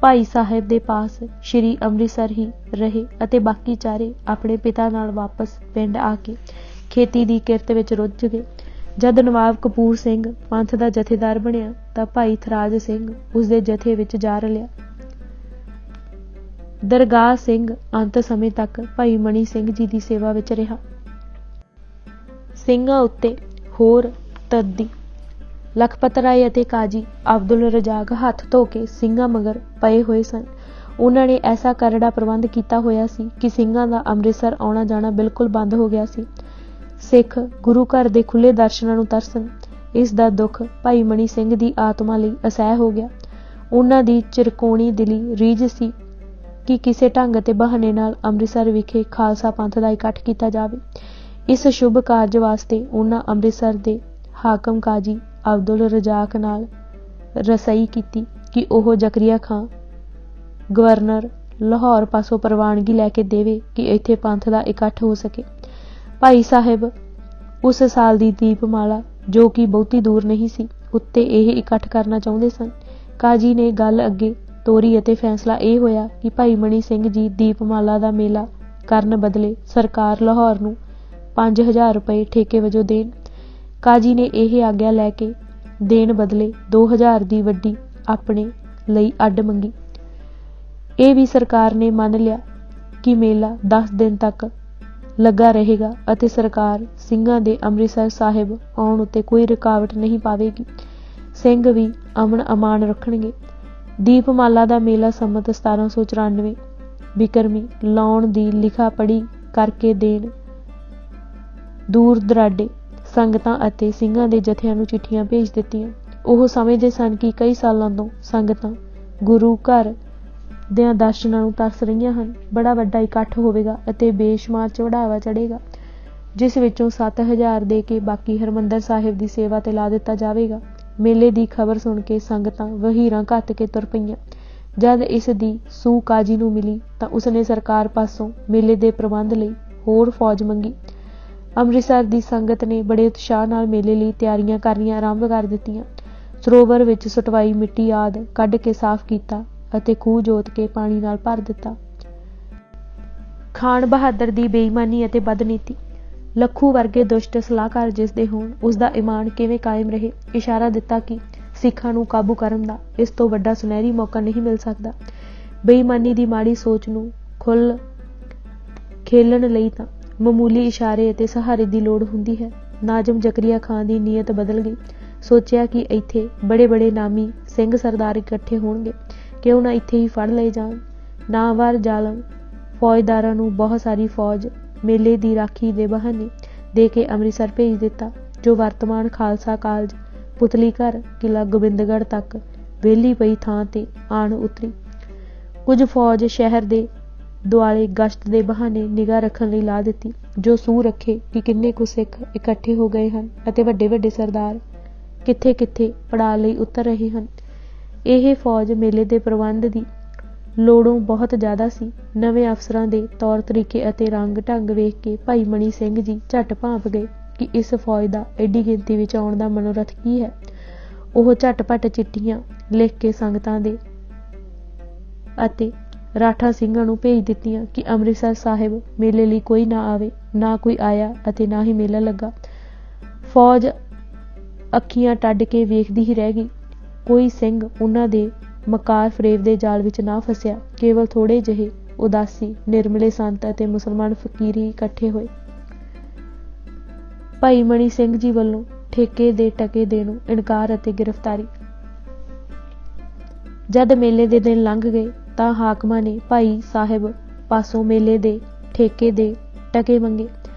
ਭਾਈ ਸਾਹਿਬ ਦੇ ਪਾਸ ਸ਼੍ਰੀ ਅੰਮ੍ਰਿਤਸਰ ਹੀ ਰਹੇ ਅਤੇ ਬਾਕੀ 4 ਆਪਣੇ ਪਿਤਾ ਨਾਲ ਵਾਪਸ ਪਿੰਡ ਆ ਕੇ ਖੇਤੀ ਦੀ ਕਿਰਤ ਵਿੱਚ ਰੁੱਝ ਗਏ। ਜਦ ਨਵਾਬ ਕਪੂਰ ਸਿੰਘ ਪੰਥ ਦਾ ਜਥੇਦਾਰ ਬਣਿਆ ਤਾਂ ਭਾਈ ਥਰਾਜ ਸਿੰਘ ਉਸ ਦੇ ਜਥੇ ਵਿੱਚ ਜਾ ਰਲਿਆ। ਦਰਗਾਹ ਸਿੰਘ ਅੰਤ ਸਮੇਂ ਤੱਕ ਭਾਈ ਮਣੀ ਸਿੰਘ ਜੀ ਦੀ ਸੇਵਾ ਵਿੱਚ ਰਿਹਾ। ਸਿੰਘਾਂ ਉੱਤੇ ਹੋਰ ਤਰਦੀ ਲਖਪਤ ਰਾਏ ਅਤੇ ਕਾਜੀ ਅਬਦੁਲ ਰਜ਼ਾਕ ਹੱਥ ਧੋ ਕੇ ਸਿੰਘਾਂ ਮਗਰ ਪਏ ਹੋਏ ਸਨ। ਉਹਨਾਂ ਨੇ ਐਸਾ ਕਰੜਾ ਪ੍ਰਬੰਧ ਕੀਤਾ ਹੋਇਆ ਸੀ ਕਿ ਸਿੰਘਾਂ ਦਾ ਅੰਮ੍ਰਿਤਸਰ ਆਉਣਾ ਜਾਣਾ ਬਿਲਕੁਲ ਬੰਦ ਹੋ ਗਿਆ ਸੀ। ਸਿੱਖ ਗੁਰੂ ਘਰ ਦੇ ਖੁੱਲ੍ਹੇ ਦਰਸ਼ਨਾਂ ਨੂੰ ਤਰਸਣ। ਇਸ ਦਾ ਦੁੱਖ ਭਾਈ ਮਣੀ ਸਿੰਘ ਦੀ ਆਤਮਾ ਲਈ ਅਸਹਿ ਹੋ ਗਿਆ। ਉਹਨਾਂ ਦੀ ਚਿਰਕੋਣੀ ਦਿਲੀ ਰੀਝ ਸੀ ਕਿ ਕਿਸੇ ਢੰਗ ਅਤੇ ਬਹਾਨੇ ਨਾਲ ਅੰਮ੍ਰਿਤਸਰ ਵਿਖੇ ਖਾਲਸਾ ਪੰਥ ਦਾ ਇਕੱਠ ਕੀਤਾ ਜਾਵੇ। ਇਸ ਸ਼ੁਭ ਕਾਰਜ ਵਾਸਤੇ ਉਹਨਾਂ ਅੰਮ੍ਰਿਤਸਰ ਦੇ ਹਾਕਮ ਕਾਜੀ ਅਬਦੁਲ ਰਜ਼ਾਕ ਨਾਲ ਰਸਾਈ ਕੀਤੀ ਕਿ ਉਹ ਜ਼ਕਰੀਆ ਖਾਂ ਗਵਰਨਰ ਲਾਹੌਰ ਪਾਸੋਂ ਪ੍ਰਵਾਨਗੀ ਲੈ ਕੇ ਦੇਵੇ ਕਿ ਇੱਥੇ ਪੰਥ ਦਾ ਇਕੱਠ ਹੋ ਸਕੇ। ਭਾਈ ਸਾਹਿਬ ਉਸ ਸਾਲ ਦੀ ਦੀਪਮਾਲਾ, ਜੋ ਕਿ ਬਹੁਤੀ ਦੂਰ ਨਹੀਂ ਸੀ, ਉੱਤੇ ਇਹ ਇਕੱਠ ਕਰਨਾ ਚਾਹੁੰਦੇ ਸਨ। ਕਾਜੀ ਨੇ ਗੱਲ ਅੱਗੇ ਤੋਰੀ ਅਤੇ ਫੈਸਲਾ ਇਹ ਹੋਇਆ ਕਿ ਭਾਈ ਮਣੀ ਸਿੰਘ ਜੀ ਦੀਪਮਾਲਾ ਦਾ ਮੇਲਾ ਕਰਨ ਬਦਲੇ ਸਰਕਾਰ ਲਾਹੌਰ ਨੂੰ 5000 ਰੁਪਏ ਠੇਕੇ ਵਜੋਂ ਦੇਣ। ਕਾਜੀ ਨੇ ਇਹ ਆਗਿਆ ਲੈ ਕੇ ਦੇਣ ਬਦਲੇ 2000 ਦੀ ਵੱਡੀ ਆਪਣੇ ਲਈ ਅੱਡ ਮੰਗੀ। ਇਹ ਵੀ ਸਰਕਾਰ ਨੇ ਮੰਨ ਲਿਆ ਕਿ ਮੇਲਾ 10 ਦਿਨ ਤੱਕ ਲੱਗਾ ਰਹੇਗਾ ਅਤੇ ਸਰਕਾਰ ਸਿੰਘਾਂ ਦੇ ਅੰਮ੍ਰਿਤਸਰ ਸਾਹਿਬ ਆਉਣ ਉੱਤੇ ਕੋਈ ਰੁਕਾਵਟ ਨਹੀਂ ਪਾਵੇਗੀ। ਸਿੰਘ ਵੀ ਅਮਨ ਅਮਾਨ ਰੱਖਣਗੇ। ਦੀਪਮਾਲਾ ਦਾ ਮੇਲਾ ਸੰਮਤ 1794 ਬਿਕਰਮੀ ਲਾਉਣ ਦੀ ਲਿਖਾ ਪੜ੍ਹੀ ਕਰਕੇ ਦੇਣ ਦੂਰ ਦਰਾਡੇ ਸੰਗਤਾਂ ਅਤੇ ਸਿੰਘਾਂ ਦੇ ਜਥਿਆਂ ਨੂੰ ਚਿੱਠੀਆਂ ਭੇਜ ਦਿੱਤੀਆਂ। ਉਹ ਸਮਝਦੇ ਸਨ ਕਿ ਕਈ ਸਾਲਾਂ ਤੋਂ ਸੰਗਤਾਂ ਗੁਰੂ ਘਰ ਦਿਆਂ ਦਰਸ਼ਨਾਂ ਨੂੰ ਤਰਸ ਰਹੀਆਂ ਹਨ। ਬੜਾ ਵੱਡਾ ਇਕੱਠ ਹੋਵੇਗਾ ਅਤੇ ਬੇਸ਼ੁਮਾਰ ਚੜ੍ਹਾਵਾ ਚੜ੍ਹੇਗਾ, ਜਿਸ ਵਿੱਚੋਂ 7000 ਦੇ ਕੇ ਬਾਕੀ ਹਰਿਮੰਦਰ ਸਾਹਿਬ ਦੀ ਸੇਵਾ ਤੇ ਲਾ ਦਿੱਤਾ ਜਾਵੇਗਾ। ਮੇਲੇ ਦੀ ਖਬਰ ਸੁਣ ਕੇ ਸੰਗਤਾਂ ਵਹੀਰਾਂ ਘੱਤ ਕੇ ਤੁਰ ਪਈਆਂ। ਜਦ ਇਸ ਦੀ ਸੂਹ ਕਾਜੀ ਨੂੰ ਮਿਲੀ ਤਾਂ ਉਸਨੇ ਸਰਕਾਰ ਪਾਸੋਂ ਮੇਲੇ ਦੇ ਪ੍ਰਬੰਧ ਲਈ ਹੋਰ ਫੌਜ ਮੰਗੀ। ਅੰਮ੍ਰਿਤਸਰ ਦੀ ਸੰਗਤ ਨੇ ਬੜੇ ਉਤਸ਼ਾਹ ਨਾਲ ਮੇਲੇ ਲਈ ਤਿਆਰੀਆਂ ਕਰਨੀਆਂ ਆਰੰਭ ਕਰ ਦਿੱਤੀਆਂ। ਸਰੋਵਰ ਵਿੱਚ ਸੁਟਵਾਈ ਮਿੱਟੀ ਆਦਿ ਕੱਢ ਕੇ ਸਾਫ਼ ਕੀਤਾ ਅਤੇ ਖੂਹ ਜੋਤ ਕੇ ਪਾਣੀ ਨਾਲ ਭਰ ਦਿੱਤਾ। ਖਾਨ ਬਹਾਦਰ ਦੀ ਬੇਈਮਾਨੀ ਅਤੇ ਬਦਨੀਤੀ। ਲੱਖੂ ਵਰਗੇ ਦੁਸ਼ਟ ਸਲਾਹਕਾਰ ਜਿਸ ਦੇ ਹੋਣ, ਉਸ ਦਾ ਈਮਾਨ ਕਿਵੇਂ ਕਾਇਮ ਰਹੇ। ਇਸ਼ਾਰਾ ਦਿੱਤਾ ਕਿ ਸਿੱਖਾਂ ਨੂੰ ਕਾਬੂ ਕਰਨ ਦਾ ਇਸ ਤੋਂ ਵੱਡਾ ਸੁਨਹਿਰੀ ਮੌਕਾ ਨਹੀਂ ਮਿਲ ਸਕਦਾ। ਬੇਈਮਾਨੀ ਦੀ ਮਾੜੀ ਸੋਚ ਨੂੰ ਖੁੱਲ੍ਹ ਖੇਲਣ ਲਈ ਤਾਂ ਮਾਮੂਲੀ ਇਸ਼ਾਰੇ ਅਤੇ ਸਹਾਰੇ ਦੀ ਲੋੜ ਹੁੰਦੀ ਹੈ। ਨਾਜ਼ਮ ਜ਼ਕਰੀਆ ਖਾਨ ਦੀ ਨੀਅਤ ਬਦਲ ਗਈ। ਸੋਚਿਆ ਕਿ ਇੱਥੇ ਬੜੇ ਨਾਮੀ ਸਿੰਘ ਸਰਦਾਰ ਇਕੱਠੇ ਹੋਣਗੇ, ਕਿਉਂ ਨਾ ਇੱਥੇ ਹੀ ਫੜ ਲਏ ਜਾਣ। ਨਾਮਵਰ ਜ਼ਾਲਮ ਫੌਜਦਾਰਾਂ ਨੂੰ ਬਹੁਤ ਸਾਰੀ ਫੌਜ ਮੇਲੇ ਦੀ ਰਾਖੀ ਦੇ ਬਹਾਨੇ ਦੇ ਕੇ ਅੰਮ੍ਰਿਤਸਰ ਭੇਜ ਦਿੱਤਾ, ਜੋ ਵਰਤਮਾਨ ਖਾਲਸਾ ਕਾਲਜ, ਪੁਤਲੀ ਘਰ, ਕਿਲ੍ਹਾ ਗੋਬਿੰਦਗੜ੍ਹ ਤੱਕ ਵਿਹਲੀ ਪਈ ਥਾਂ ਤੇ ਆਣ ਉਤਰੀ। ਕੁਝ ਫੌਜ ਸ਼ਹਿਰ ਦੇ ਦੁਆਲੇ ਗਸ਼ਤ ਦੇ ਬਹਾਨੇ ਨਿਗਾਹ ਰੱਖਣ ਲਈ ਲਾ ਦਿੱਤੀ, ਜੋ ਸੂਹ ਰੱਖੇ ਕਿ ਕਿੰਨੇ ਕੁ ਸਿੱਖ ਇਕੱਠੇ ਹੋ ਗਏ ਹਨ ਅਤੇ ਵੱਡੇ ਸਰਦਾਰ ਕਿੱਥੇ ਪੜਾਅ ਲਈ ਉਤਰ ਰਹੇ ਹਨ। ਇਹ ਫੌਜ ਮੇਲੇ ਦੇ ਪ੍ਰਬੰਧ ਦੀ ਲੋੜੋਂ ਬਹੁਤ ਜ਼ਿਆਦਾ ਸੀ। ਨਵੇਂ ਅਫਸਰਾਂ ਦੇ ਤੌਰ ਤਰੀਕੇ ਅਤੇ ਰੰਗ ਢੰਗ ਵੇਖ ਕੇ ਭਾਈ ਮਣੀ ਸਿੰਘ ਜੀ ਝੱਟ ਭਾਂਪ ਗਏ ਕਿ ਇਸ ਫੌਜ ਦਾ ਐਡੀ ਗਿਣਤੀ ਵਿੱਚ ਆਉਣ ਦਾ ਮਨੋਰਥ ਕੀ ਹੈ। ਉਹ ਝਟਪਟ ਚਿੱਠੀਆਂ ਲਿਖ ਕੇ ਸੰਗਤਾਂ ਦੇ ਅਤੇ ਰਾਠਾ ਸਿੰਘਾਂ ਨੂੰ ਭੇਜ ਦਿੱਤੀਆਂ ਕਿ ਅੰਮ੍ਰਿਤਸਰ ਸਾਹਿਬ ਮੇਲੇ ਲਈ ਕੋਈ ਨਾ ਆਵੇ। ਨਾ ਕੋਈ ਆਇਆ ਅਤੇ ਨਾ ਹੀ ਮੇਲਾ ਲੱਗਾ। ਫੌਜ ਅੱਖੀਆਂ ਟੱਡ ਕੇ ਵੇਖਦੀ ਹੀ ਰਹਿ ਗਈ। ਕੋਈ ਸਿੰਘ ਉਹਨਾਂ ਦੇ ਮਕਾਰ ਫਰੇਬ ਦੇ ਜਾਲ ਵਿੱਚ ਨਾ ਫਸਿਆ। ਕੇਵਲ ਥੋੜ੍ਹੇ ਜਿਹੇ ਉਦਾਸੀ ਨਿਰਮਲੇ ਸੰਤ ਅਤੇ ਮੁਸਲਮਾਨ ਫਕੀਰ ਹੀ ਇਕੱਠੇ ਹੋਏ। ਭਾਈ ਮਣੀ ਸਿੰਘ ਜੀ ਵੱਲੋਂ ਠੇਕੇ ਦੇ ਟਕੇ ਦੇਣੋਂ ਇਨਕਾਰ ਅਤੇ ਗ੍ਰਿਫਤਾਰੀ। ਜਦ ਮੇਲੇ ਦੇ ਦਿਨ ਲੰਘ ਗਏ ਤਾਂ ਹਾਕਮਾਂ ਨੇ ਭਾਈ ਸਾਹਿਬ ਪਾਸੋਂ ਮੇਲੇ ਦੇ ਠੇਕੇ ਦੇ ਟਕੇ ਮੰਗੇ।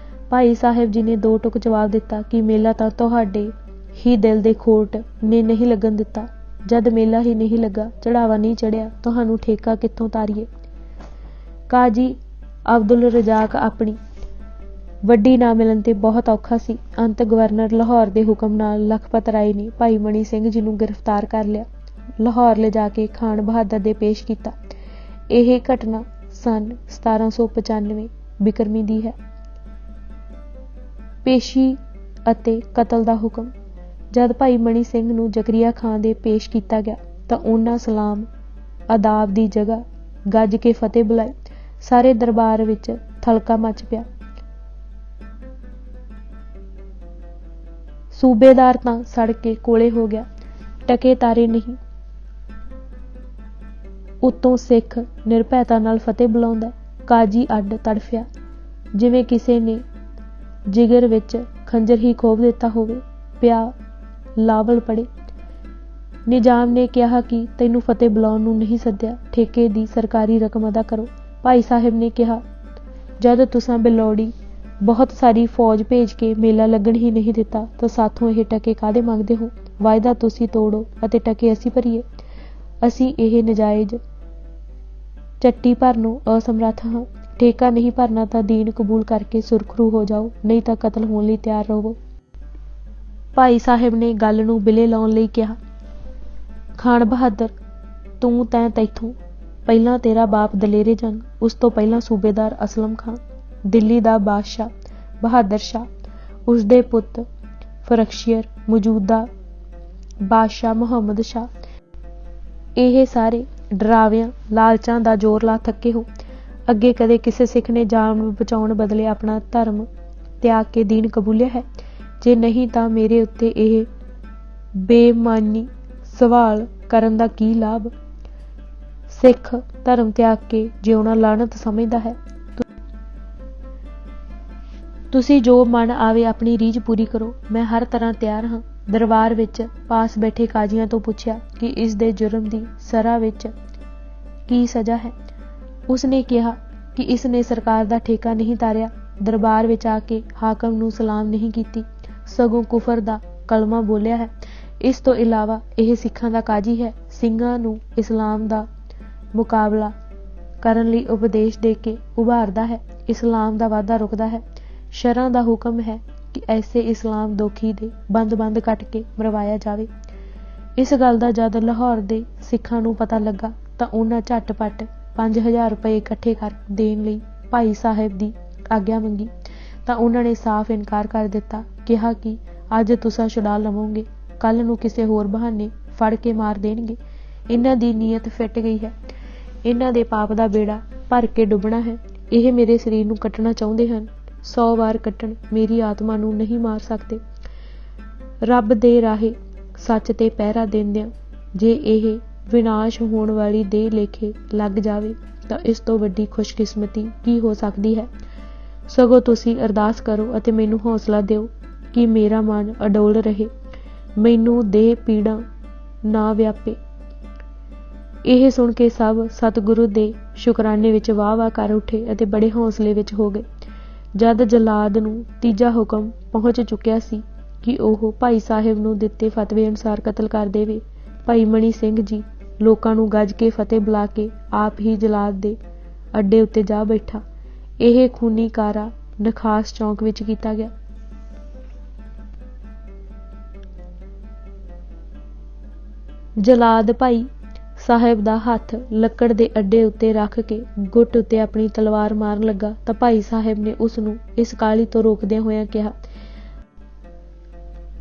ਭਾਈ ਸਾਹਿਬ ਜੀ ਨੇ ਦੋ ਟੁਕ ਜਵਾਬ ਦਿੱਤਾ ਕਿ ਮੇਲਾ ਤਾਂ ਤੁਹਾਡੇ ਹੀ ਦਿਲ ਦੇ ਖੋਟ ਨੇ ਨਹੀਂ ਲੱਗਣ ਦਿੱਤਾ। ਜਦ ਮੇਲਾ ਹੀ ਨਹੀਂ ਲੱਗਾ, ਚੜਾਵਾ ਨਹੀਂ ਚੜਿਆ, ਤੁਹਾਨੂੰ ਠੇਕਾ ਕਿੱਥੋਂ ਤਾਰੀਏ। ਕਾਜੀ ਅਬਦੁਲ ਰਜ਼ਾਕ ਆਪਣੀ ਵੱਡੀ ਨਾ ਮਿਲਣ ਤੇ ਬਹੁਤ ਔਖਾ ਸੀ। ਅੰਤ ਗਵਰਨਰ ਲਾਹੌਰ ਦੇ ਹੁਕਮ ਨਾਲ ਲਖਪਤ ਰਾਏ ਨੇ ਭਾਈ ਮਣੀ ਸਿੰਘ ਜੀ ਨੂੰ ਗ੍ਰਿਫਤਾਰ ਕਰ ਲਿਆ, ਲਾਹੌਰ ਲਿਜਾ ਕੇ ਖਾਨ ਬਹਾਦਰ ਦੇ ਪੇਸ਼ ਕੀਤਾ। ਇਹ ਘਟਨਾ ਸਨ 1795 ਬਿਕਰਮੀ ਦੀ ਹੈ। ਪੇਸ਼ੀ ਅਤੇ ਕਤਲ ਦਾ ਹੁਕਮ। ਜਦ ਭਾਈ ਮਣੀ ਸਿੰਘ ਨੂੰ ਜ਼ਕਰੀਆ ਖਾਨ ਦੇ ਪੇਸ਼ ਕੀਤਾ ਗਿਆ ਤਾਂ ਉਹਨਾਂ ਸਲਾਮ ਆਦਾਬ ਦੀ ਜਗ੍ਹਾ ਗੱਜ ਕੇ ਫਤਿਹ ਬੁਲਾਏ। ਸਾਰੇ ਦਰਬਾਰ ਵਿੱਚ ਥਲਕਾ ਮਚ ਪਿਆ। ਸੂਬੇਦਾਰ ਤਾਂ ਸੜ ਕੇ ਕੋਲੇ ਹੋ ਗਿਆ, ਟਕੇ ਤਾਰੇ ਨਹੀਂ। ਉੱਤੋਂ ਸਿੱਖ ਨਿਰਭੈਤਾ ਨਾਲ ਫਤਿਹ ਬੁਲਾਉਂਦਾ। ਕਾਜੀ ਅੱਡ ਤੜਫਿਆ, ਜਿਵੇਂ ਕਿਸੇ ਨੇ ਜਿਗਰ ਵਿੱਚ ਖੰਜਰ ਹੀ ਖੋਭ ਦਿੱਤਾ ਹੋਵੇ। ਪਿਆ ਲਾਵਲ ਪੜੇ। ਨਿਜ਼ਾਮ ਨੇ ਕਿਹਾ ਕਿ ਤੈਨੂੰ ਫਤਿਹ ਬੁਲਾਉਣ ਨੂੰ ਨਹੀਂ ਸੱਦਿਆ, ਠੇਕੇ ਦੀ ਸਰਕਾਰੀ ਰਕਮ ਅਦਾ ਕਰੋ। ਭਾਈ ਸਾਹਿਬ ਨੇ ਕਿਹਾ, ਜਦ ਤੁਸਾਂ ਬਿਲੋੜੀ ਬਹੁਤ ਸਾਰੀ ਫੌਜ ਭੇਜ ਕੇ ਮੇਲਾ ਲੱਗਣ ਹੀ ਨਹੀਂ ਦਿੱਤਾ ਤਾਂ ਸਾਥੋਂ ਇਹ ਟਕੇ ਕਾਹਦੇ ਮੰਗਦੇ ਹੋ। ਵਾਅਦਾ ਤੁਸੀਂ ਤੋੜੋ ਅਤੇ ਟਕੇ ਅਸੀਂ ਭਰੀਏ। ਅਸੀਂ ਇਹ ਨਜਾਇਜ਼ ਚੱਟੀ ਭਰਨੋਂ ਅਸਮਰੱਥ ਹਾਂ। ਠੇਕਾ ਨਹੀਂ ਭਰਨਾ ਤਾਂ ਦੀਨ ਕਬੂਲ ਕਰਕੇ ਸੁਰਖਰੂ ਹੋ ਜਾਓ, ਨਹੀਂ ਤਾਂ ਕਤਲ ਹੋਣ ਲਈ ਤਿਆਰ ਰਹੋ। ਭਾਈ ਸਾਹਿਬ ਨੇ ਗੱਲ ਨੂੰ ਬਿਲੇ ਲਾਉਣ ਲਈ ਕਿਹਾ, ਖਾਨ ਬਹਾਦਰ, ਤੈਥੋਂ ਪਹਿਲਾਂ ਤੇਰਾ ਬਾਪ ਦਲੇਰੇ ਜੰਗ, ਉਸ ਤੋਂ ਪਹਿਲਾਂ ਸੂਬੇਦਾਰ ਅਸਲਮ ਖਾਨ, ਦਿੱਲੀ ਦਾ ਬਾਦਸ਼ਾਹ ਬਹਾਦਰ ਸ਼ਾਹ, उसदे पुत फरख्शियर, मौजूदा बादशाह मुहम्मद शाह, ਇਹ ਸਾਰੇ ਡਰਾਵਿਆਂ ਲਾਲਚਾਂ ਦਾ ਜ਼ੋਰ ਲਾ ਥੱਕੇ ਹੋ। ਅੱਗੇ ਕਦੇ ਕਿਸੇ ਸਿੱਖ ਨੇ ਜਾਨ ਬਚਾਉਣ ਬਦਲੇ ਆਪਣਾ ਧਰਮ ਤਿਆਗ ਕੇ ਦੀਨ ਕਬੂਲਿਆ ਹੈ? ਜੇ ਨਹੀਂ ਤਾਂ ਮੇਰੇ ਉੱਤੇ ਇਹ ਬੇਈਮਾਨੀ ਸਵਾਲ ਕਰਨ ਦਾ ਕੀ ਲਾਭ? ਸਿੱਖ ਧਰਮ ਤਿਆਗ ਕੇ ਜਿਉਣਾ ਲਾਹਨਤ ਸਮਝਦਾ ਹੈ। ਤੁਸੀਂ ਜੋ ਮਨ ਆਵੇ ਆਪਣੀ ਰੀਝ ਪੂਰੀ ਕਰੋ, ਮੈਂ ਹਰ ਤਰ੍ਹਾਂ ਤਿਆਰ ਹਾਂ। ਦਰਬਾਰ ਵਿੱਚ ਪਾਸ ਬੈਠੇ ਕਾਜ਼ੀਆਂ ਤੋਂ ਪੁੱਛਿਆ ਕਿ ਇਸ ਦੇ ਜੁਰਮ ਦੀ ਸਜ਼ਾ ਵਿੱਚ ਕੀ ਸਜ਼ਾ ਹੈ। ਉਸਨੇ ਕਿਹਾ ਕਿ ਇਸ ਨੇ ਸਰਕਾਰ ਦਾ ਠੇਕਾ ਨਹੀਂ ਤਾਰਿਆ, ਦਰਬਾਰ ਵਿੱਚ ਆ ਕੇ ਹਾਕਮ ਨੂੰ ਸਲਾਮ ਨਹੀਂ ਕੀਤੀ, ਸਗੋਂ ਕੁਫਰ ਦਾ ਕਲਮਾ ਬੋਲਿਆ ਹੈ। ਇਸ ਤੋਂ ਇਲਾਵਾ ਇਹ ਸਿੱਖਾਂ ਦਾ ਕਾਜ਼ੀ ਹੈ, ਸਿੰਘਾਂ ਨੂੰ ਇਸਲਾਮ ਦਾ ਮੁਕਾਬਲਾ ਕਰਨ ਲਈ ਉਪਦੇਸ਼ ਦੇ ਕੇ ਉਭਾਰਦਾ ਹੈ, ਇਸਲਾਮ ਦਾ ਵਾਧਾ ਰੁਕਦਾ ਹੈ। ਸ਼ਰ੍ਹਾਂ ਦਾ ਹੁਕਮ ਹੈ ਕਿ ਐਸੇ ਇਸਲਾਮ ਦੋਖੀ ਦੇ ਬੰਦ ਕੱਟ ਕੇ ਮਰਵਾਇਆ ਜਾਵੇ। ਇਸ ਗੱਲ ਦਾ ਜਦ ਲਾਹੌਰ ਦੇ ਸਿੱਖਾਂ ਨੂੰ ਪਤਾ ਲੱਗਾ ਤਾਂ ਉਹਨਾਂ ਝੱਟ-ਪੱਟ 5000 ਰੁਪਏ ਇਕੱਠੇ ਕਰ ਦੇਣ ਲਈ ਭਾਈ ਸਾਹਿਬ ਦੀ ਆਗਿਆ ਮੰਗੀ ਤਾਂ ਉਹਨਾਂ ਨੇ ਸਾਫ਼ ਇਨਕਾਰ ਕਰ ਦਿੱਤਾ। ਕਿਹਾ ਕਿ ਅੱਜ ਤੁਸੀਂ ਛੁਡਾ ਲਵੋਗੇ, ਕੱਲ ਨੂੰ ਕਿਸੇ ਹੋਰ ਬਹਾਨੇ ਫੜ ਕੇ ਮਾਰ ਦੇਣਗੇ। ਇਹਨਾਂ ਦੀ ਨੀਅਤ ਫਿੱਟ ਗਈ ਹੈ, ਇਹਨਾਂ ਦੇ ਪਾਪ ਦਾ ਬੇੜਾ ਭਰ ਕੇ ਡੁੱਬਣਾ ਹੈ। ਇਹ ਮੇਰੇ ਸਰੀਰ ਨੂੰ ਕੱਟਣਾ ਚਾਹੁੰਦੇ ਹਨ, 100 ਵਾਰ ਕੱਟਣ ਮੇਰੀ ਆਤਮਾ ਨੂੰ ਨਹੀਂ ਮਾਰ ਸਕਦੇ। ਰੱਬ ਦੇ ਰਾਹੇ ਸੱਚ ਤੇ ਪਹਿਰਾ ਦਿੰਦਿਆਂ ਜੇ ਇਹ ਵਿਨਾਸ਼ ਹੋਣ ਵਾਲੀ ਦੇ ਲੇਖੇ ਲੱਗ ਜਾਵੇ ਤਾਂ ਇਸ ਤੋਂ ਵੱਡੀ ਖੁਸ਼ਕਿਸਮਤੀ ਕੀ ਹੋ ਸਕਦੀ ਹੈ। ਸਗੋਂ ਤੁਸੀਂ ਅਰਦਾਸ ਕਰੋ ਅਤੇ ਮੈਨੂੰ ਹੌਸਲਾ ਦਿਓ ਕਿ ਮੇਰਾ ਮਨ ਅਡੋਲ ਰਹੇ, ਮੈਨੂੰ ਦੇਹ ਪੀੜਾ ਨਾ ਵਿਆਪੇ। ਇਹ ਸੁਣ ਕੇ ਸਭ ਸਤਿਗੁਰੂ ਦੇ ਸ਼ੁਕਰਾਨੇ ਵਿੱਚ ਵਾਹ ਕਰ ਉੱਠੇ ਅਤੇ ਬੜੇ ਹੌਸਲੇ ਵਿੱਚ ਹੋ ਗਏ। ਜਦ ਜਲਾਦ ਨੂੰ ਤੀਜਾ ਹੁਕਮ ਪਹੁੰਚ ਚੁੱਕਿਆ ਸੀ ਕਿ ਉਹ ਭਾਈ ਸਾਹਿਬ ਨੂੰ ਦਿੱਤੇ ਫਤਵੇ ਅਨੁਸਾਰ ਕਤਲ ਕਰ ਦੇਵੇ, ਭਾਈ ਮਣੀ ਸਿੰਘ ਜੀ ਲੋਕਾਂ ਨੂੰ ਗੱਜ ਕੇ ਫਤਿਹ ਬੁਲਾ ਕੇ ਆਪ ਹੀ ਜਲਾਦ ਦੇ ਅੱਡੇ ਉੱਤੇ ਜਾ ਬੈਠਾ। ਇਹ ਖੂਨੀ ਕਾਰਾ ਨਖਾਸ ਚੌਂਕ ਵਿੱਚ ਕੀਤਾ ਗਿਆ। ਜਲਾਦ ਭਾਈ ਸਾਹਿਬ ਦਾ ਹੱਥ ਲੱਕੜ ਦੇ ਅੱਡੇ ਉੱਤੇ ਰੱਖ ਕੇ ਗੁੱਟ ਉੱਤੇ ਆਪਣੀ ਤਲਵਾਰ ਮਾਰਨ ਲੱਗਾ ਤਾਂ ਭਾਈ ਸਾਹਿਬ ਨੇ ਉਸ ਨੂੰ ਇਸ ਕਾਹਲੀ ਤੋਂ ਰੋਕਦਿਆਂ ਹੋਇਆਂ ਕਿਹਾ,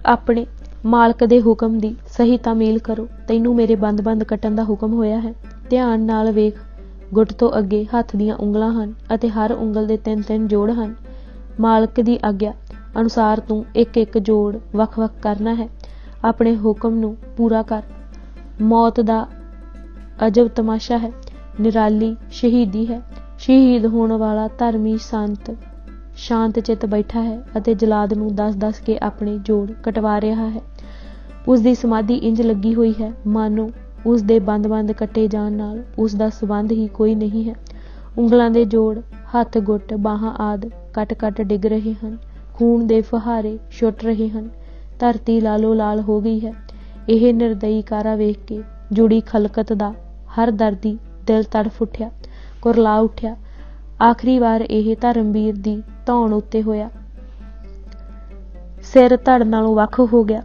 ਆਪਣੇ ਮਾਲਕ ਦੇ ਹੁਕਮ ਦੀ ਸਹੀ ਤਾਮੀਲ ਕਰੋ। ਤੈਨੂੰ ਮੇਰੇ ਬੰਦ ਕੱਟਣ ਦਾ ਹੁਕਮ ਹੋਇਆ ਹੈ। ਧਿਆਨ ਨਾਲ ਵੇਖ, ਗੁੱਟ ਤੋਂ ਅੱਗੇ ਹੱਥ ਦੀਆਂ ਉਂਗਲਾਂ ਹਨ ਅਤੇ ਹਰ ਉਂਗਲ ਦੇ 3-3 ਜੋੜ ਹਨ। ਮਾਲਕ ਦੀ ਆਗਿਆ ਅਨੁਸਾਰ ਤੂੰ ਇੱਕ ਜੋੜ ਵੱਖ-ਵੱਖ ਕਰਨਾ ਹੈ। ਆਪਣੇ ਹੁਕਮ ਨੂੰ ਪੂਰਾ ਕਰ। ਮੌਤ ਦਾ ਅਜਬ ਤਮਾਸ਼ਾ ਹੈ, ਨਿਰਾਲੀ ਸ਼ਹੀਦੀ ਹੈ। ਸ਼ਹੀਦ ਹੋਣ ਵਾਲਾ ਧਰਮੀ ਸੰਤ ਸ਼ਾਂਤ ਚਿੱਤ ਬੈਠਾ ਹੈ ਅਤੇ ਜਲਾਦ ਨੂੰ ਦੱਸ ਕੇ ਆਪਣੇ ਜੋੜ ਕਟਵਾ ਰਿਹਾ ਹੈ। ਉਸ ਦੀ ਸਮਾਧੀ ਇੰਜ ਲੱਗੀ ਹੋਈ ਹੈ ਮਾਨੋ ਉਸ ਦੇ ਬੰਦ ਕੱਟੇ ਜਾਣ ਨਾਲ ਉਸ ਦਾ ਸੰਬੰਧ ਹੀ ਕੋਈ ਨਹੀਂ ਹੈ। ਉਂਗਲਾਂ ਦੇ ਜੋੜ, ਹੱਥ, ਗੁੱਟ, ਬਾਹਾਂ ਆਦਿ ਕੱਟ ਡਿੱਗ ਰਹੇ ਹਨ। ਖੂਨ ਦੇ ਫੁਹਾਰੇ ਛੁੱਟ ਰਹੇ ਹਨ। ਧਰਤੀ ਲਾਲੋ ਲਾਲ ਹੋ ਗਈ ਹੈ। ਇਹ ਨਿਰਦਈ ਕਾਰਾ ਵੇਖ ਕੇ ਜੁੜੀ ਖਲਕਤ ਦਾ ਹਰ ਦਰਦੀ ਦਿਲ ਤੜਫ ਉੱਠਿਆ, ਕੁਰਲਾ ਉੱਠਿਆ। ਆਖਰੀ ਵਾਰ ਇਹ ਧਰਮਵੀਰ ਦੀ ਧੌਣ ਉੱਤੇ ਹੋਇਆ। ਸਿਰ ਧੜ ਨਾਲੋਂ ਵੱਖ ਹੋ ਗਿਆ।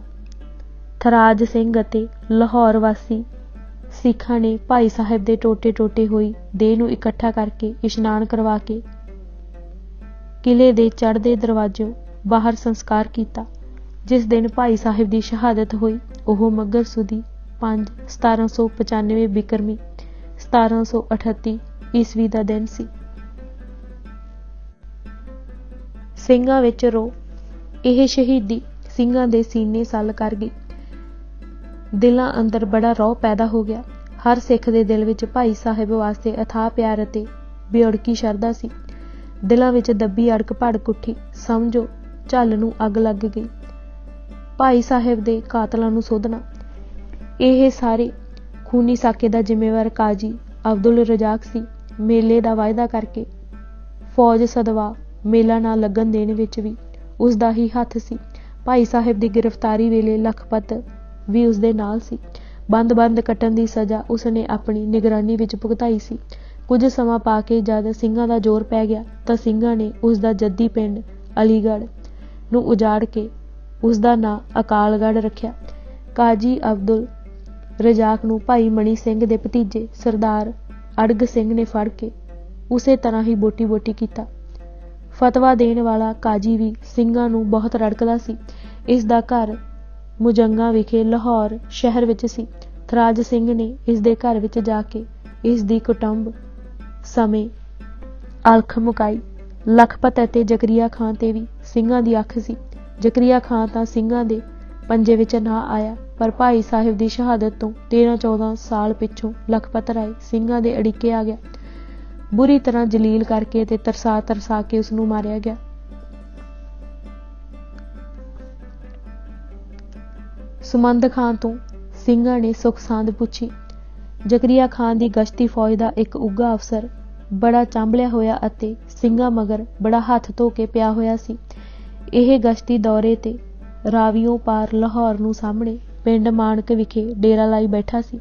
ਥਰਾਜ ਸਿੰਘ ਅਤੇ ਲਾਹੌਰ ਵਾਸੀ ਸਿੱਖਾਂ ਨੇ ਭਾਈ ਸਾਹਿਬ ਦੇ ਟੋਟੇ ਹੋਈ ਦੇਹ ਨੂੰ ਇਕੱਠਾ ਕਰਕੇ ਇਸ਼ਨਾਨ ਕਰਵਾ ਕੇ ਕਿਲੇ ਦੇ ਚੜ੍ਹਦੇ ਦਰਵਾਜ਼ਿਓਂ ਬਾਹਰ ਸੰਸਕਾਰ ਕੀਤਾ। ਜਿਸ ਦਿਨ ਭਾਈ ਸਾਹਿਬ ਦੀ ਸ਼ਹਾਦਤ ਹੋਈ ਉਹ ਮੱਘਰ ਸੁਦੀ 5 1795 ਬਿਕਰਮੀ 1738 ਈਸਵੀ ਦਾ ਦਿਨ ਸੀ। ਸਿੰਘਾਂ ਵਿੱਚ ਰੋ। ਇਹ ਸ਼ਹੀਦੀ ਸਿੰਘਾਂ ਦੇ ਸੀਨੇ ਸੱਲ ਕਰ ਗਈ। ਦਿਲਾਂ ਅੰਦਰ ਬੜਾ ਰੋਹ ਪੈਦਾ ਹੋ ਗਿਆ। ਹਰ ਸਿੱਖ ਦੇ ਦਿਲ ਵਿੱਚ ਭਾਈ ਸਾਹਿਬ ਵਾਸਤੇ ਅਥਾਹ ਪਿਆਰ ਅਤੇ ਬੇਉੜਕੀ ਸ਼ਰਧਾ ਸੀ। ਦਿਲਾਂ ਵਿੱਚ ਦੱਬੀ ਅੜਕ ਭੜਕ ਉੱਠੀ। ਸਮਝੋ ਝੱਲ ਨੂੰ ਅੱਗ ਲੱਗ ਗਈ। ਭਾਈ ਸਾਹਿਬ ਦੇ ਕਾਤਲਾਂ ਨੂੰ ਸੋਧਣਾ। ਇਹ ਸਾਰੇ ਖੂਨੀ ਸਾਕੇ ਦਾ ਜ਼ਿੰਮੇਵਾਰ ਕਾਜ਼ੀ ਅਬਦੁਲ ਰਜ਼ਾਕ ਸੀ। ਮੇਲੇ ਦਾ ਵਾਅਦਾ ਕਰਕੇ ਫੌਜ ਸਦਵਾ ਮੇਲਾ ਨਾ ਲੱਗਣ ਦੇਣ ਵਿੱਚ ਵੀ ਉਸ ਦਾ ਹੀ ਹੱਥ ਸੀ। ਭਾਈ ਸਾਹਿਬ ਦੀ ਗ੍ਰਿਫਤਾਰੀ ਵੇਲੇ ਲਖਪਤ ਵੀ ਉਸ ਦੇ ਨਾਲ ਸੀ। ਬੰਦ ਕੱਟਣ ਦੀ ਸਜ਼ਾ ਉਸਨੇ ਆਪਣੀ ਨਿਗਰਾਨੀ ਵਿੱਚ ਭੁਗਤਾਈ ਸੀ। ਕੁਝ ਸਮਾਂ ਪਾ ਕੇ ਜਦ ਸਿੰਘਾਂ ਦਾ ਜ਼ੋਰ ਪੈ ਗਿਆ ਤਾਂ ਸਿੰਘਾਂ ਨੇ ਉਸ ਦਾ ਜੱਦੀ ਪਿੰਡ ਅਲੀਗੜ੍ਹ ਨੂੰ ਉਜਾੜ ਕੇ ਉਸ ਦਾ ਨਾਂ ਅਕਾਲਗੜ੍ਹ ਰੱਖਿਆ। ਕਾਜ਼ੀ ਅਬਦੁਲ ਰਜ਼ਾਕ ਨੂੰ ਭਾਈ ਮਣੀ ਸਿੰਘ ਦੇ ਭਤੀਜੇ ਸਰਦਾਰ ਅੜਗ ਸਿੰਘ ਨੇ ਫੜ ਕੇ ਉਸੇ ਤਰ੍ਹਾਂ ਹੀ ਬੋਟੀ ਕੀਤਾ। ਫਤਵਾ ਦੇਣ ਵਾਲਾ ਕਾਜੀ ਵੀ ਸਿੰਘਾਂ ਨੂੰ ਬਹੁਤ ਰੜਕਦਾ ਸੀ। ਇਸ ਦਾ ਘਰ ਮੁਜੰਗਾ ਵਿਖੇ ਲਾਹੌਰ ਸ਼ਹਿਰ ਵਿੱਚ ਸੀ। ਥਰਾਜ ਸਿੰਘ ਨੇ ਇਸ ਦੇ ਘਰ ਵਿੱਚ ਜਾ ਕੇ ਇਸ ਦੀ ਕੁਟੁੰਬ ਸਮੇਂ ਅਲਖ ਮੁਕਾਈ। ਲਖਪਤ ਅਤੇ ਜ਼ਕਰੀਆ ਖਾਂ ਤੇ ਵੀ ਸਿੰਘਾਂ ਦੀ ਅੱਖ ਸੀ। ਜ਼ਕਰੀਆ ਖਾਂ ਤਾਂ ਸਿੰਘਾਂ ਦੇ ਪੰਜੇ ਵਿੱਚ ਨਾ ਆਇਆ, ਪਰ ਭਾਈ ਸਾਹਿਬ ਦੀ ਸ਼ਹਾਦਤ ਤੋਂ 13-14 ਸਾਲ ਪਿੱਛੋਂ ਲਖਪਤ ਰਾਏ ਸਿੰਘਾਂ ਦੇ ਅੜਿੱਕੇ ਆ ਗਿਆ। ਬੁਰੀ ਤਰ੍ਹਾਂ ਜਲੀਲ ਕਰਕੇ ਤੇ ਤਰਸਾ ਕੇ ਉਸ ਨੂੰ ਮਾਰਿਆ ਗਿਆ। ਸੁਮੰਦ ਖਾਂ ਤੋਂ ਸਿੰਘਾਂ ਨੇ ਸੁੱਖ ਸਾਂਦ ਪੁੱਛੀ। ਜ਼ਕਰੀਆ ਖਾਂ ਦੀ ਗਸ਼ਤੀ ਫੌਜ ਦਾ ਇੱਕ ਉੱਘਾ ਅਫਸਰ ਬੜਾ ਚਾਂਬਲਿਆ ਹੋਇਆ ਅਤੇ ਸਿੰਘਾਂ ਮਗਰ ਬੜਾ ਹੱਥ ਧੋ ਕੇ ਪਿਆ ਹੋਇਆ ਸੀ। ਇਹ ਗਸ਼ਤੀ ਦੌਰੇ ਤੇ ਰਾਵੀਓਂ ਪਾਰ ਲਾਹੌਰ ਨੂੰ ਸਾਹਮਣੇ ਪਿੰਡ ਮਾਣਕ ਵਿਖੇ ਡੇਰਾ ਲਾਈ ਬੈਠਾ ਸੀ।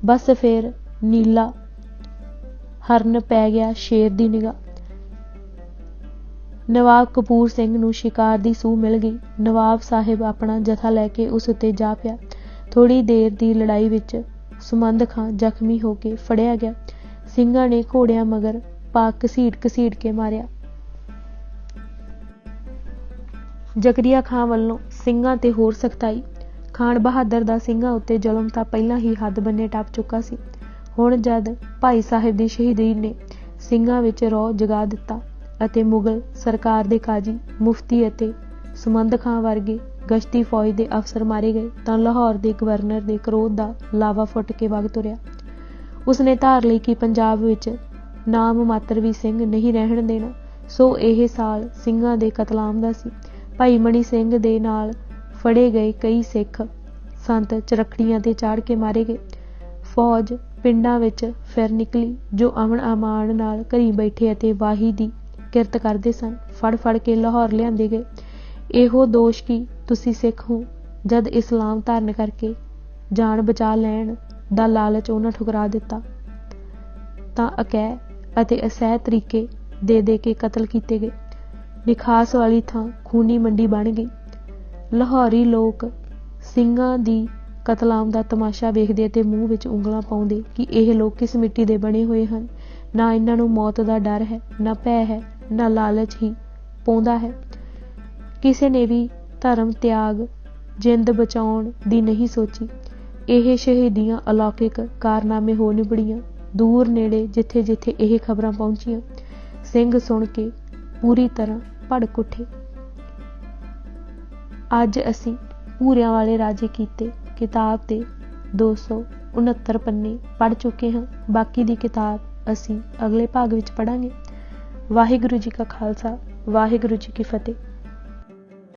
ਬਸ ਫੇਰ ਨੀਲਾ ਹਰਨ ਪੈ ਗਿਆ ਸ਼ੇਰ ਦੀ ਨਿਗਾਹ। ਨਵਾਬ ਕਪੂਰ ਸਿੰਘ ਨੂੰ ਸ਼ਿਕਾਰ ਦੀ ਸੂਹ ਮਿਲ ਗਈ। ਨਵਾਬ ਸਾਹਿਬ ਆਪਣਾ ਜਥਾ ਲੈ ਕੇ ਉਸ ਉੱਤੇ ਜਾ ਪਿਆ। ਥੋੜ੍ਹੀ ਦੇਰ ਦੀ ਲੜਾਈ ਵਿੱਚ ਸੁਮੰਦ ਖਾਂ ਜ਼ਖਮੀ ਹੋ ਕੇ ਫੜਿਆ ਗਿਆ। ਸਿੰਘਾਂ ਨੇ ਘੋੜਿਆਂ ਮਗਰ ਪਾ ਘਸੀਟ ਕੇ ਮਾਰਿਆ। ਜ਼ਕਰੀਆ ਖਾਂ ਵੱਲੋਂ ਸਿੰਘਾਂ ਤੇ ਹੋਰ ਸਖਤਾਈ। ਖਾਨ ਬਹਾਦਰ ਦਾ ਸਿੰਘਾਂ ਉੱਤੇ ਜ਼ੁਲਮ ਤਾਂ ਪਹਿਲਾਂ ਹੀ ਹੱਦ ਬੰਨੇ ਟੱਪ ਚੁੱਕਾ ਸੀ। ਹੁਣ ਜਦ ਭਾਈ ਸਾਹਿਬ ਦੀ ਸ਼ਹੀਦੀ ਨੇ ਸਿੰਘਾਂ ਵਿੱਚ ਰੋਹ ਜਗਾ ਦਿੱਤਾ ਅਤੇ ਮੁਗਲ ਸਰਕਾਰ ਦੇ ਕਾਜੀ, ਮੁਫਤੀ ਅਤੇ ਸੁਮੰਦ ਖਾਂ ਵਰਗੇ ਗਸ਼ਤੀ ਫੌਜ ਦੇ ਅਫਸਰ ਮਾਰੇ ਗਏ, ਤਾਂ ਲਾਹੌਰ ਦੇ ਗਵਰਨਰ ਦੇ ਕ੍ਰੋਧ ਦਾ ਲਾਵਾ ਫੁੱਟ ਕੇ ਵਗ ਤੁਰਿਆ। ਉਸਨੇ ਧਾਰ ਲਈ ਕਿ ਪੰਜਾਬ ਵਿੱਚ ਨਾਮ ਮਾਤਰ ਵੀ ਸਿੰਘ ਨਹੀਂ ਰਹਿਣ ਦੇਣਾ। ਸੋ ਇਹ ਸਾਲ ਸਿੰਘਾਂ ਦੇ ਕਤਲਾਮ ਦਾ ਸੀ। ਭਾਈ ਮਣੀ ਸਿੰਘ ਦੇ ਨਾਲ ਫੜੇ ਗਏ ਕਈ ਸਿੱਖ ਸੰਤ ਚਰਖੜੀਆਂ ਤੇ ਚਾੜ ਕੇ ਮਾਰੇ ਗਏ। ਫੌਜ ਪਿੰਡਾਂ ਵਿੱਚ ਫਿਰ ਨਿਕਲੀ, ਜੋ ਅਮਨ ਅਮਾਨ ਨਾਲ ਘਰੀ ਬੈਠੇ ਅਤੇ ਵਾਹੀ ਦੀ ਕਿਰਤ ਕਰਦੇ ਸਨ, ਫੜ ਕੇ ਲਾਹੌਰ ਲਿਆਂਦੇ ਗਏ। ਇਹੋ ਦੋਸ਼ ਕਿ ਤੁਸੀਂ ਸਿੱਖ ਹੋ, ਜਦ ਇਸਲਾਮ ਧਾਰਨ ਕਰਕੇ ਜਾਨ ਬਚਾ ਲੈਣ ਦਾ ਲਾਲਚ ਉਹਨਾਂ ਠੁਕਰਾ ਦਿੱਤਾ, ਤਾਂ ਅਕਹਿ ਅਤੇ ਅਸਹਿ ਤਰੀਕੇ ਦੇ ਕੇ ਕਤਲ ਕੀਤੇ ਗਏ। ਨਿਖਾਸ ਵਾਲੀ ਥਾਂ ਖੂਨੀ ਮੰਡੀ ਬਣ ਗਈ। ਲਾਹੌਰੀ ਲੋਕ ਸਿੰਘਾਂ ਦੀ ਕਤਲਾਮ ਦਾ ਤਮਾਸ਼ਾ ਵੇਖਦੇ ਅਤੇ ਮੂੰਹ ਵਿੱਚ ਉਂਗਲਾਂ ਪਾਉਂਦੇ ਕਿ ਇਹ ਲੋਕ ਕਿਸ ਮਿੱਟੀ ਦੇ ਬਣੇ ਹੋਏ ਹਨ। ਨਾ ਇਹਨਾਂ ਨੂੰ ਮੌਤ ਦਾ ਡਰ ਹੈ, ਨਾ ਭੈ ਹੈ, ਨਾ ਲਾਲਚ ਹੀ ਪਾਉਂਦਾ ਹੈ। ਕਿਸੇ ਨੇ ਵੀ ਧਰਮ ਤਿਆਗ, ਜਿੰਦ ਬਚਾਉਣ ਦੀ ਨਹੀਂ ਸੋਚੀ। ਇਹ ਸ਼ਹੀਦੀਆਂ ਅਲੌਕਿਕ ਕਾਰਨਾਮੇ ਹੋ ਨਿਬੜੀਆਂ। ਦੂਰ ਨੇੜੇ ਜਿੱਥੇ ਇਹ ਖਬਰਾਂ ਪਹੁੰਚੀਆਂ, ਸਿੰਘ ਸੁਣ ਕੇ ਪੂਰੀ ਤਰ੍ਹਾਂ ਭੜਕ ਉੱਠੇ। ਅੱਜ ਅਸੀਂ ਭੂਰਿਆਂ ਵਾਲੇ ਰਾਜੇ ਕੀਤੇ ਕਿਤਾਬ ਦੇ 269 ਪੰਨੇ ਪੜ੍ਹ ਚੁੱਕੇ ਹਾਂ। ਬਾਕੀ ਦੀ ਕਿਤਾਬ ਅਸੀਂ ਅਗਲੇ ਭਾਗ ਵਿੱਚ ਪੜ੍ਹਾਂਗੇ। ਵਾਹਿਗੁਰੂ ਜੀ ਕਾ ਖਾਲਸਾ, ਵਾਹਿਗੁਰੂ ਜੀ ਕੀ ਫਤਿਹ।